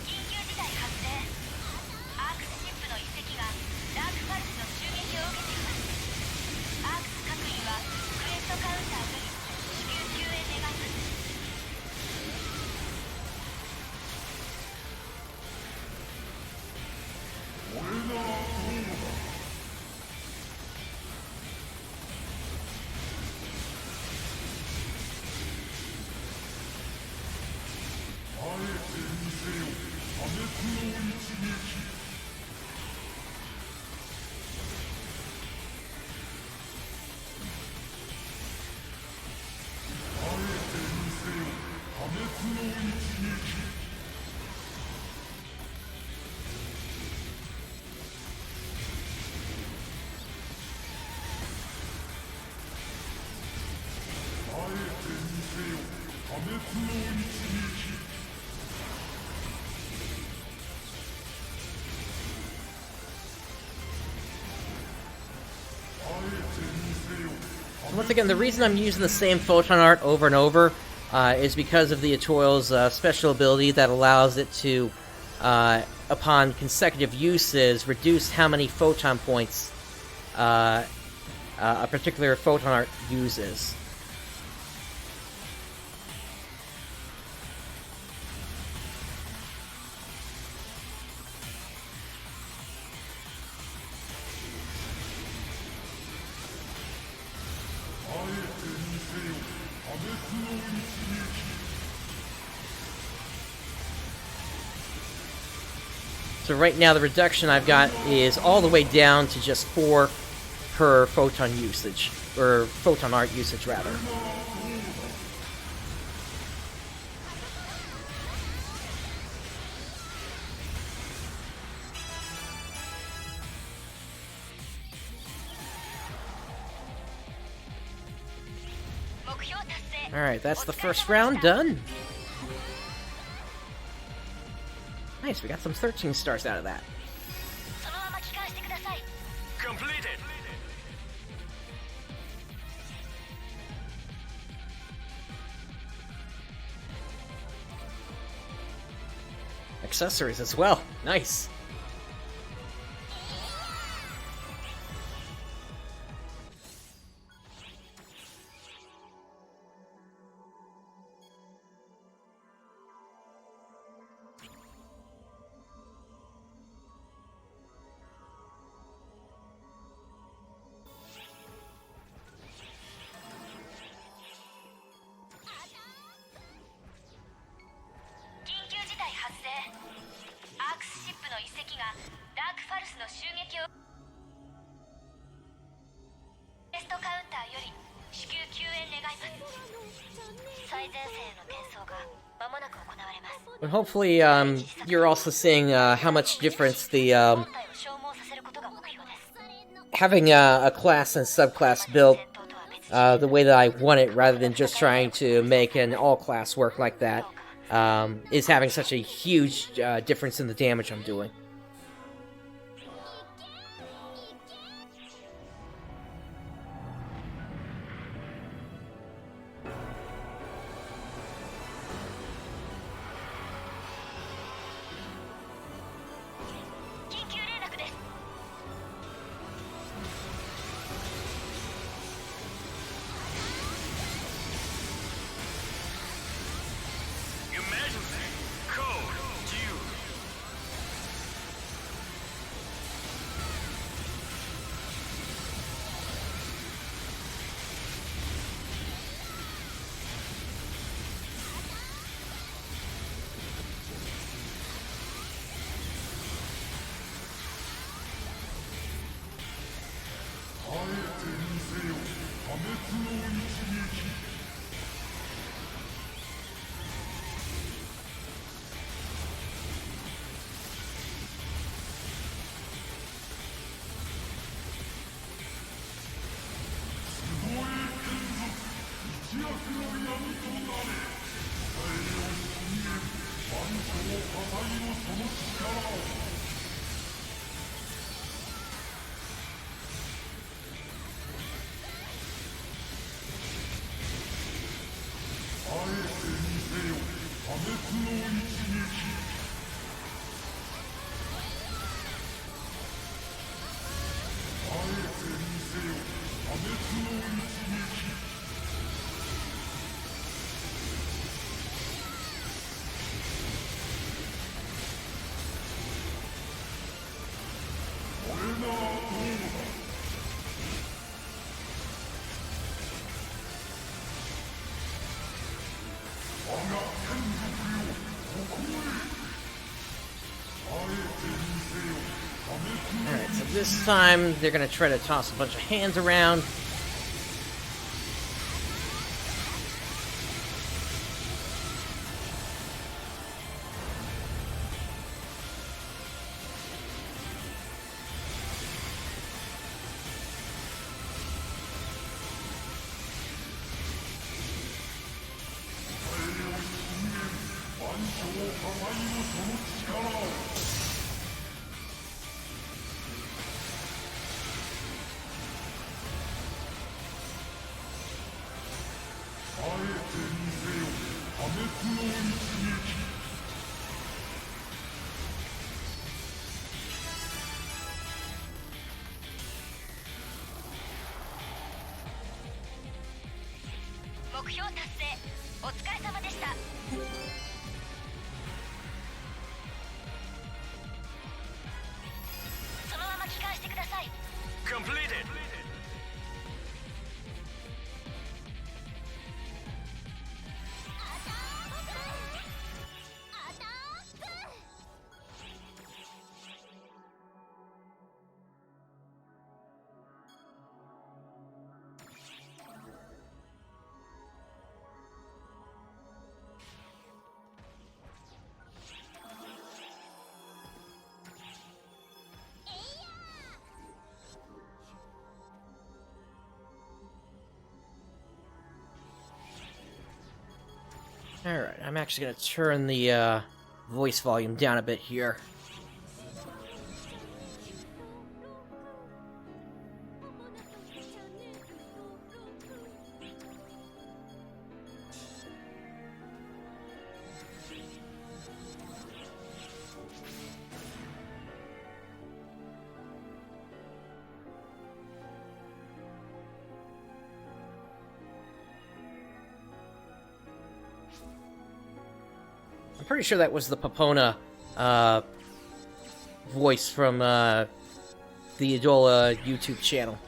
緊急事態発生。アークスシップの遺跡がダークファルスの襲撃を受けています。アークス各員はクエストカウンターより至急救援願います。 Once again, the reason I'm using the same photon art over and over is because of the Atoil's special ability that allows it to, upon consecutive uses, reduce how many photon points a particular photon art uses. So right now the reduction I've got is all the way down to just 4 per photon usage, or photon art usage rather. Alright, that's the first round done. Nice, we got some 13 stars out of that. Completed. Accessories as well. Nice. 最前線への転送が間もなく行われます。 But hopefully, you're also seeing how much difference the 本体を消耗させることが目標です。 having a class and subclass built 戦闘とは別に the way that I want it, rather than just trying to make an all-class work like that, is having such a huge difference in the damage I'm doing. Your Majesty, code due. Alright, so this time they're gonna try to toss a bunch of hands around. Completed. Alright, I'm actually gonna turn the voice volume down a bit here. I'm pretty sure that was the Papona voice from the Idola YouTube channel.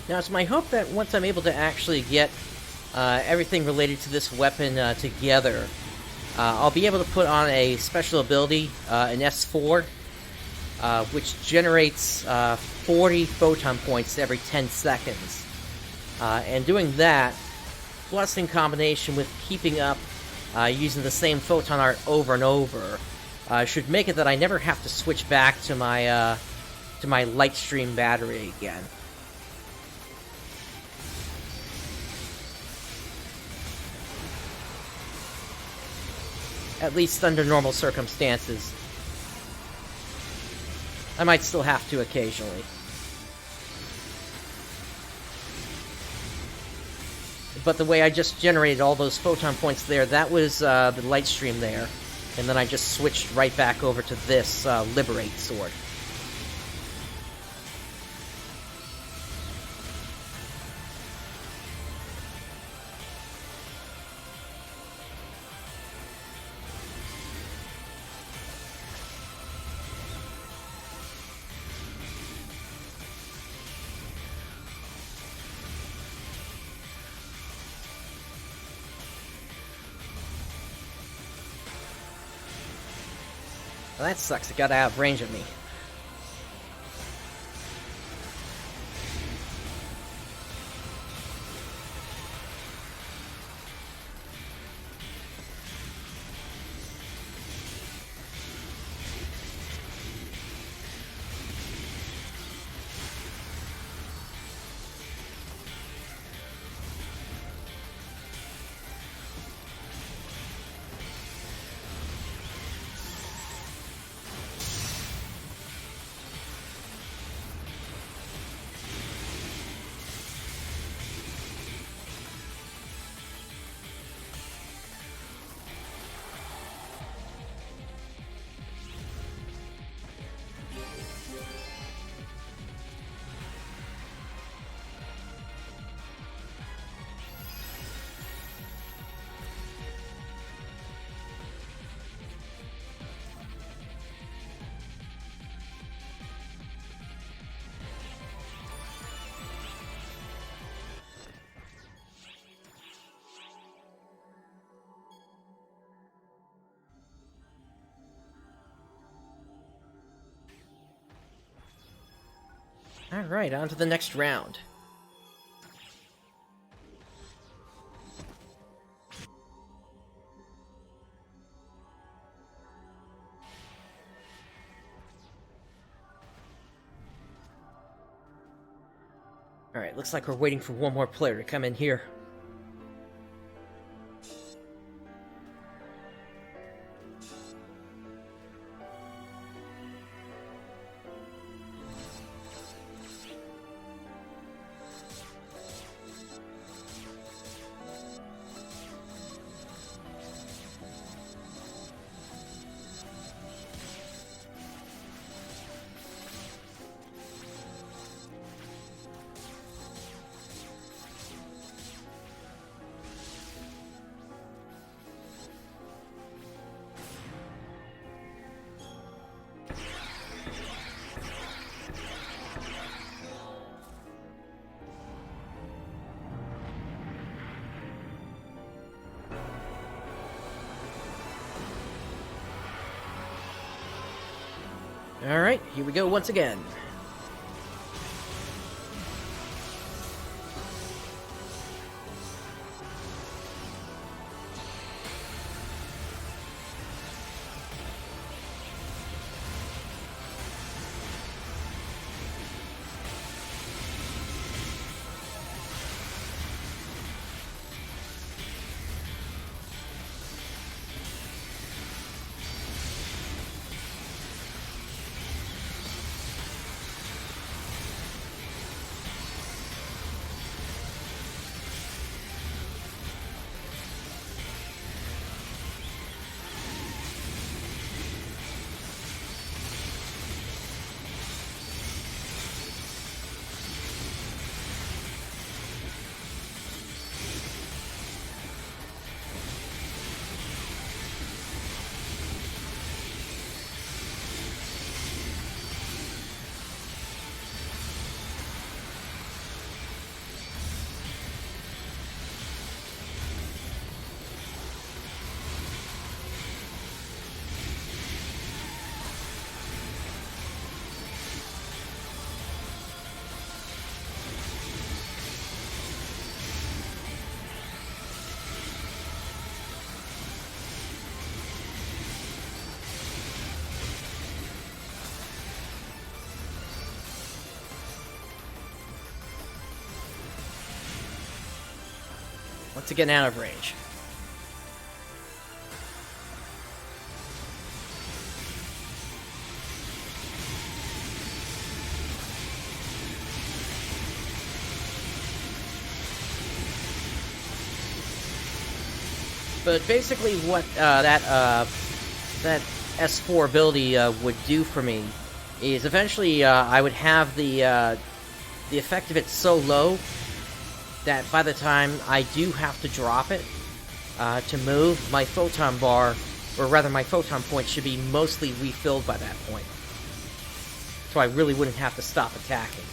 Now, it's my hope that once I'm able to actually get everything related to this weapon together, I'll be able to put on a special ability, an S4, which generates 40 photon points every 10 seconds. And doing that, plus in combination with keeping up using the same photon art over and over, should make it that I never have to switch back to my light stream battery again. At least under normal circumstances. I might still have to occasionally. But the way I just generated all those photon points there, that was the light stream there. And then I just switched right back over to this Liberate sword. Well, that sucks. It got out of range of me. Alright, on to the next round. Alright, looks like we're waiting for one more player to come in here. Alright, here we go once again. Once again, out of range. But basically what that S4 ability would do for me is eventually I would have the effect of it so low that by the time I do have to drop it to move, my photon bar, or rather my photon point, should be mostly refilled by that point. So I really wouldn't have to stop attacking.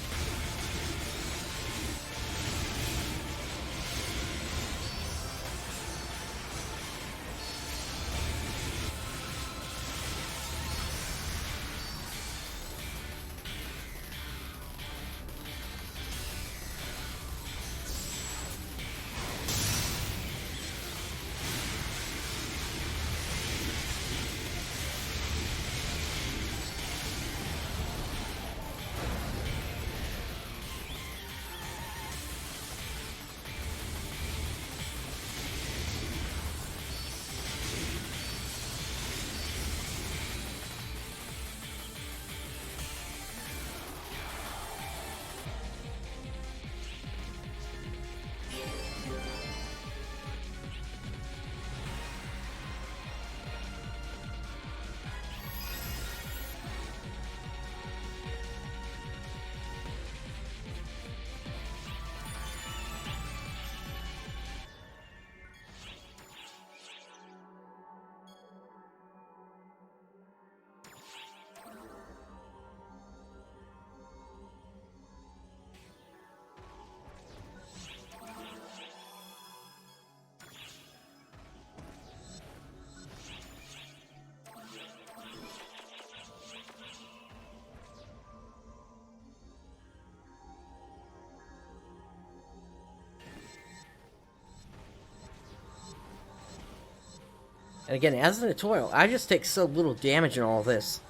And again, as a tutorial, I just take so little damage in all this.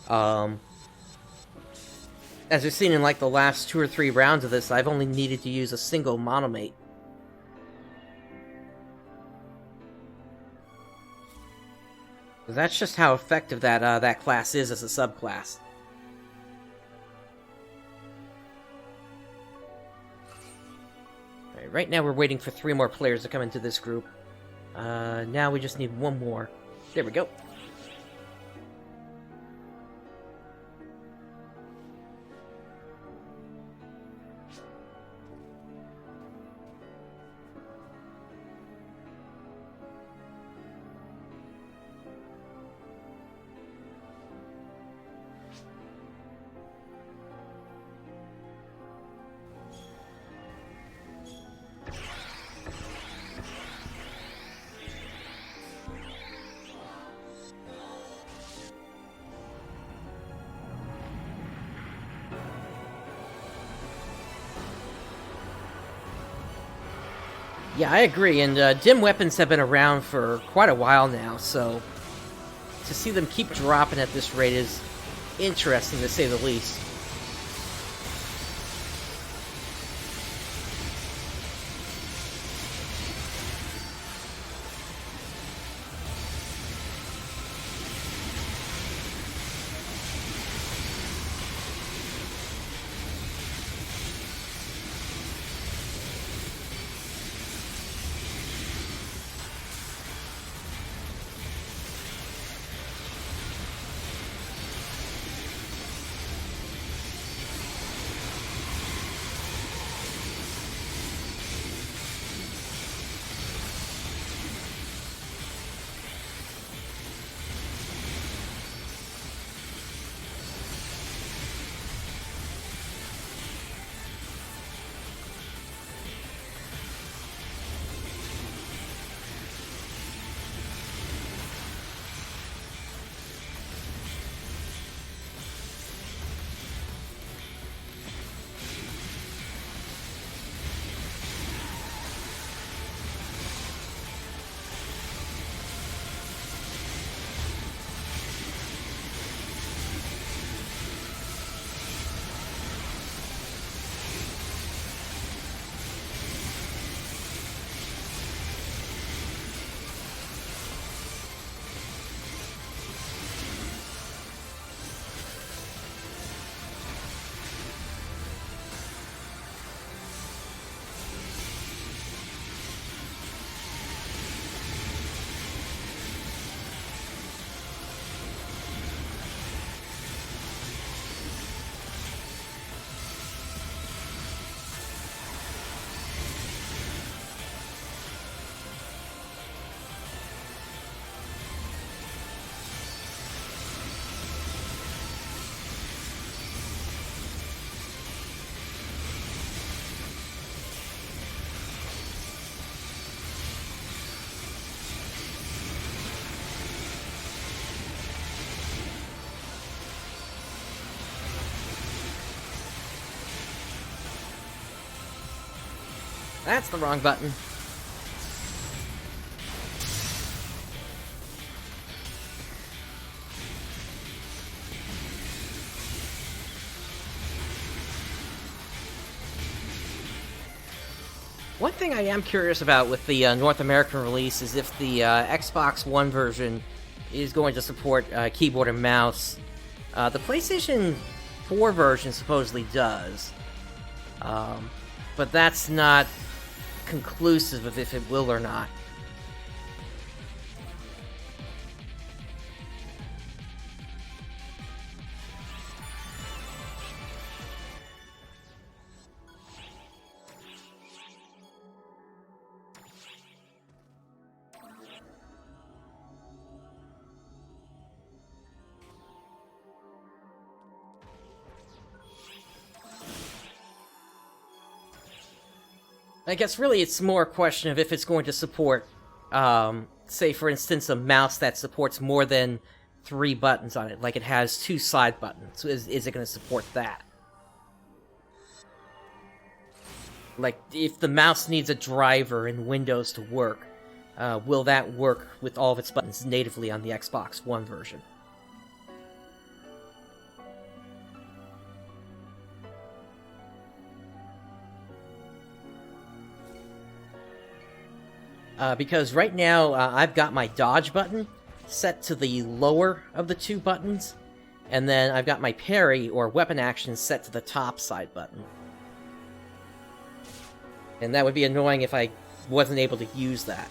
As we've seen in like the last 2 or 3 rounds of this, I've only needed to use a single monomate. That's just how effective that class is as a subclass. Alright, right now we're waiting for 3 more players to come into this group. Now we just need 1 more. There we go. Yeah, I agree, and dim weapons have been around for quite a while now, so to see them keep dropping at this rate is interesting, to say the least. That's the wrong button. One thing I am curious about with the North American release is if the Xbox One version is going to support keyboard and mouse. The PlayStation 4 version supposedly does, but that's not conclusive of if it will or not. I guess really it's more a question of if it's going to support, say for instance, a mouse that supports more than 3 buttons on it, like it has 2 side buttons. So is it going to support that? Like, if the mouse needs a driver in Windows to work, will that work with all of its buttons natively on the Xbox One version? Because right now, I've got my dodge button set to the lower of the 2 buttons, and then I've got my parry, or weapon action, set to the top side button. And that would be annoying if I wasn't able to use that.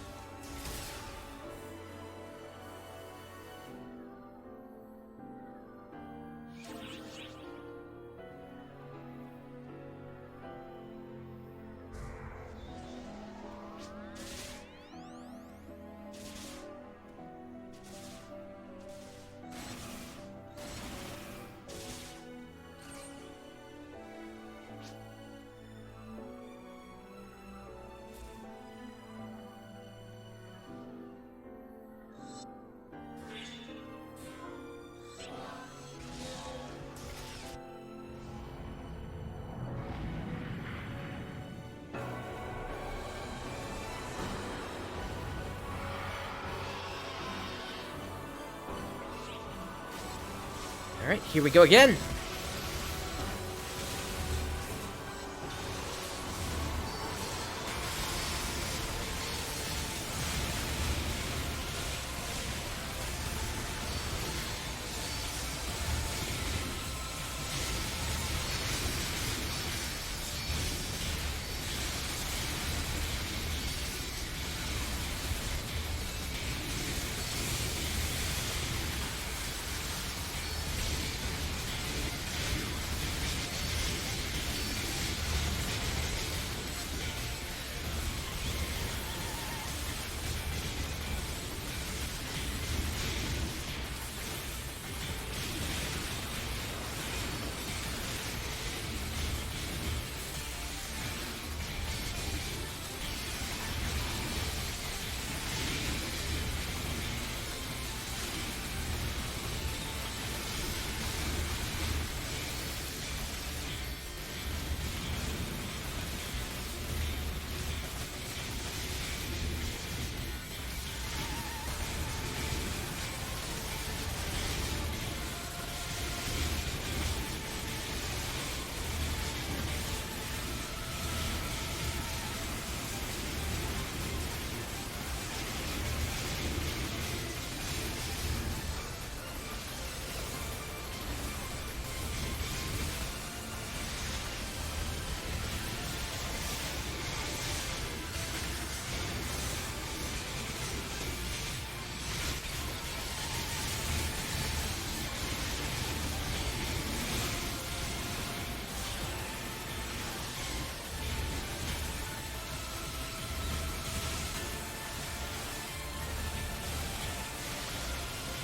Alright, here we go again!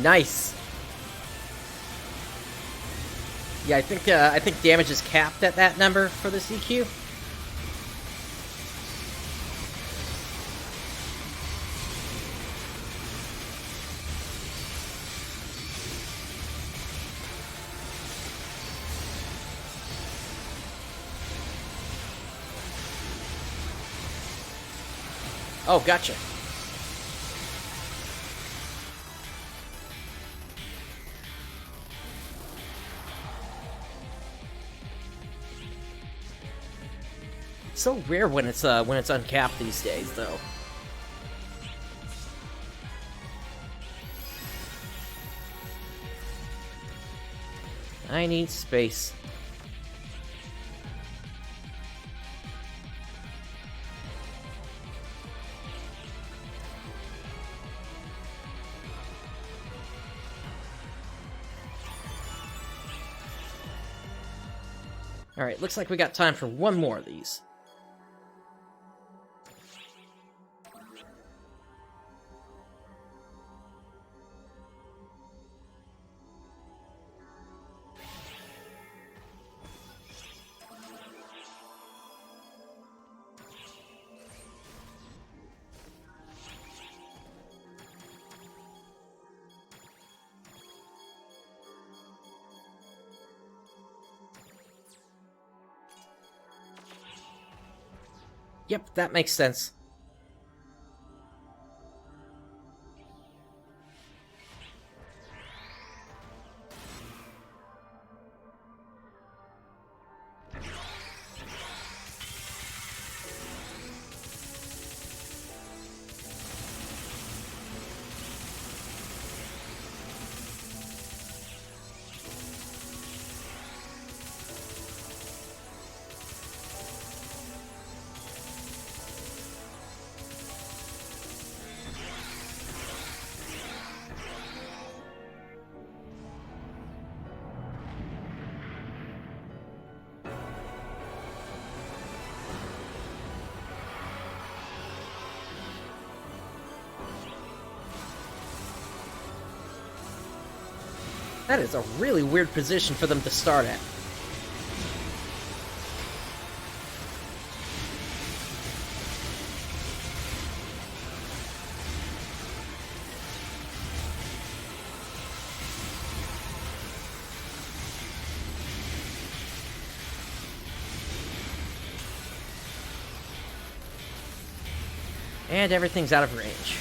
Nice. Yeah, I think damage is capped at that number for this EQ. Oh, gotcha. It's so rare when it's uncapped these days, though. I need space. Alright, looks like we got time for one more of these. Yep, that makes sense. That is a really weird position for them to start at. And everything's out of range.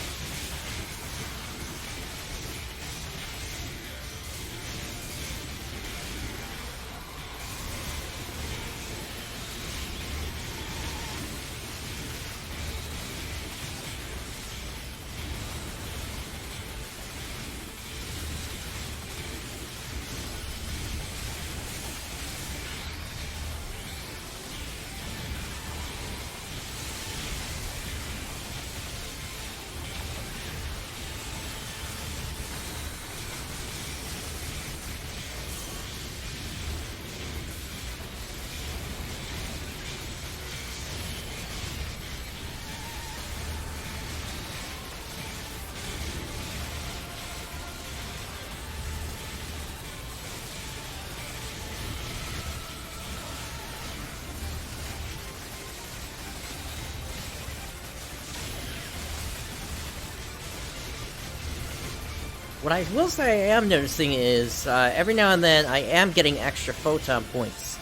What I will say I am noticing is, every now and then I am getting extra photon points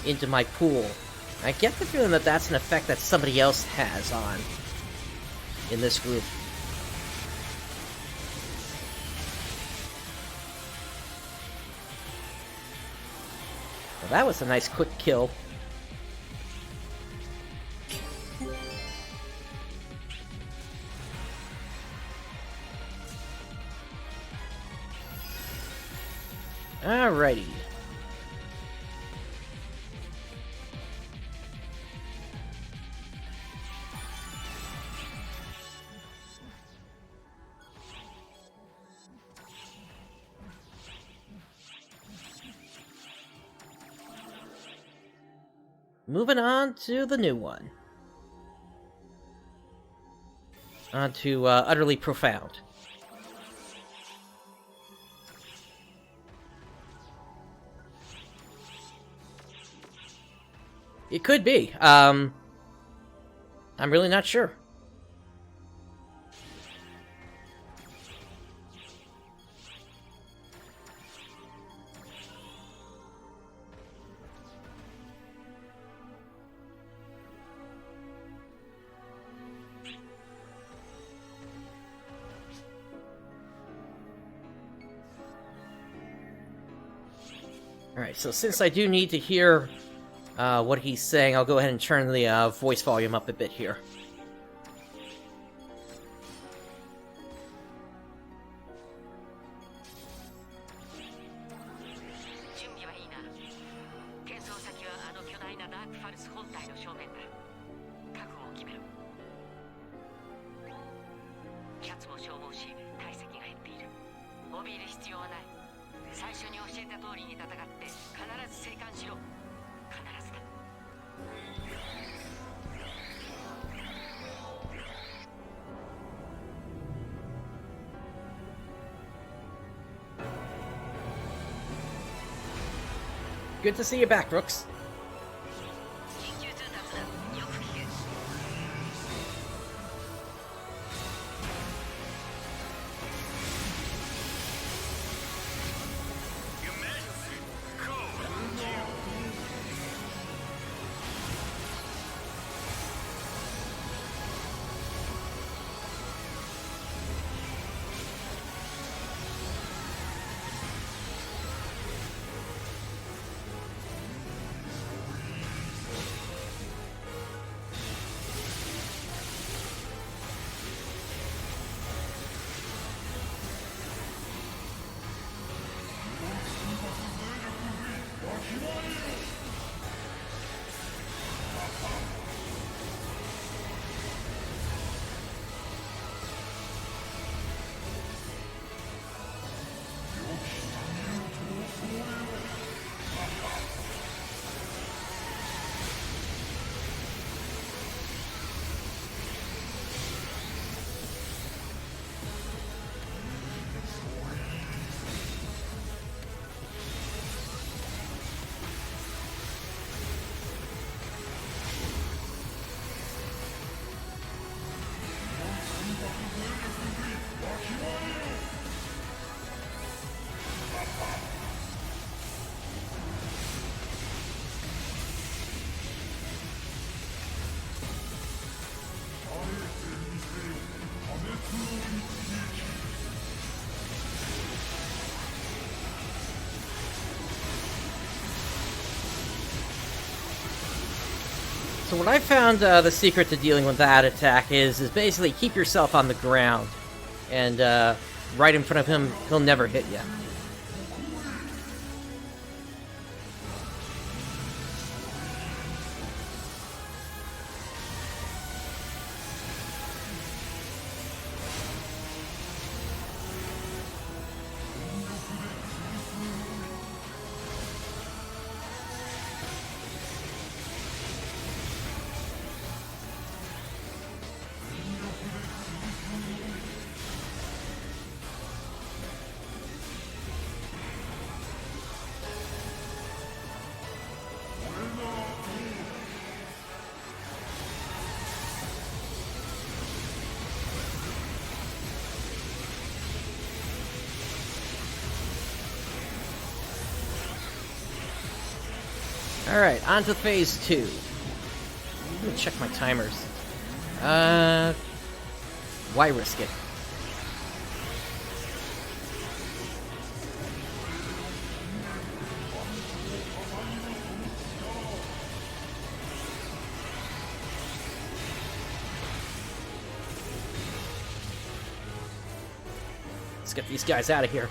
into my pool. I get the feeling that that's an effect that somebody else has on in this group. Well, that was a nice quick kill. Alrighty. Moving on to the new one. On to Utterly Profound. It could be. I'm really not sure. Alright, so since I do need to hear what he's saying, I'll go ahead and turn the voice volume up a bit here. 準備はいいな。転送先はあの巨大なダークファルス本体の正面だ。覚悟を決めろ。キャッツも消耗し、体積が減っている。怯える必要はない。最初に教えた通りに戦って必ず生還しろ。必ずだ。Good to see you back, Brooks. 緊急通達だ。よく聞け。Your Majesty, code due. So what I found the secret to dealing with that attack is basically keep yourself on the ground. And right in front of him, he'll never hit you. Alright, on to phase 2. Let me check my timers. Why risk it? Let's get these guys out of here.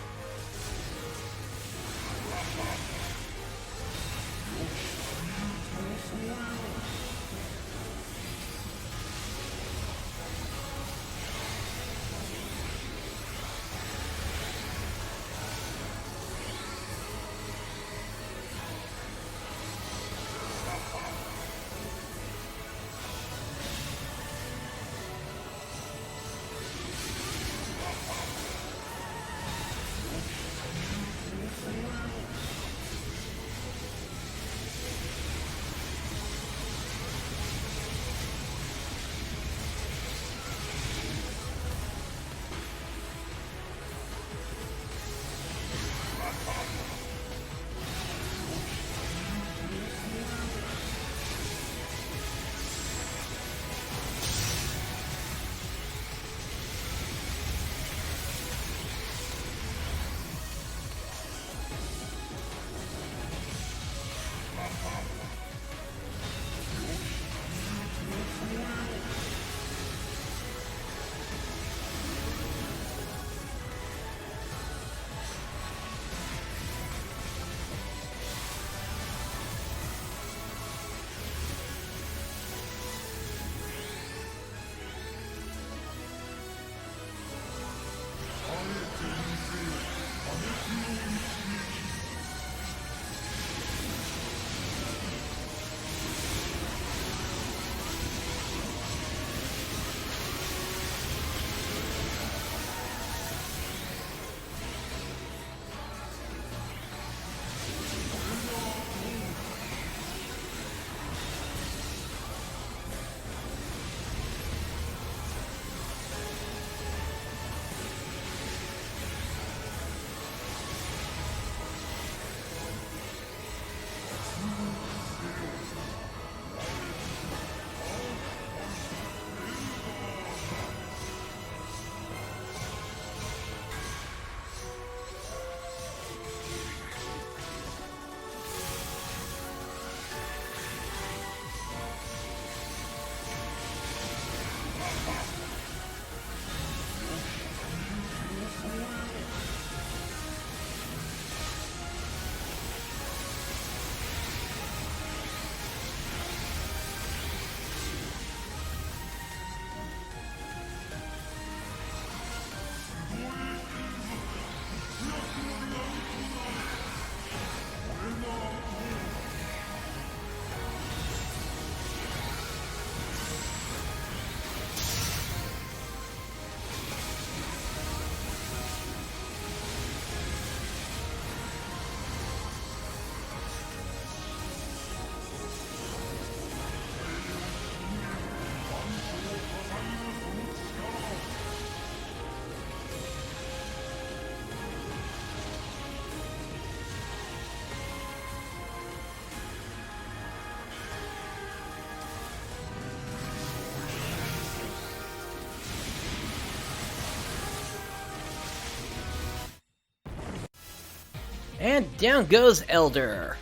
And down goes Elder.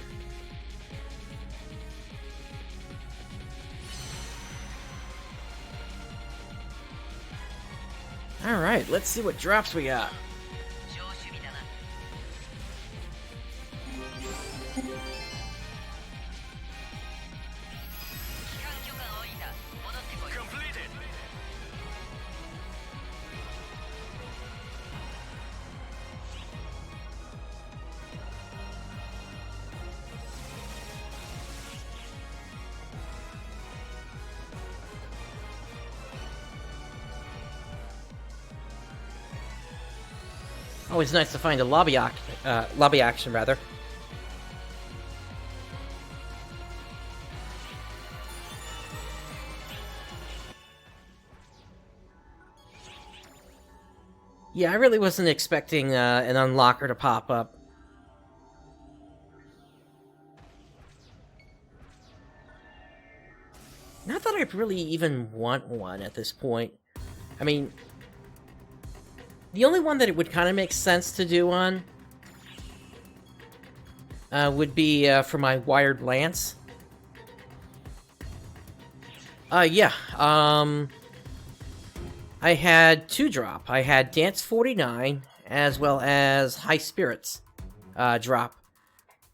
Alright, let's see what drops we got. 上守備だな。帰還許可を下りた。戻ってこい。 Completed. Always nice to find a lobby action, rather. Yeah, I really wasn't expecting an unlocker to pop up. Not that I really even want one at this point. I mean, the only one that it would kind of make sense to do on would be for my Wired Lance. Yeah, I had 2 drop. I had Dance 49, as well as High Spirits drop.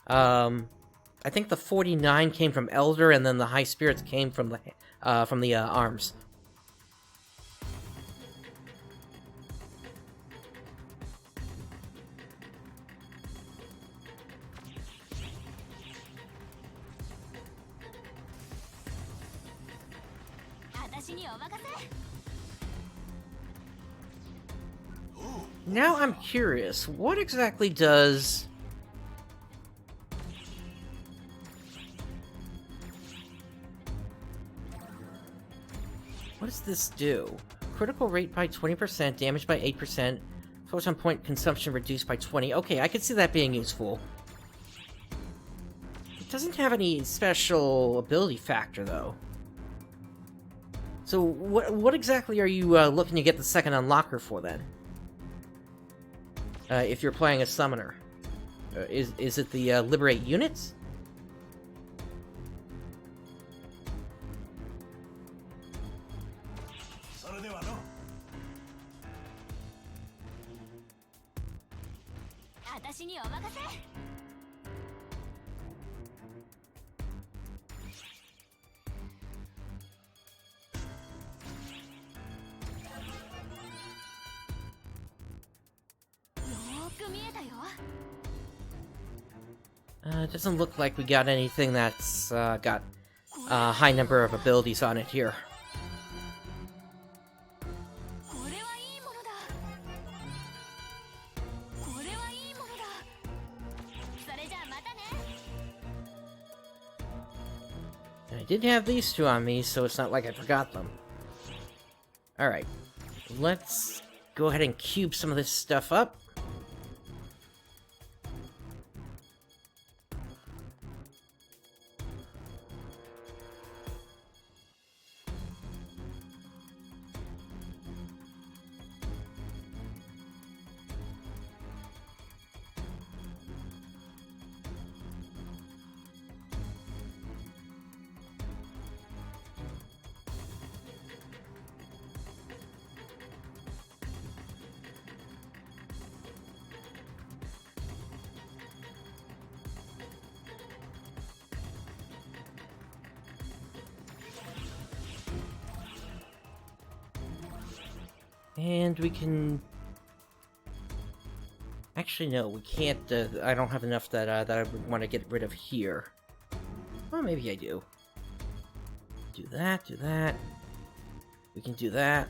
I think the 49 came from Elder, and then the High Spirits came from the arms. Now I'm curious, what exactly does... What does this do? Critical rate by 20%, damage by 8%, photon point consumption reduced by 20. Okay, I could see that being useful. It doesn't have any special ability factor, though. So, what exactly are you looking to get the second unlocker for, then? If you're playing a summoner. Is it the Liberate units? It doesn't look like we got anything that's got a high number of abilities on it here. I did have these 2 on me, so it's not like I forgot them. Alright, let's go ahead and cube some of this stuff up. And we can... Actually, no, we can't, I don't have enough that I would want to get rid of here. Well, maybe I do. Do that, do that. We can do that.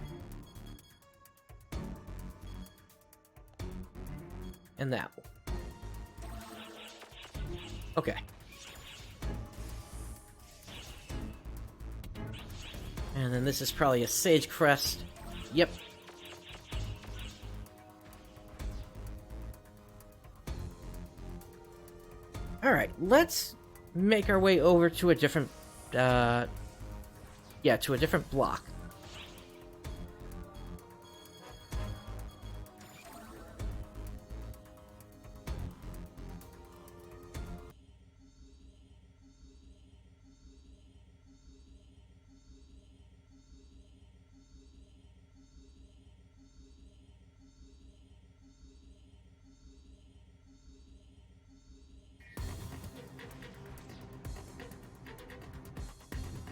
And that. Okay. And then this is probably a Sage Crest. Yep. Alright, let's make our way over to a different, to a different block.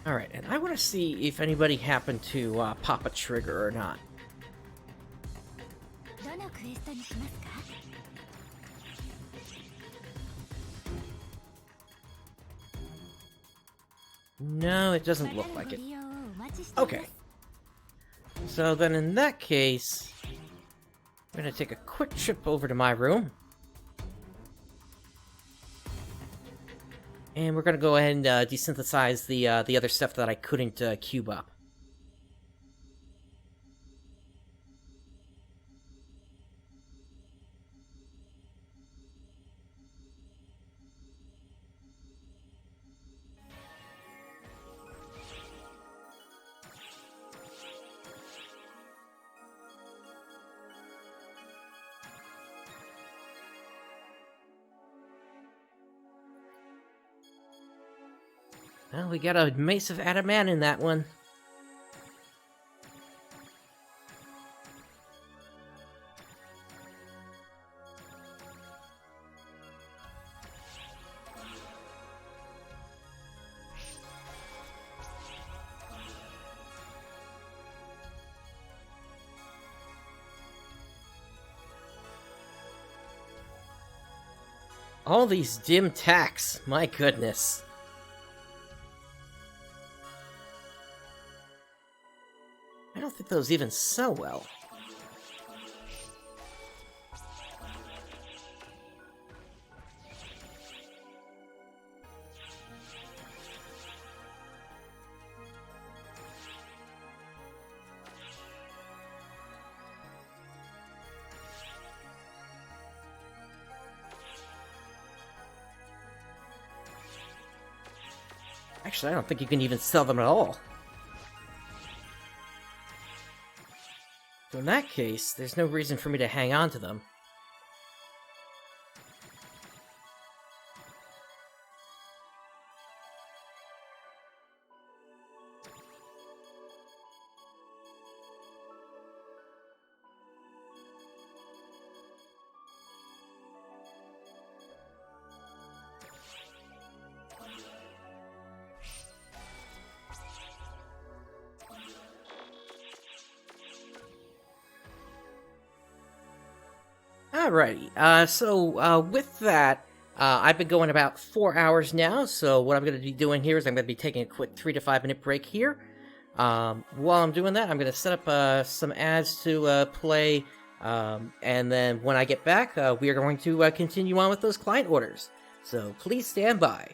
Alright, and I want to see if anybody happened to pop a trigger or not. どのクエストにしますか? No, it doesn't look like it. Okay. So then in that case, I'm gonna take a quick trip over to my room. And we're gonna go ahead and desynthesize the other stuff that I couldn't cube up. Well, we got a Mace of Adamant in that one. All these dim tacks, my goodness. I don't think those even sell well. Actually, I don't think you can even sell them at all. So in that case, there's no reason for me to hang on to them. Alrighty, so with that, I've been going about 4 hours now, so what I'm going to be doing here is I'm going to be taking a quick 3 to 5 minute break here. While I'm doing that, I'm going to set up some ads to play, and then when I get back, we are going to continue on with those client orders. So please stand by.